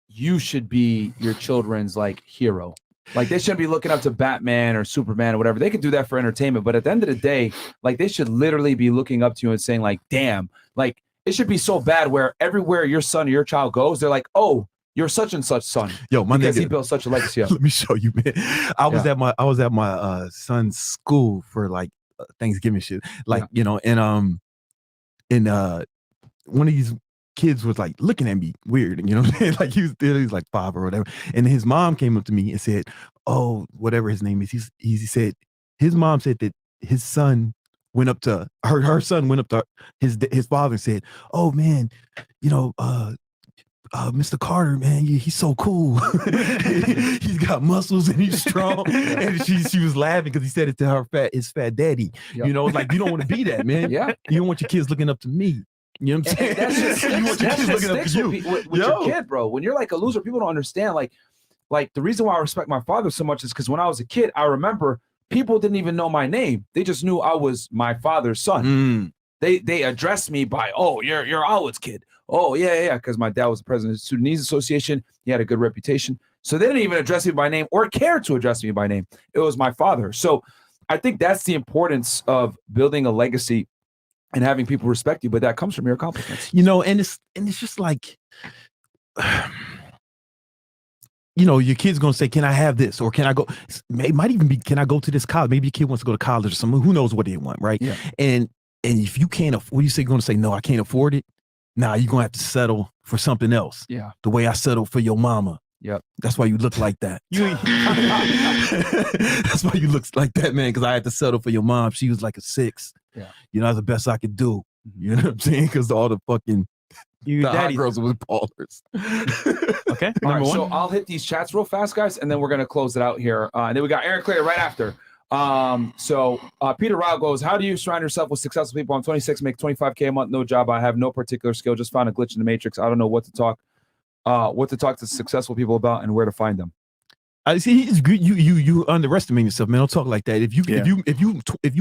you should be your children's like hero. Like they shouldn't be looking up to Batman or Superman or whatever. They can do that for entertainment, but at the end of the day, like they should literally be looking up to you and saying like, damn, like it should be so bad where everywhere your son or your child goes, they're like, oh, you're such and such son. Yo, my because nigga, he built such a legacy up. Let me show you, man. I was at my son's school for like Thanksgiving shit. Like, and one of these kids was like looking at me weird, you know what I'm saying? Like he was like 5 or whatever. And his mom came up to me and said, oh, whatever his name is, he said his mom said that his son went up to her son went up to his father and said, oh man, Mr. Carter, man, he's so cool. He's got muscles and he's strong. And she was laughing because he said it to his fat daddy. Yep. Like you don't want to be that, man. Yeah. You don't want your kids looking up to me. You know what I'm saying? That shit sticks with your kid, bro. When you're like a loser, people don't understand. Like the reason why I respect my father so much is because when I was a kid, I remember people didn't even know my name. They just knew I was my father's son. They addressed me by, oh, you're Alwood's kid. Oh, yeah, because my dad was the president of the Sudanese Association. He had a good reputation. So they didn't even address me by name or care to address me by name. It was my father. So I think that's the importance of building a legacy and having people respect you, but that comes from your accomplishments. And it's just like, your kid's gonna say, can I have this? Or can I go? It might even be, can I go to this college? Maybe your kid wants to go to college or something. Who knows what they want, right? Yeah. And if you can't, what do you say? You're gonna say, no, I can't afford it. Now you're gonna have to settle for something else. Yeah. The way I settled for your mama. Yep. That's why you look like that. That's why you look like that, man. Because I had to settle for your mom. She was like a 6. Yeah. That's the best I could do. You know what I'm saying? Because all the fucking You The hot daddy. girls with ballers. Okay. All Number right, one. so I'll hit these chats real fast, guys, and then we're gonna close it out here. And then we got Aaron Clay right after. Peter Rao goes, how do you surround yourself with successful people? I'm 26, make 25K a month, no job. I have no particular skill, just found a glitch in the matrix. I don't know what to talk to successful people about and where to find them. I see. You underestimate yourself, man. Don't talk like that. If you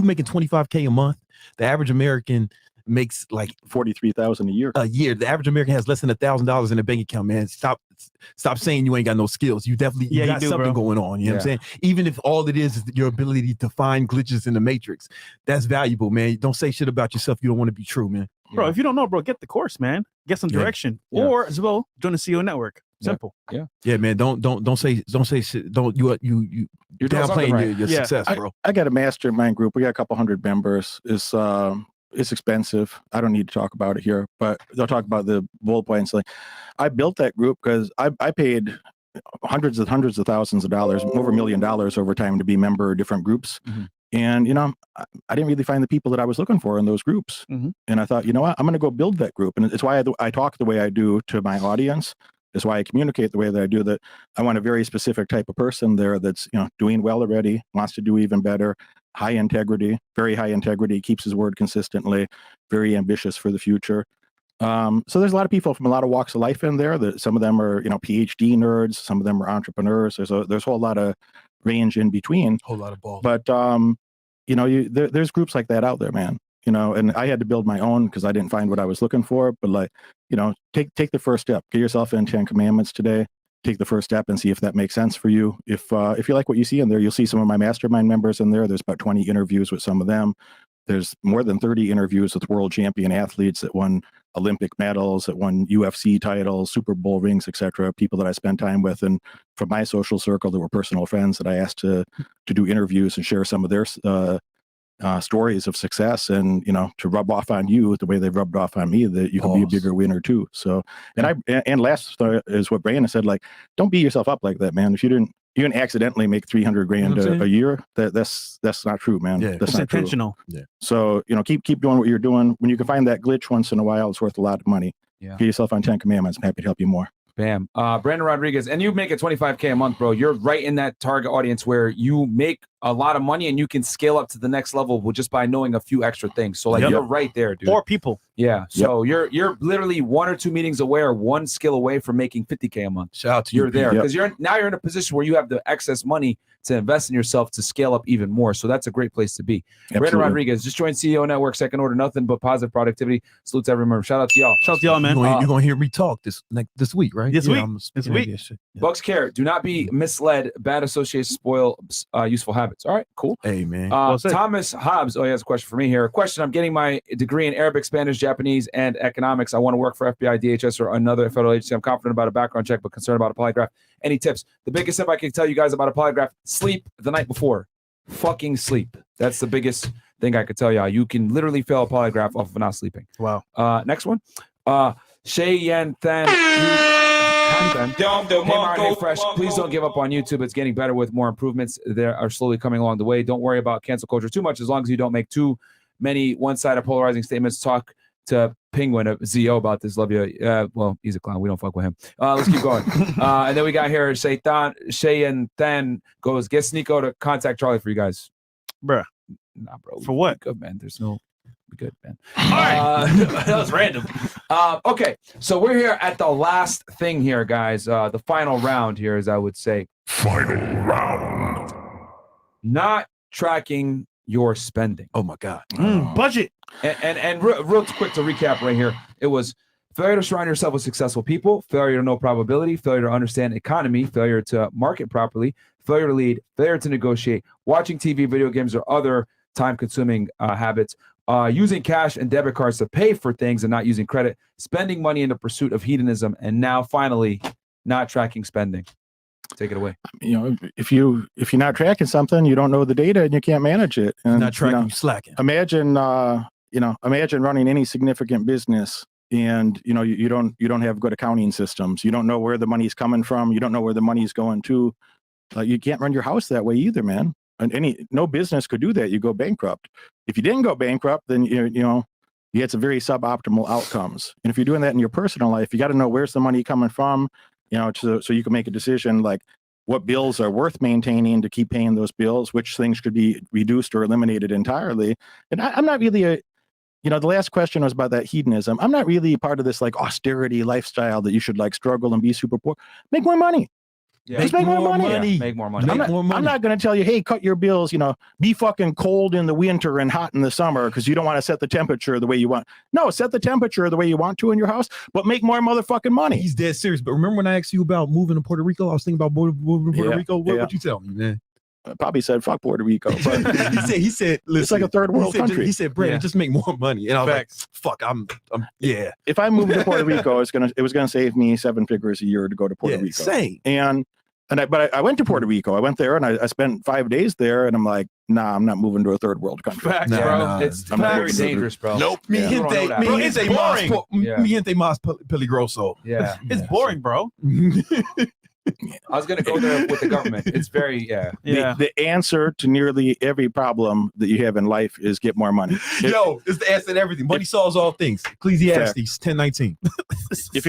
making 25K a month, the average American makes like 43,000 a year. A year. The average American has less than $1,000 in a bank account, man. Stop saying you ain't got no skills. You definitely got something going on. You know what I'm saying? Even if all it is your ability to find glitches in the matrix, that's valuable, man. Don't say shit about yourself. You don't want to be true, man. Bro, if you don't know, bro, get the course, man. Get some direction, or as well, join the CEO network. Simple. Yeah, man. Don't say shit. You're downplaying your success, bro. I got a mastermind group. We got a couple hundred members. It's expensive. I don't need to talk about it here, but they'll talk about the bullet points. Like, I built that group because I paid hundreds of thousands of dollars, over $1 million over time to be member of different groups. And, I didn't really find the people that I was looking for in those groups. And I thought, you know what, I'm going to go build that group. And it's why I talk the way I do to my audience. It's why I communicate the way that I do, that I want a very specific type of person there that's, doing well already, wants to do even better, high integrity, very high integrity, keeps his word consistently, very ambitious for the future. So there's a lot of people from a lot of walks of life in there. That some of them are, PhD nerds, some of them are entrepreneurs. There's a whole lot of range in between. Whole lot of balls. But there's groups like that out there, man. And I had to build my own because I didn't find what I was looking for. But take the first step. Get yourself in 10 Commandments today. Take the first step and see if that makes sense for you. If you like what you see in there, you'll see some of my mastermind members in there. There's about 20 interviews with some of them. There's more than 30 interviews with world champion athletes that won Olympic medals, that won UFC titles, Super Bowl rings, etc. People that I spent time with, and from my social circle that were personal friends that I asked to do interviews and share some of their stories of success, and to rub off on you the way they've rubbed off on me, that you can be a bigger winner too. So, and last is what Brandon said, like, don't beat yourself up like that, man. If you didn't accidentally make 300 grand a year, that's not true, man. That's not intentional. True. So keep doing what you're doing. When you can find that glitch once in a while, it's worth a lot of money. Get yourself on 10 Commandments. I'm happy to help you more. Bam. Brandon Rodriguez, and you make it 25K a month, bro. You're right in that target audience where you make a lot of money and you can scale up to the next level just by knowing a few extra things. So you're right there, dude. 4 people. Yeah. So you're literally 1 or 2 meetings away or 1 skill away from making 50K a month. Shout out to you. You're there because you're in a position where you have the excess money to invest in yourself to scale up even more. So that's a great place to be. Brandon Rodriguez just joined CEO Network, second order, nothing but positive productivity. Salute to every member. Shout out to y'all. Shout out to y'all, man. You're gonna hear me talk this week, right? This week. Bucks care. Do not be misled. Bad associations spoil useful habits. All right, cool. Hey, man. Thomas Hobbs. Oh, he has a question for me here. Question. I'm getting my degree in Arabic, Spanish, Japanese, and economics. I want to work for FBI, DHS, or another federal agency. I'm confident about a background check, but concerned about a polygraph. Any tips? The biggest tip I can tell you guys about a polygraph: sleep the night before. Fucking sleep. That's the biggest thing I could tell y'all. You can literally fail a polygraph off of not sleeping. Wow. Next one. Shay Yan Than. Hey, Myron, hey, Fresh. Please don't give up on YouTube. It's getting better with more improvements. They are slowly coming along the way. Don't worry about cancel culture too much, as long as you don't make too many one-sided polarizing statements. Talk to Penguin of ZO about this. Love you. Well, he's a clown. We don't fuck with him. Let's keep going. And then we got here Shay and Than goes, get Sneeko to contact Charlie for you guys. Bruh. Nah, bro. For what? Good, man. There's no... Good, man. All right. That was random. Okay, so we're here at the last thing here, guys. The final round here, as I would say. Final round. Not tracking your spending. Oh, my God. Budget. And real quick to recap right here. It was failure to surround yourself with successful people, failure to know probability, failure to understand economy, failure to market properly, failure to lead, failure to negotiate, watching TV, video games, or other time-consuming habits, using cash and debit cards to pay for things and not using credit, spending money in the pursuit of hedonism, and now finally not tracking spending. Take it away. If you're not tracking something, you don't know the data and you can't manage it. And not tracking, slacking. Imagine running any significant business and you don't have good accounting systems. You don't know where the money's coming from. You don't know where the money's going to. You can't run your house that way either, man. And no business could do that. You go bankrupt. If you didn't go bankrupt, then you you get some very suboptimal outcomes. And if you're doing that in your personal life, you got to know where's the money coming from, you know, so you can make a decision like what bills are worth maintaining to keep paying those bills, which things could be reduced or eliminated entirely. And I'm not really you know, the last question was about that hedonism. I'm not really part of this like austerity lifestyle that you should like struggle and be super poor. Make more money. Yeah. Just make more money. Yeah, make more money. I'm not going to tell you, hey, cut your bills, you know, be fucking cold in the winter and hot in the summer because you don't want to set the temperature the way you want. No, set the temperature the way you want to in your house, but make more motherfucking money. He's dead serious. But remember when I asked you about moving to Puerto Rico? I was thinking about moving to Puerto Rico. What you tell me, man? I probably said fuck Puerto Rico. But he said, listen, it's like a third world country. He said, Brandon, just make more money. And I was like, fuck, I'm yeah. If I moved to Puerto Rico, it was gonna save me 7 figures a year to go to Puerto Rico. Same. But I went to Puerto Rico. I went there and I spent 5 days there, and I'm like, nah, I'm not moving to a third world country. Facts, bro. It's very dangerous, bro. Nope. Mi gente más peligroso. Yeah. It's boring, bro. I was gonna go there with the government. It's very The answer to nearly every problem that you have in life is get more money. Yo, it's the answer to everything. Money solves all things. Ecclesiastes 10:19. If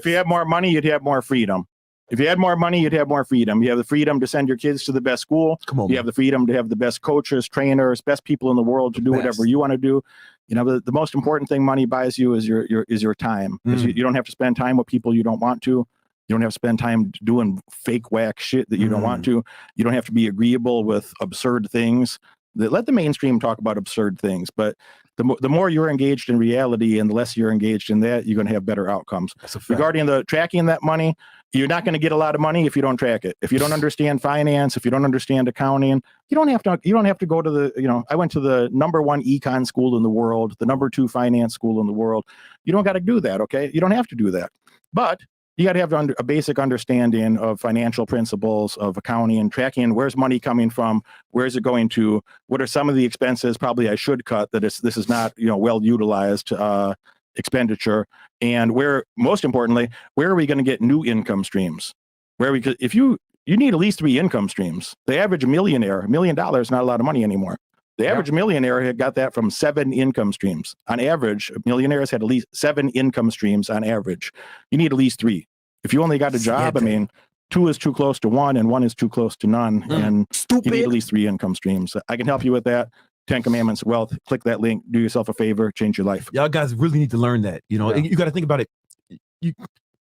you have more money, you'd have more freedom. If you had more money, you'd have more freedom. You have the freedom to send your kids to the best school. Come on, you have the freedom to have the best coaches, trainers, best people in the world to do whatever you want to do. You know, the most important thing money buys you is your time. You don't have to spend time with people you don't want to. You don't have to spend time doing fake whack shit that you don't want to. You don't have to be agreeable with absurd things. Let the mainstream talk about absurd things, but the more you're engaged in reality and the less you're engaged in that, you're going to have better outcomes. Regarding the tracking that money, you're not going to get a lot of money if you don't track it. If you don't understand finance, if you don't understand accounting, you don't have to go to the, you know, I went to the #1 econ school in the world, the #2 finance school in the world. You don't got to do that. Okay. You don't have to do that, but you got to have a basic understanding of financial principles, of accounting and tracking. Where's money coming from? Where is it going to? What are some of the expenses probably I should cut that this is not, you know, well utilized expenditure? And where, most importantly, where are we going to get new income streams? If you need at least 3 income streams. The average millionaire, $1 million is not a lot of money anymore. The average millionaire had got that from 7 income streams. On average, millionaires had at least 7 income streams on average. You need at least 3. If you only got a job, I mean, 2 is too close to 1 and 1 is too close to none. And you need at least 3 income streams. I can help you with that. 10 Commandments of Wealth. Click that link. Do yourself a favor. Change your life. Y'all guys really need to learn that. You know, you got to think about it.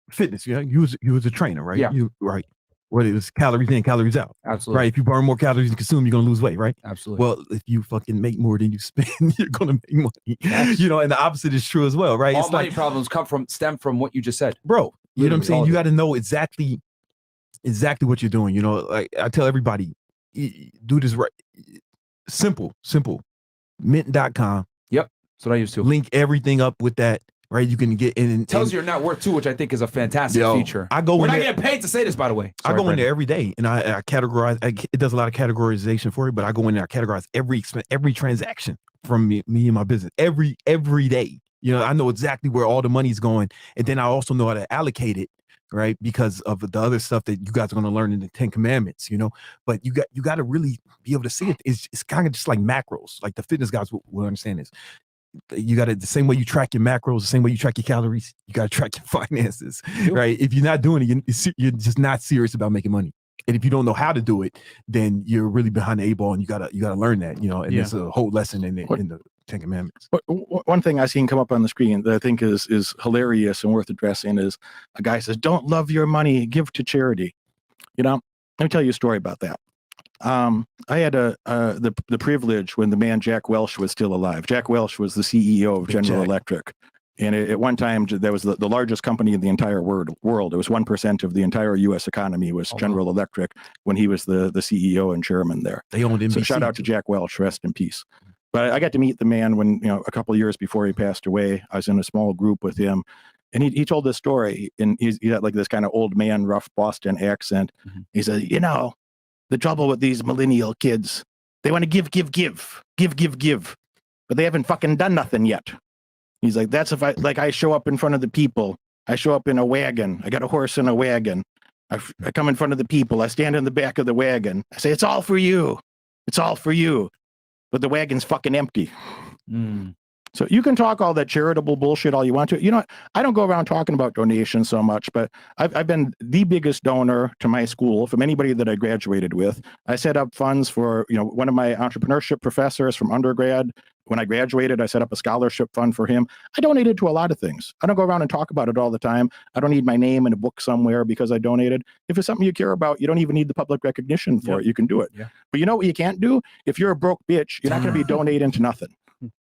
Fitness, you know, you was a trainer, right? Yeah. Right. What it was calories in, calories out. Absolutely. Right. If you burn more calories than you consume, you're going to lose weight, right? Absolutely. Well, if you fucking make more than you spend, you're going to make money. Yes. You know, and the opposite is true as well, right? All it's money like, problems stem from what you just said. bro, you know what I'm saying? all You of got to know exactly what you're doing. You know, like I tell everybody, do this right. Simple. Mint.com. Yep. That's what I used to. Link everything up with that. Right, you can get in and tells you your net worth too, which I think is a fantastic feature. I go We're in not there, getting paid to say this, by the way. I go in there every day and I categorize. It does a lot of categorization for you, but I go in there, I categorize every transaction from me and my business every day. You know, I know exactly where all the money's going, and then I also know how to allocate it, right? Because of the other stuff that you guys are going to learn in the 10 Commandments, you know. But you got to really be able to see it. It's kind of just like macros. Like the fitness guys will understand this. You got to, the same way you track your macros, the same way you track your calories, you got to track your finances, right? If you're not doing it, you're just not serious about making money. And if you don't know how to do it, then you're really behind the 8 ball, and you gotta learn that, you know. And there's a whole lesson in the 10 Commandments. One thing I seen come up on the screen that I think is hilarious and worth addressing is a guy says, "Don't love your money, give to charity." You know, let me tell you a story about that. I had the privilege when the man Jack Welch was still alive. Jack Welch was the CEO of General Electric. And at one time, that was the largest company in the entire world. It was 1% of the entire U.S. economy was General Electric when he was the CEO and chairman there. They owned NBC. So shout out to Jack Welch, rest in peace. But I got to meet the man when, you know, a couple of years before he passed away. I was in a small group with him, and he told this story. And he had like this kind of old man, rough Boston accent. He said, "You know, the trouble with these millennial kids, they want to give, but they haven't fucking done nothing yet." He's like, "That's if I show up in front of the people. I show up in a wagon. I got a horse and a wagon. I come in front of the people. I stand in the back of the wagon. I say, it's all for you. It's all for you. But the wagon's fucking empty." So you can talk all that charitable bullshit all you want to. You know, I don't go around talking about donations so much, but I've been the biggest donor to my school from anybody that I graduated with. I set up funds for, you know, one of my entrepreneurship professors from undergrad. When I graduated, I set up a scholarship fund for him. I donated to a lot of things. I don't go around and talk about it all the time. I don't need my name in a book somewhere because I donated. If it's something you care about, you don't even need the public recognition for it. You can do it. Yeah. But you know what you can't do? If you're a broke bitch, you're not going to be donating to nothing.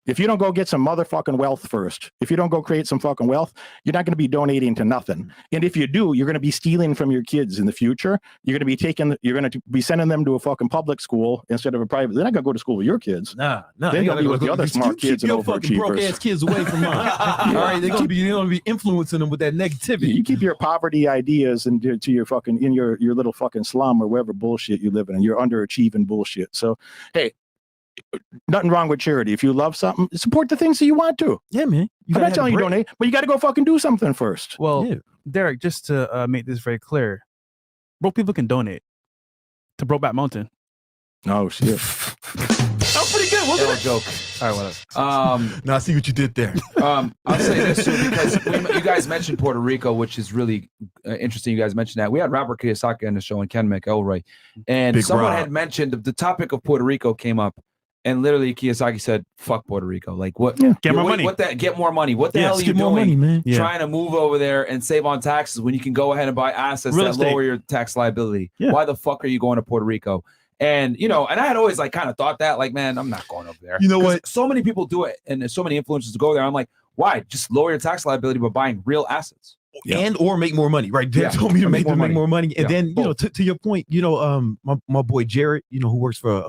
If you don't go get some motherfucking wealth first, if you don't go create some fucking wealth, you're not going to be donating to nothing. And if you do, you're going to be stealing from your kids in the future. You're going to be sending them to a fucking public school instead of a private. They're not going to go to school with your kids. Nah. They're going to be with the other smart kids and your fucking broke ass overachievers. kids away from mine. All right, they're gonna be influencing them with that negativity. You keep your poverty ideas into your fucking in your little fucking slum or wherever bullshit you live in, your underachieving bullshit. So, hey, nothing wrong with charity. If you love something, support the things that you want to. Yeah, man. I'm not telling you donate, but you got to go fucking do something first. Well, Yeah. Derek, just to make this very clear, broke people can donate to Brokeback Mountain. Oh shit. That was pretty good, wasn't Ill it? joke. All right, whatever. Now I see what you did there. I'll say this too, because you guys mentioned Puerto Rico, which is really interesting. You guys mentioned that. We had Robert Kiyosaki on the show and Ken McElroy, and Big someone Rob. had mentioned the topic of Puerto Rico came up, and literally Kiyosaki said, "Fuck Puerto Rico. Like what? Yeah. Get more money. What that? Get more money. What the hell are you get more doing? money, man. Yeah. Trying to move over there and save on taxes when you can go ahead and buy assets Real that estate. lower your tax liability. Yeah. Why the fuck are you going to Puerto Rico?" And you know, and I had always like kind of thought that, like, man, I'm not going over there. You know 'Cause what? So many people do it, and there's so many influencers to go there. I'm like, why? Just lower your tax liability by buying real assets. Yeah. And or make more money, right? They Yeah. told me to Or make more money. And Yeah, then, you know, to your point, you know, my boy Jared, you know, who works for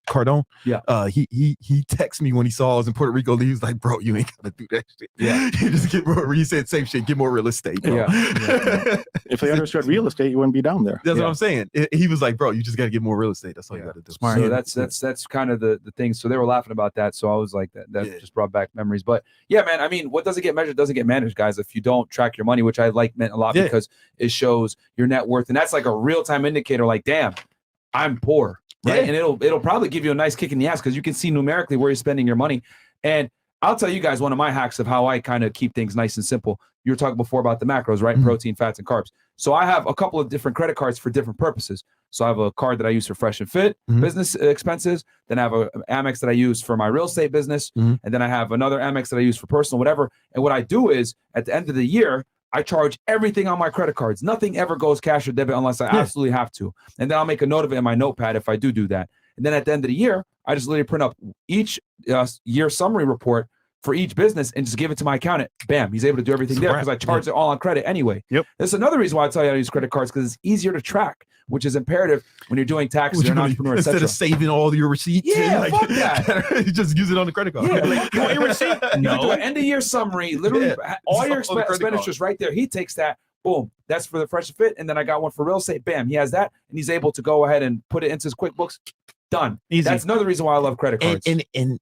Cardone. Yeah. He texted me when he saw I was in Puerto Rico. He was like, bro, you ain't gotta do that shit. Yeah. You just get more, he said same shit, get more real estate, bro. Yeah. If they understood real estate, you wouldn't be down there. That's Yeah. what I'm saying. He was like, bro, you just gotta get more real estate. That's all you gotta do. Smart. So Yeah. that's kind of the thing. So they were laughing about that. So I was like, that Yeah. just brought back memories. But yeah, man, I mean, what doesn't get measured doesn't get managed, guys. If you don't track your money, which I like meant a lot Yeah. because it shows your net worth, and that's like a real time indicator. Like, damn, I'm poor, right? Yeah. And it'll probably give you a nice kick in the ass because you can see numerically where you're spending your money. And I'll tell you guys one of my hacks of how I kind of keep things nice and simple. You were talking before about the macros, right? Mhm. Protein, fats, and carbs. So I have a couple of different credit cards for different purposes. So I have a card that I use for Fresh and Fit Mhm. business expenses. Then I have an Amex that I use for my real estate business. Mhm. And then I have another Amex that I use for personal, whatever. And what I do is at the end of the year, I charge everything on my credit cards. Nothing ever goes cash or debit unless I absolutely have to. And then I'll make a note of it in my notepad if I do that. And then at the end of the year, I just literally print up each year summary report for each business and just give it to my accountant. Bam, he's able to do everything there because I charge it all on credit anyway. Yep. That's another reason why I tell you how to use credit cards, because it's easier to track, which is imperative when you're doing taxes, you're an entrepreneur, Instead etc. of saving all your receipts, Yeah, fuck that. you just use it on the credit card. Yeah, like, You want your receipt? You can do an end of year summary, literally all your It's on the credit expenditures right there. He takes that, boom, that's for the Fresh and Fit. And then I got one for real estate. Bam, he has that. And he's able to go ahead and put it into his QuickBooks. Done. Easy. That's another reason why I love credit cards. And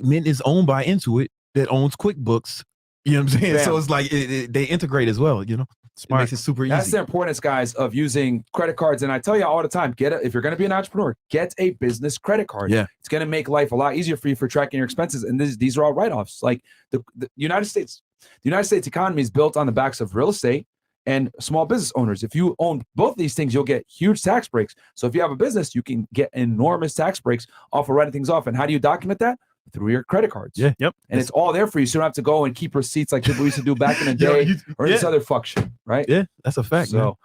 Mint is owned by Intuit that owns QuickBooks. You know what I'm saying? Bam. So it's like they integrate as well, you know? It makes it super easy. That's the importance, guys, of using credit cards. And I tell you all the time, if you're going to be an entrepreneur, get a business credit card. Yeah. It's going to make life a lot easier for you for tracking your expenses. And these are all write-offs. Like the United States economy is built on the backs of real estate and small business owners. If you own both these things, you'll get huge tax breaks. So if you have a business, you can get enormous tax breaks off of writing things off. And how do you document that? Through your credit cards. Yeah. Yep. And it's all there for you. So you don't have to go and keep receipts like people used to do back in the Yo, day or this other fuck shit, right? Yeah, that's a fact. So,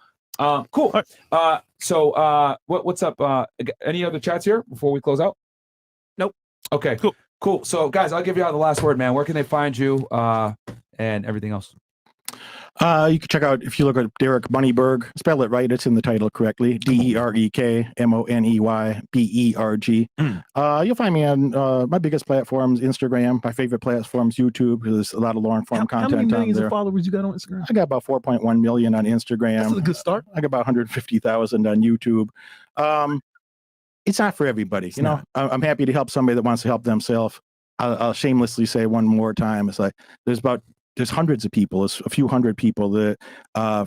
cool. What's up? Any other chats here before we close out? Nope. Okay. Cool. So, guys, I'll give you all the last word, man. Where can they find you and everything else? You can check out, if you look at Derek Moneyberg, spell it right, it's in the title correctly, DEREK MONEYBERG. You'll find me on my biggest platforms, Instagram, my favorite platforms, YouTube, because there's a lot of long form How many content on millions there. of followers you got on Instagram? I got about 4.1 million on Instagram. That's a good start. I got about 150,000 on YouTube. It's not for everybody. You know, I'm happy to help somebody that wants to help themselves. I'll shamelessly say one more time. It's like, there's hundreds of people, there's a few hundred people that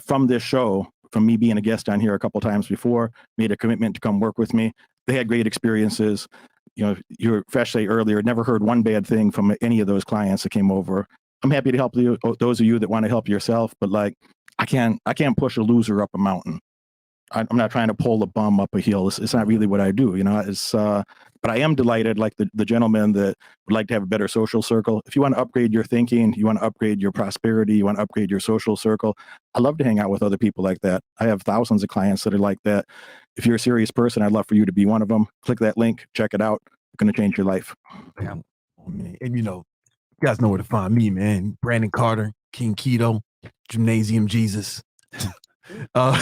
from this show, from me being a guest on here a couple times before, made a commitment to come work with me. They had great experiences. you know, you were Fresh say earlier, never heard one bad thing from any of those clients that came over. I'm happy to help you, those of you that want to help yourself, but like, I can't push a loser up a mountain. I'm not trying to pull a bum up a hill. It's not really what I do, you know. But I am delighted, like the gentleman that would like to have a better social circle. If you want to upgrade your thinking, you want to upgrade your prosperity, you want to upgrade your social circle, I love to hang out with other people like that. I have thousands of clients that are like that. If you're a serious person, I'd love for you to be one of them. Click that link, check it out. It's going to change your life. Damn. Oh, man. And you know, you guys know where to find me, man. Brandon Carter, King Keto, Gymnasium Jesus. I'm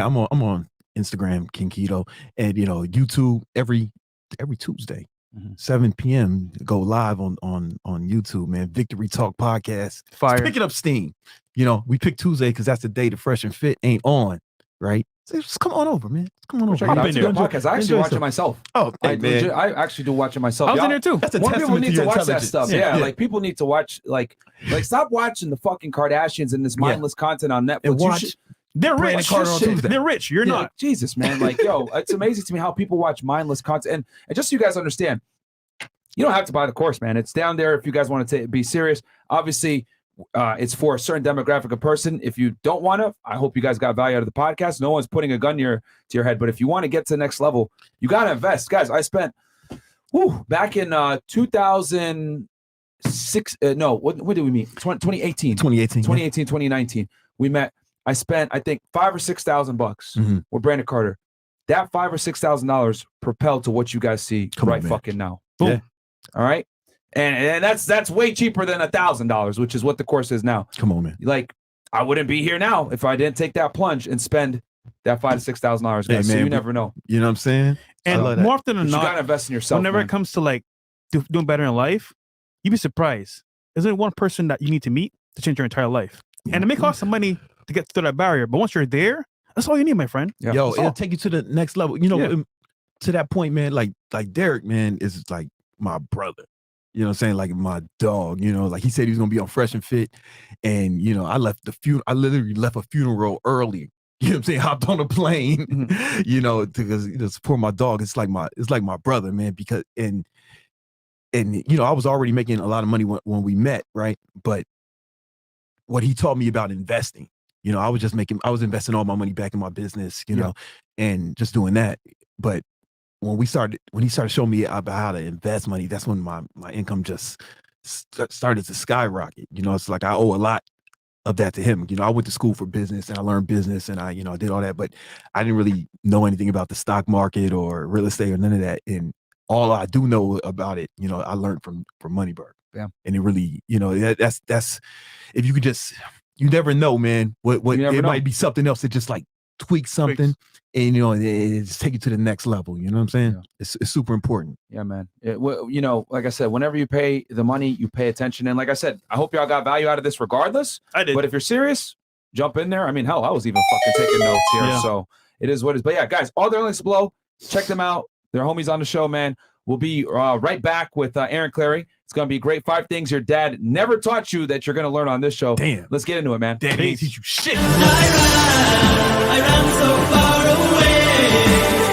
on Instagram, King Keto, and you know, YouTube every Tuesday, 7 p.m. go live on YouTube, man. Victory Talk Podcast. Fire. It's picking up steam. You know, we pick Tuesday because that's the day the Fresh and Fit ain't on, right? So just come on over, man. Just come on over. Check it out. It's a good podcast. I actually watch it myself. Oh, hey, man. I actually do watch it myself. I was in there too. That's a More people testament need to to your watch that intelligence. stuff. Yeah, like people need to watch, like stop watching the fucking Kardashians and this mindless content on Netflix. And You watch should- They're Brandon rich. Carter on Tuesday. They're rich. You're Yeah, not. like, Jesus, man. Like, yo, it's amazing to me how people watch mindless content. And just so you guys understand, you don't have to buy the course, man. It's down there if you guys want to be serious. Obviously, it's for a certain demographic of person. If you don't want to, I hope you guys got value out of the podcast. No one's putting a gun to your head. But if you want to get to the next level, you got to invest. Guys, I spent, back in 2006, what did we meet? 2018. 2019. We met. I spent, I think, $5,000 or $6,000 with Brandon Carter. That $5,000 or $6,000 propelled to what you guys see fucking now. Boom. Yeah. All right. And that's way cheaper than $1,000, which is what the course is now. Come on, man. Like, I wouldn't be here now if I didn't take that plunge and spend that $5,000 to $6,000, guys. Hey, so man, you never know. You know what I'm saying? And more often than But you gotta not, invest in yourself. whenever man. it comes to like doing better in life, you'd be surprised. There's only one person that you need to meet to change your entire life. And it may cost some money to get through that barrier, but once you're there, that's all you need, my friend. Yeah. Yo, That's it'll all. take you to the next level. You know, to that point, man, like Derek, man, is like my brother. You know what I'm saying? Like my dog, you know, like he said he was gonna be on Fresh and Fit. And you know, I literally left a funeral early. You know what I'm saying? Hopped on a plane, you know, because to support my dog. It's like my brother, man, because and you know, I was already making a lot of money when we met, right? But what he taught me about investing, you know, I was investing all my money back in my business, you know, and just doing that. But when he started showing me about how to invest money, that's when my income just started to skyrocket. You know, it's like I owe a lot of that to him. You know, I went to school for business and I learned business and I did all that, but I didn't really know anything about the stock market or real estate or none of that. And all I do know about it, you know, I learned from Moneyberg. Yeah. And it really, you know, that's if you could just, you never know, man, what it might be something else that just like tweak something and, you know, it just take you to the next level. You know what I'm saying? Yeah. It's super important. Yeah, man. You know, like I said, whenever you pay the money, you pay attention. And like I said, I hope y'all got value out of this regardless. I did. But if you're serious, jump in there. I mean, hell, I was even fucking taking notes here. Yeah. So it is what it is. But yeah, guys, all their links below. Check them out. They're homies on the show, man. We'll be right back with Aaron Clary. It's going to be great. 5 things your dad never taught you that you're going to learn on this show. Damn. Let's get into it, man. Damn, he didn't teach you shit. I ran so far away.